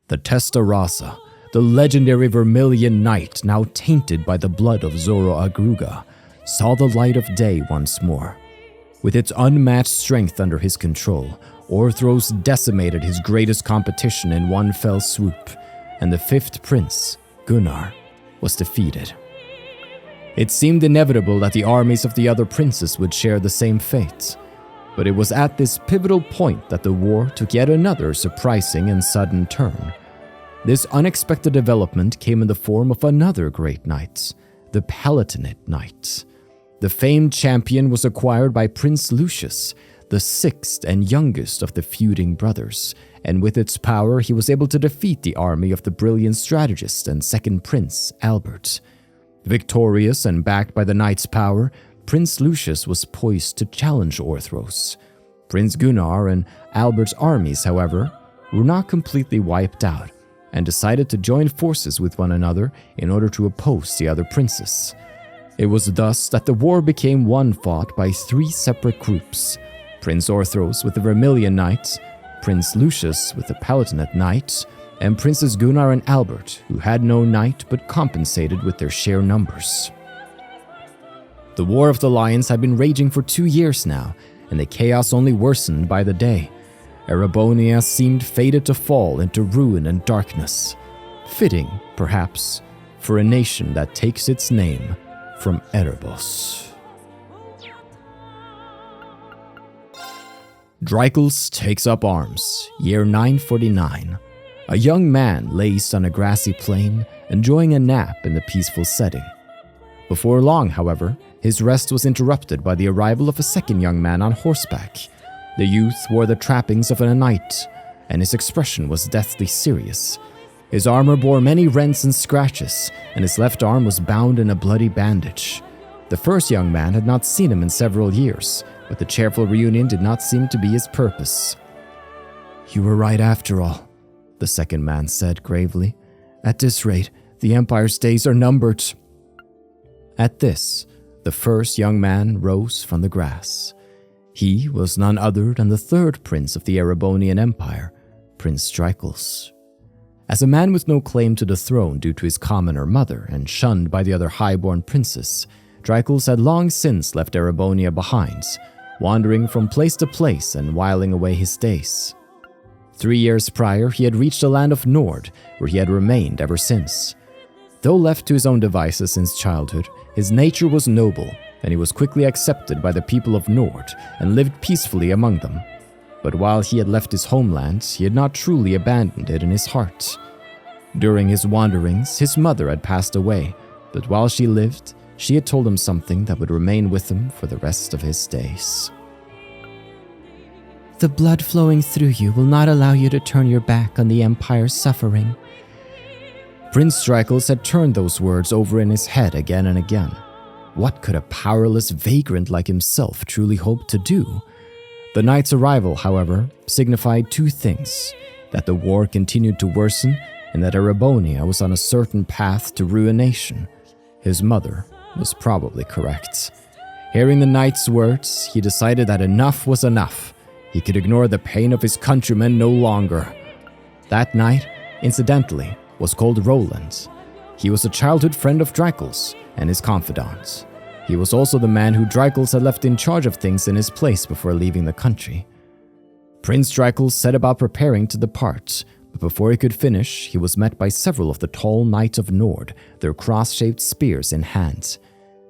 The Testarossa, the legendary Vermillion knight now tainted by the blood of Zoro-Agruga, saw the light of day once more. With its unmatched strength under his control, Orthros decimated his greatest competition in one fell swoop. and the 5th prince, Gunnar, was defeated. It seemed inevitable that the armies of the other princes would share the same fate, but it was at this pivotal point that the war took yet another surprising and sudden turn. This unexpected development came in the form of another great knight, the Palatinate Knight. The famed champion was acquired by Prince Lucius, the 6th and youngest of the feuding brothers, and with its power he was able to defeat the army of the brilliant strategist and 2nd Prince Albert. Victorious and backed by the knight's power, Prince Lucius was poised to challenge Orthros. Prince Gunnar and Albert's armies, however, were not completely wiped out, and decided to join forces with one another in order to oppose the other princes. It was thus that the war became one fought by 3 separate groups: Prince Orthros with the Vermillion Knight, Prince Lucius with the Palatinate Knight, and Princes Gunnar and Albert, who had no knight but compensated with their sheer numbers. The War of the Lions had been raging for 2 years now, and the chaos only worsened by the day. Erebonia seemed fated to fall into ruin and darkness, fitting, perhaps, for a nation that takes its name from Erebos. Drycles takes up arms, year 949. A young man lays on a grassy plain, enjoying a nap in the peaceful setting. Before long, however, his rest was interrupted by the arrival of a second young man on horseback. The youth wore the trappings of a knight, and his expression was deathly serious. His armor bore many rents and scratches, and his left arm was bound in a bloody bandage. The first young man had not seen him in several years, but the cheerful reunion did not seem to be his purpose. "You were right after all," the second man said gravely. "At this rate, the Empire's days are numbered." At this, the first young man rose from the grass. He was none other than the 3rd prince of the Erebonian Empire, Prince Drycles. As a man with no claim to the throne due to his commoner mother and shunned by the other highborn princes, Drycles had long since left Erebonia behind, wandering from place to place and whiling away his days. 3 years prior, he had reached the land of Nord, where he had remained ever since. Though left to his own devices since childhood, his nature was noble, and he was quickly accepted by the people of Nord and lived peacefully among them. But while he had left his homeland, he had not truly abandoned it in his heart. During his wanderings, his mother had passed away, but while she lived, she had told him something that would remain with him for the rest of his days. The blood flowing through you will not allow you to turn your back on the Empire's suffering. Prince Drycles had turned those words over in his head again and again. What could a powerless vagrant like himself truly hope to do? The knight's arrival, however, signified 2 things: that the war continued to worsen, and that Erebonia was on a certain path to ruination. His mother was probably correct. Hearing the knight's words, he decided that enough was enough. He could ignore the pain of his countrymen no longer. That knight, incidentally, was called Roland. He was a childhood friend of Drycles and his confidant. He was also the man who Drycles had left in charge of things in his place before leaving the country. Prince Drycles set about preparing to depart, but before he could finish, he was met by several of the tall knights of Nord, their cross-shaped spears in hand.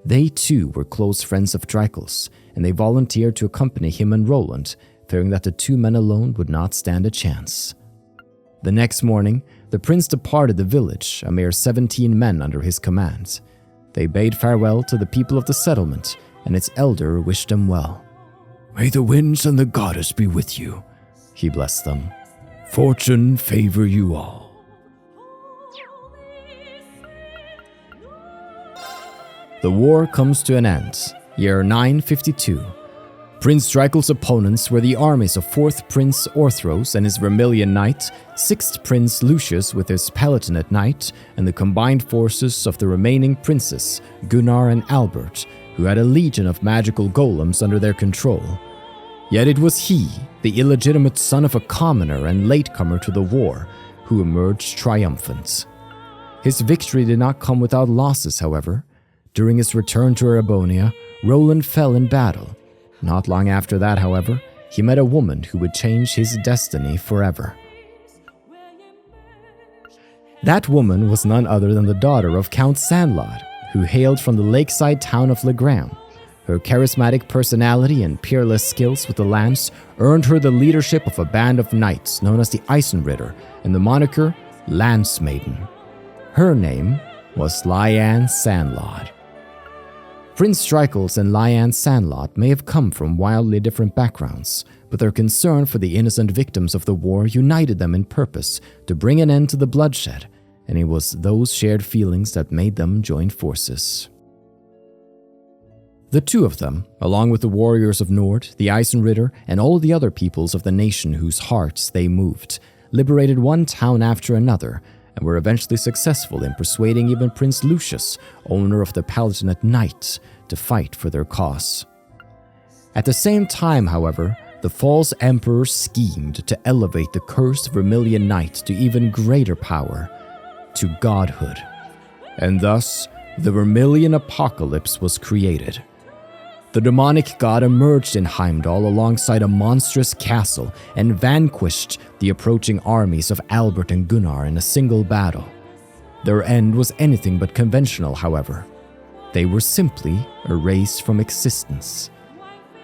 They too were close friends of Drycles, and they volunteered to accompany him and Roland, fearing that the 2 men alone would not stand a chance. The next morning, the prince departed the village, a mere 17 men under his command. They bade farewell to the people of the settlement, and its elder wished them well. "May the winds and the goddess be with you," he blessed them. "Fortune favor you all." The war comes to an end, year 952. Prince Drycles' opponents were the armies of 4th Prince Orthros and his Vermillion Knight, 6th Prince Lucius with his Palatinate Knight, and the combined forces of the remaining princes, Gunnar and Albert, who had a legion of magical golems under their control. Yet it was he, the illegitimate son of a commoner and latecomer to the war, who emerged triumphant. His victory did not come without losses, however. During his return to Erebonia, Roland fell in battle. Not long after that, however, he met a woman who would change his destiny forever. That woman was none other than the daughter of Count Sandlot, who hailed from the lakeside town of Legram. Her charismatic personality and peerless skills with the lance earned her the leadership of a band of knights known as the Eisenritter and the moniker Lance Maiden. Her name was Lyanne Sandlot. Prince Strykles and Lyanne Sandlot may have come from wildly different backgrounds, but their concern for the innocent victims of the war united them in purpose to bring an end to the bloodshed, and it was those shared feelings that made them join forces. The two of them, along with the warriors of Nord, the Eisenritter, and all the other peoples of the nation whose hearts they moved, liberated one town after another, and were eventually successful in persuading even Prince Lucius, owner of the Palatinate Knight, to fight for their cause. At the same time, however, the false emperor schemed to elevate the cursed Vermillion Knight to even greater power, to godhood. And thus, the Vermillion Apocalypse was created. The demonic god emerged in Heimdall alongside a monstrous castle and vanquished the approaching armies of Albert and Gunnar in a single battle. Their end was anything but conventional, however. They were simply erased from existence.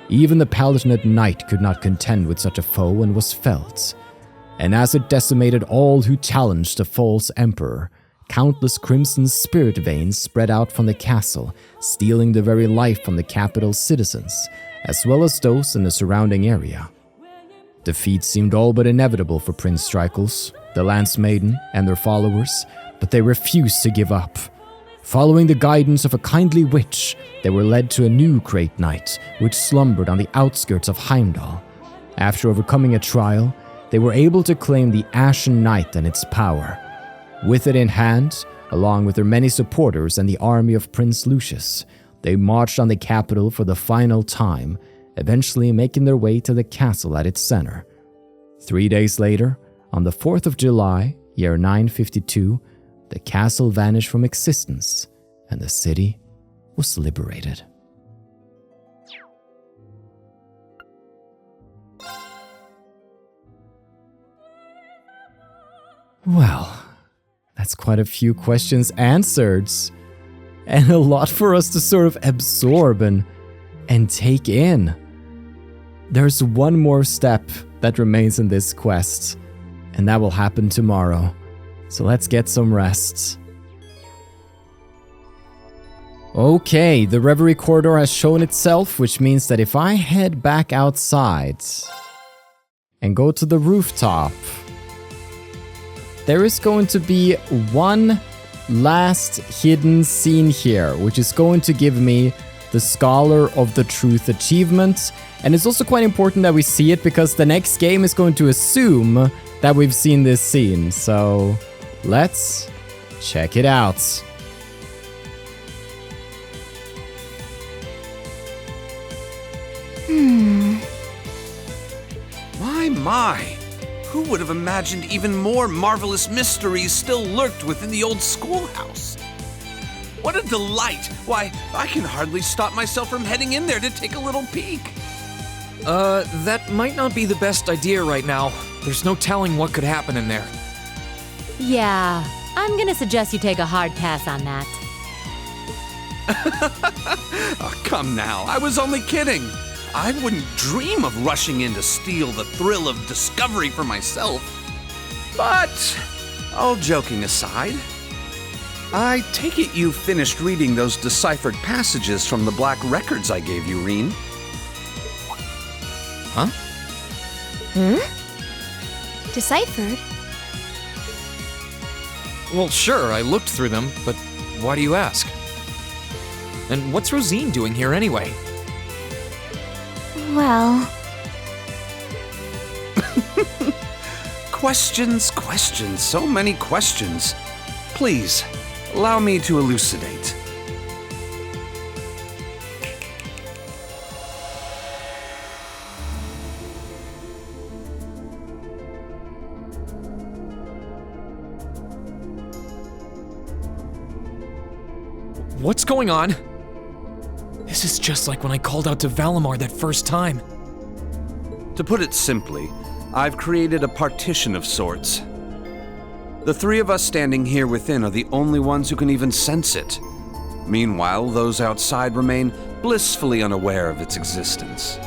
Even the Palatinate Knight could not contend with such a foe and was felled. And as it decimated all who challenged the false emperor, countless crimson spirit veins spread out from the castle, stealing the very life from the capital's citizens, as well as those in the surrounding area. Defeat seemed all but inevitable for Prince Strykles, the Lance Maiden, and their followers, but they refused to give up. Following the guidance of a kindly witch, they were led to a new great knight, which slumbered on the outskirts of Heimdall. After overcoming a trial, they were able to claim the Ashen Knight and its power. With it in hand, along with their many supporters and the army of Prince Lucius, they marched on the capital for the final time, eventually making their way to the castle at its center. 3 days later, on the 4th of July, year 952, the castle vanished from existence and the city was liberated. Well, that's quite a few questions answered, and a lot for us to sort of absorb and take in. There's one more step that remains in this quest, and that will happen tomorrow. So let's get some rest. Okay, the Reverie Corridor has shown itself, which means that if I head back outside and go to the rooftop, there is going to be one last hidden scene here, which is going to give me the Scholar of the Truth achievement. And it's also quite important that we see it because the next game is going to assume that we've seen this scene. So let's check it out. My. Who would have imagined even more marvelous mysteries still lurked within the old schoolhouse? What a delight! Why, I can hardly stop myself from heading in there to take a little peek. That might not be the best idea right now. There's no telling what could happen in there. Yeah, I'm gonna suggest you take a hard pass on that. Oh, come now, I was only kidding. I wouldn't dream of rushing in to steal the thrill of discovery for myself. But, all joking aside, I take it you finished reading those deciphered passages from the black records I gave you, Rean? Huh? Deciphered? Well, sure, I looked through them, but why do you ask? And what's Rosine doing here anyway? Well... Questions, so many questions. Please, allow me to elucidate. What's going on? This is just like when I called out to Valimar that first time. To put it simply, I've created a partition of sorts. The three of us standing here within are the only ones who can even sense it. Meanwhile, those outside remain blissfully unaware of its existence.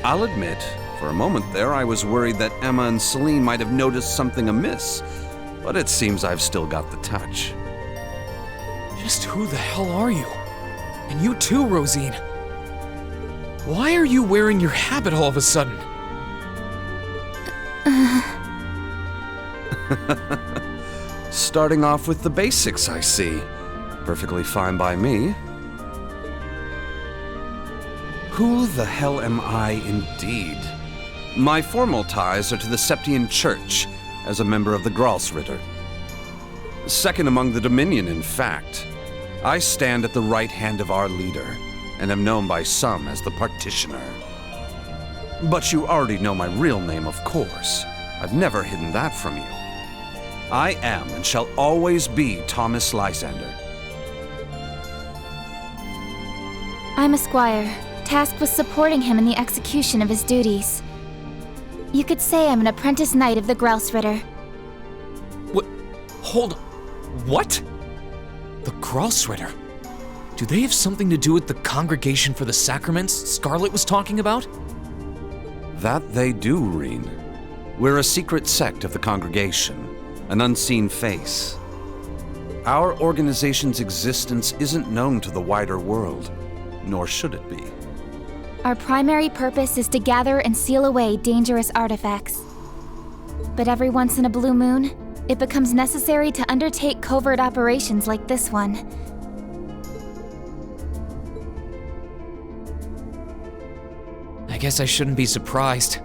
I'll admit, for a moment there, I was worried that Emma and Celine might have noticed something amiss, but it seems I've still got the touch. Just who the hell are you? And you too, Rosine. Why are you wearing your habit all of a sudden? Starting off with the basics, I see. Perfectly fine by me. Who the hell am I indeed? My formal ties are to the Septian Church, as a member of the Gralsritter. Second among the Dominion, in fact. I stand at the right hand of our leader, and am known by some as the Partitioner. But you already know my real name, of course. I've never hidden that from you. I am and shall always be Thomas Lysander. I'm a squire, tasked with supporting him in the execution of his duties. You could say I'm an apprentice knight of the Gralsritter. What? Hold on. What? The Gralsritter? Do they have something to do with the Congregation for the Sacraments Scarlet was talking about? That they do, Rean. We're a secret sect of the Congregation, an unseen face. Our organization's existence isn't known to the wider world, nor should it be. Our primary purpose is to gather and seal away dangerous artifacts. But every once in a blue moon, it becomes necessary to undertake covert operations like this one. I guess I shouldn't be surprised.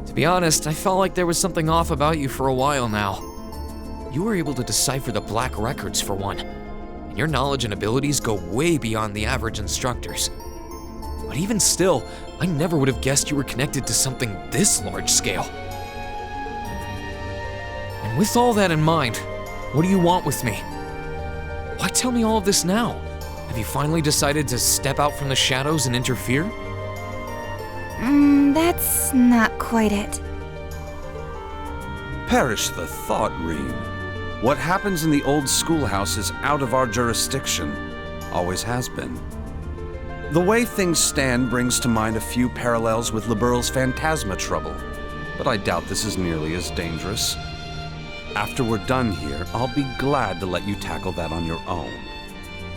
To be honest, I felt like there was something off about you for a while now. You were able to decipher the Black Records for one, and your knowledge and abilities go way beyond the average instructors. But even still, I never would have guessed you were connected to something this large scale. And with all that in mind, what do you want with me? Why tell me all of this now? Have you finally decided to step out from the shadows and interfere? That's not quite it. Perish the thought, Rean. What happens in the old schoolhouse is out of our jurisdiction. Always has been. The way things stand brings to mind a few parallels with Liberal's Phantasma trouble, but I doubt this is nearly as dangerous. After we're done here, I'll be glad to let you tackle that on your own.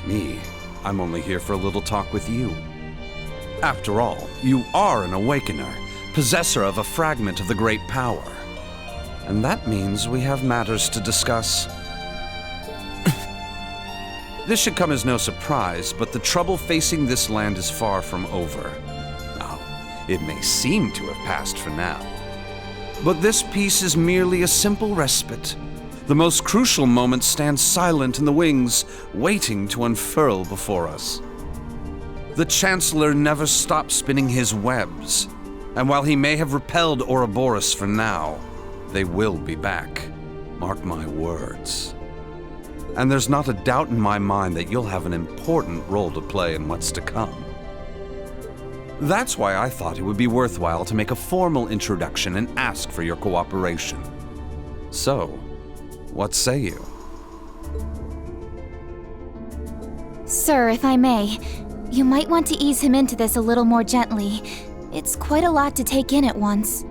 Me, I'm only here for a little talk with you. After all, you are an Awakener, possessor of a fragment of the Great Power. And that means we have matters to discuss. This should come as no surprise, but the trouble facing this land is far from over. Now, it may seem to have passed for now. But this peace is merely a simple respite. The most crucial moment stands silent in the wings, waiting to unfurl before us. The Chancellor never stops spinning his webs, and while he may have repelled Ouroboros for now, they will be back. Mark my words. And there's not a doubt in my mind that you'll have an important role to play in what's to come. That's why I thought it would be worthwhile to make a formal introduction and ask for your cooperation. So, what say you? Sir, if I may, you might want to ease him into this a little more gently. It's quite a lot to take in at once.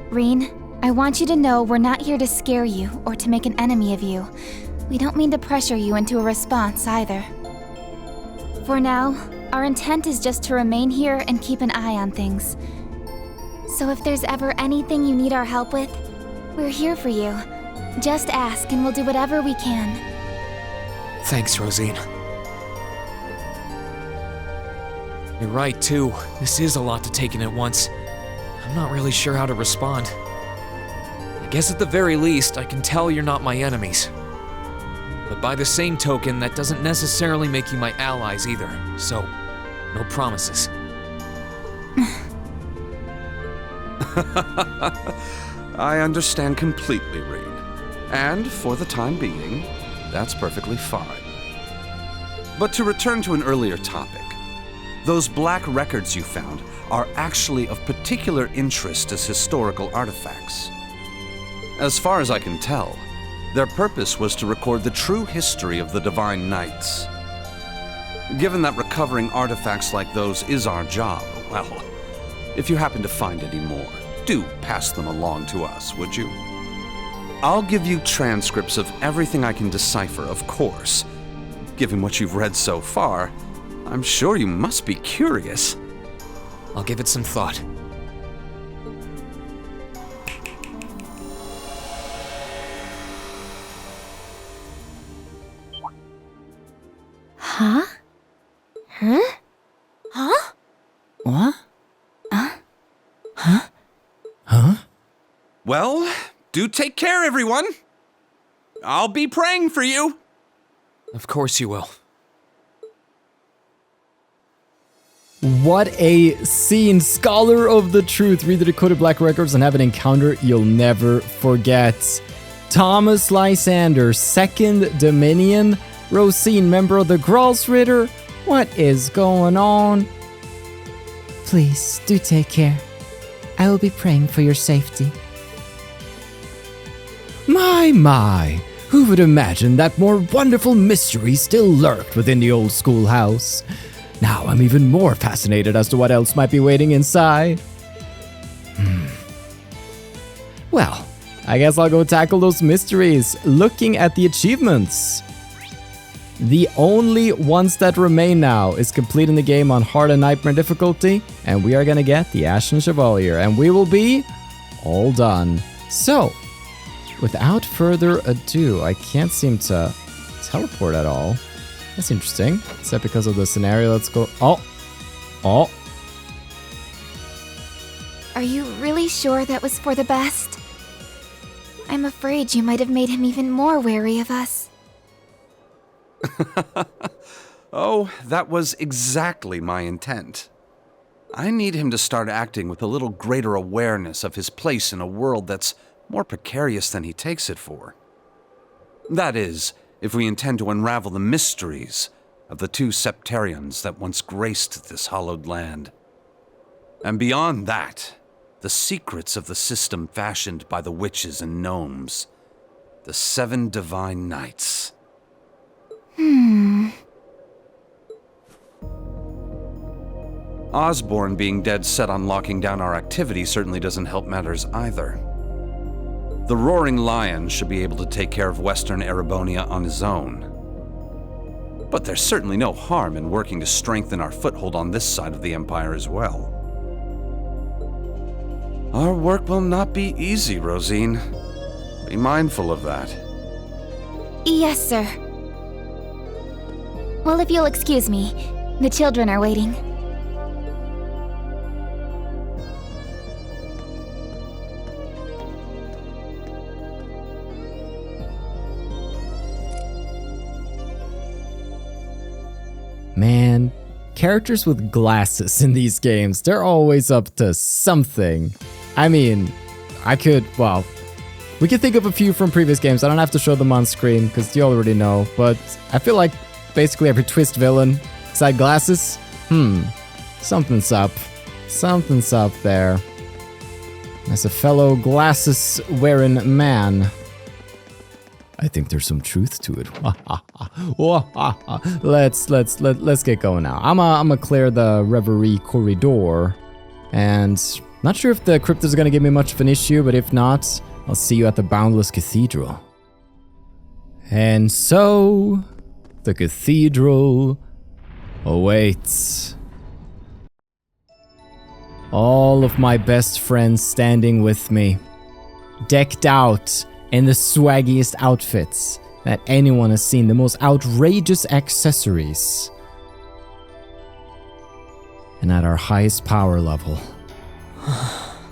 Rean, I want you to know we're not here to scare you or to make an enemy of you. We don't mean to pressure you into a response either. For now, our intent is just to remain here and keep an eye on things. So if there's ever anything you need our help with, we're here for you. Just ask and we'll do whatever we can. Thanks, Rosine. You're right, too. This is a lot to take in at once. I'm not really sure how to respond. I guess at the very least, I can tell you're not my enemies. But by the same token, that doesn't necessarily make you my allies either, so no promises. I understand completely, Rean. And for the time being, that's perfectly fine. But to return to an earlier topic, those black records you found are actually of particular interest as historical artifacts. As far as I can tell, their purpose was to record the true history of the Divine Knights. Given that recovering artifacts like those is our job, well, if you happen to find any more, do pass them along to us, would you? I'll give you transcripts of everything I can decipher, of course. Given what you've read so far, I'm sure you must be curious. I'll give it some thought. Huh? Huh? Huh? What? Huh? Well, do take care, everyone. I'll be praying for you. Of course you will. What a scene! Scholar of the Truth. Read the Decoded Black Records and have an encounter you'll never forget. Thomas Lysander, Second Dominion. Rosine, member of the Gralsritter. What is going on? Please, do take care. I will be praying for your safety. My, who would imagine that more wonderful mystery still lurked within the old schoolhouse? Now I'm even more fascinated as to what else might be waiting inside. Well, I guess I'll go tackle those mysteries, looking at the achievements. The only ones that remain now is completing the game on hard and nightmare difficulty, and we are gonna get the Ashen Chevalier, and we will be all done. So, without further ado, I can't seem to teleport at all. That's interesting. Is that because of the scenario? Let's go. Oh. Are you really sure that was for the best? I'm afraid you might have made him even more wary of us. Oh, that was exactly my intent. I need him to start acting with a little greater awareness of his place in a world that's more precarious than he takes it for. That is, if we intend to unravel the mysteries of the two septarians that once graced this hallowed land. And beyond that, the secrets of the system fashioned by the witches and gnomes, the 7 Divine Knights. Osborne being dead set on locking down our activity certainly doesn't help matters either. The Roaring Lion should be able to take care of Western Erebonia on his own. But there's certainly no harm in working to strengthen our foothold on this side of the Empire as well. Our work will not be easy, Rosine. Be mindful of that. Yes, sir. Well, if you'll excuse me, the children are waiting. Man, characters with glasses in these games, they're always up to something. I mean, we could think of a few from previous games. I don't have to show them on screen because you already know, but I feel like basically every twist villain had glasses. Something's up. Something's up there. As a fellow glasses-wearing man, I think there's some truth to it. Let's get going now. I'm gonna clear the Reverie corridor, and not sure if the crypt is gonna give me much of an issue, but if not, I'll see you at the Boundless Cathedral. And so, the cathedral awaits. All of my best friends standing with me, decked out in the swaggiest outfits that anyone has seen, the most outrageous accessories, and at our highest power level.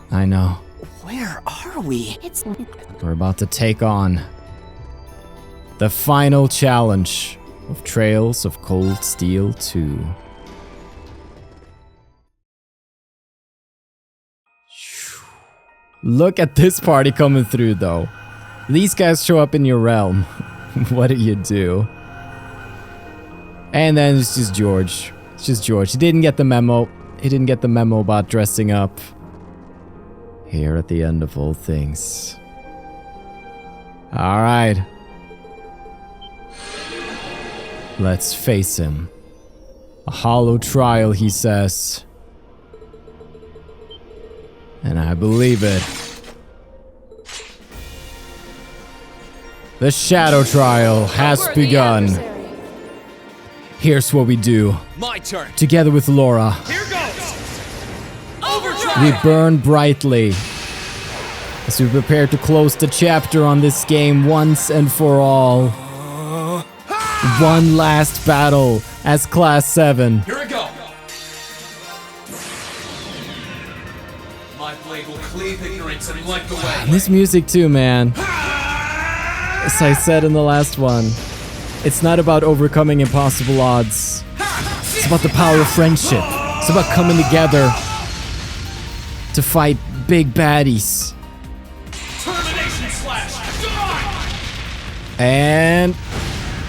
I know. Where are we? We're about to take on the final challenge of Trails of Cold Steel 2. Look at this party coming through, though. These guys show up in your realm. What do you do? And then it's just George. It's just George. He didn't get the memo. He didn't get the memo about dressing up. Here at the end of all things. Alright. Let's face him. A hollow trial, he says. And I believe it. The shadow trial has begun. Here's what we do. My turn. Together with Laura, Here goes. Overdrive. we burn brightly as we prepare to close the chapter on this game once and for all. One last battle as Class 7. Here we go. My blade will cleave ignorance and light the way. And this music too, man. As I said in the last one, it's not about overcoming impossible odds. It's about the power of friendship. It's about coming together to fight big baddies. Termination slash. And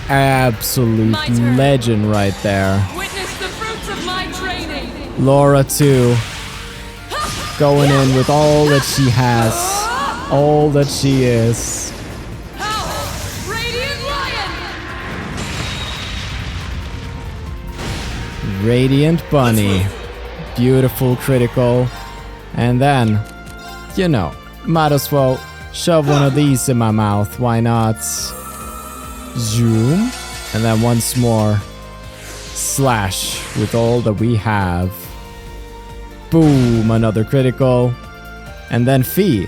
absolute legend right there. Witness the fruits of my training. Laura too. Going in with all that she has. All that she is. Radiant Lion. Radiant Bunny. Beautiful critical. And then, you know, might as well shove one of these in my mouth. Why not? Zoom. And then once more. Slash with all that we have. Boom, another critical. And then Fee,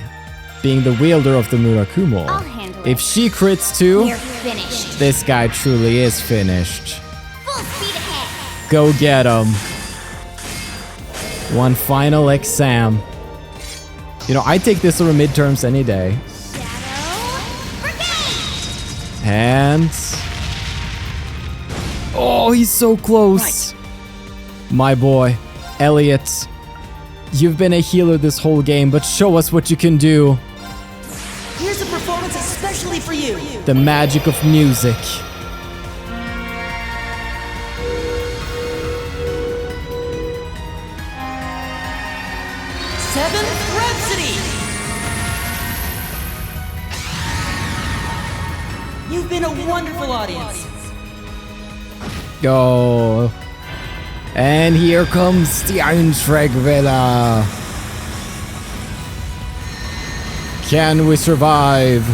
being the wielder of the Murakumo. I'll handle If it. she crits too, You're finished. this guy truly is finished. Full speed ahead. Go get him. One final exam. You know, I take this over midterms any day. And... oh, he's so close. My boy, Elliot. You've been a healer this whole game, but show us what you can do. Here's a performance especially for you. The magic of music. Seventh Rhapsody. You've been a wonderful audience. Go. And here comes the Einschrägwelle. Can we survive?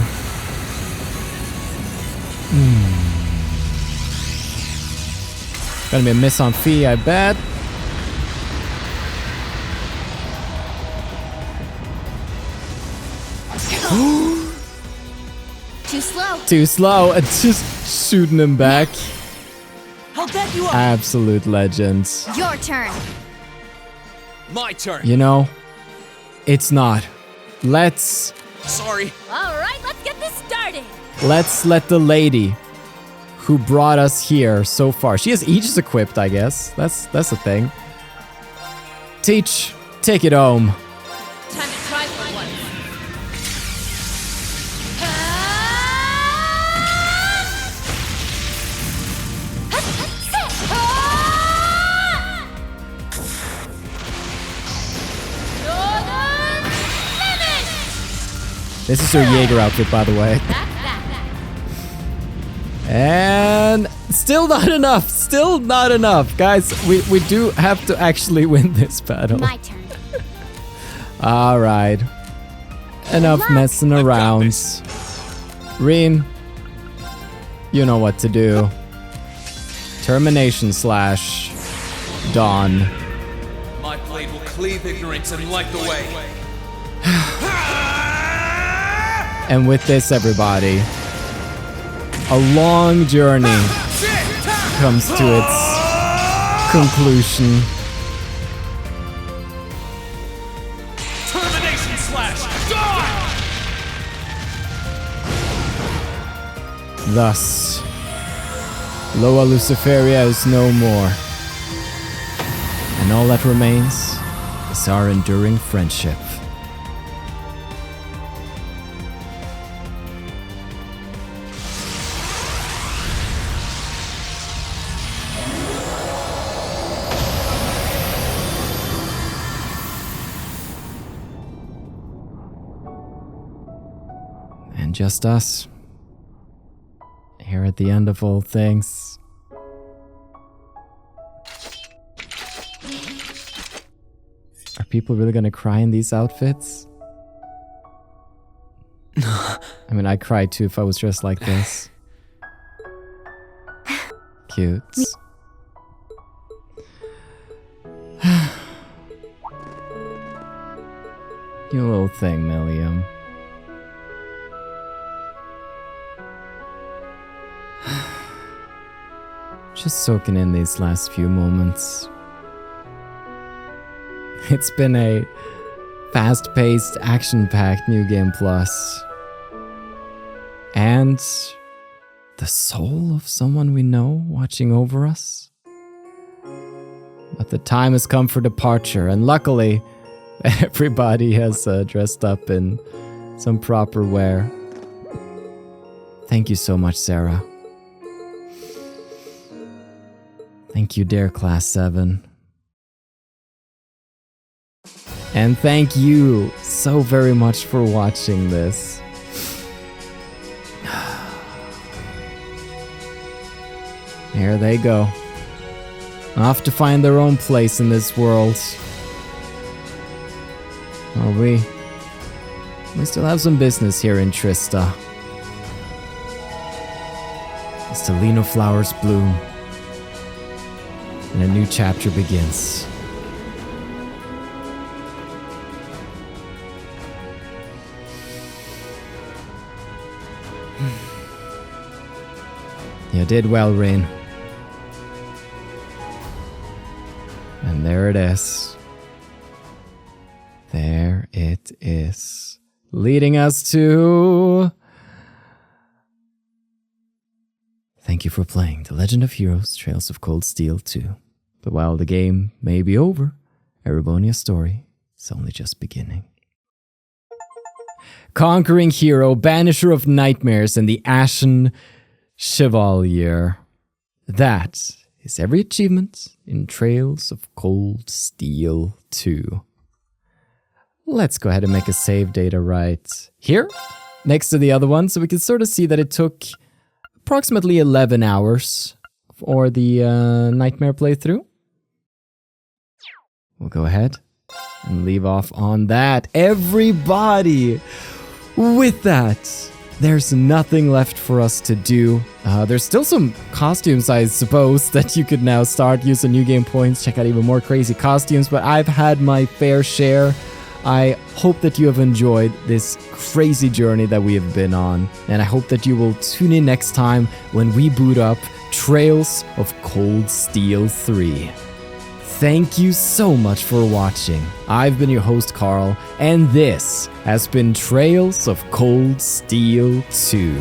Gonna be a miss on Fee, I bet. Too slow. Too slow. Just shooting him back. I'll back you up. Absolute legend. Your turn. My turn. You know, it's not. Let's Sorry. All right, let's get this started. let the lady who brought us here so far. She has Aegis equipped, I guess. That's the thing. Take it home. Time to try for once. This is her Jaeger outfit, by the way. And still not enough. Still not enough. Guys, we do have to actually win this battle. My turn. Alright. Enough messing around. Rean, you know what to do. Termination slash Dawn. My blade will cleave ignorance and light the way. And with this, everybody, a long journey comes to its conclusion. Termination slash. Die! Thus, Loa Luciferia is no more. And all that remains is our enduring friendship. And just us. Here at the end of all things. Are people really gonna cry in these outfits? I mean, I'd cry too if I was dressed like this. Cute. You little thing, Millium. Just soaking in these last few moments. It's been a fast-paced, action-packed New Game Plus. And the soul of someone we know watching over us. But the time has come for departure, and luckily, everybody has dressed up in some proper wear. Thank you so much, Sara. Thank you, dear Class 7. And thank you so very much for watching this. Here they go. Off to find their own place in this world. Oh, we still have some business here in Trista. As the Lino flowers bloom, and a new chapter begins. You did well, Rean. And there it is. There it is. Leading us to... Thank you for playing The Legend of Heroes Trails of Cold Steel 2. But while the game may be over, Erebonia's story is only just beginning. Conquering hero, banisher of nightmares, and the Ashen Chevalier. That is every achievement in Trails of Cold Steel 2. Let's go ahead and make a save data right here, next to the other one, so we can sort of see that it took approximately 11 hours for the Nightmare playthrough. We'll go ahead and leave off on that. Everybody! With that, there's nothing left for us to do. There's still some costumes, I suppose, that you could now start using new game points, check out even more crazy costumes, but I've had my fair share. I hope that you have enjoyed this crazy journey that we have been on, and I hope that you will tune in next time when we boot up Trails of Cold Steel 3. Thank you so much for watching. I've been your host, Carl, and this has been Trails of Cold Steel 2.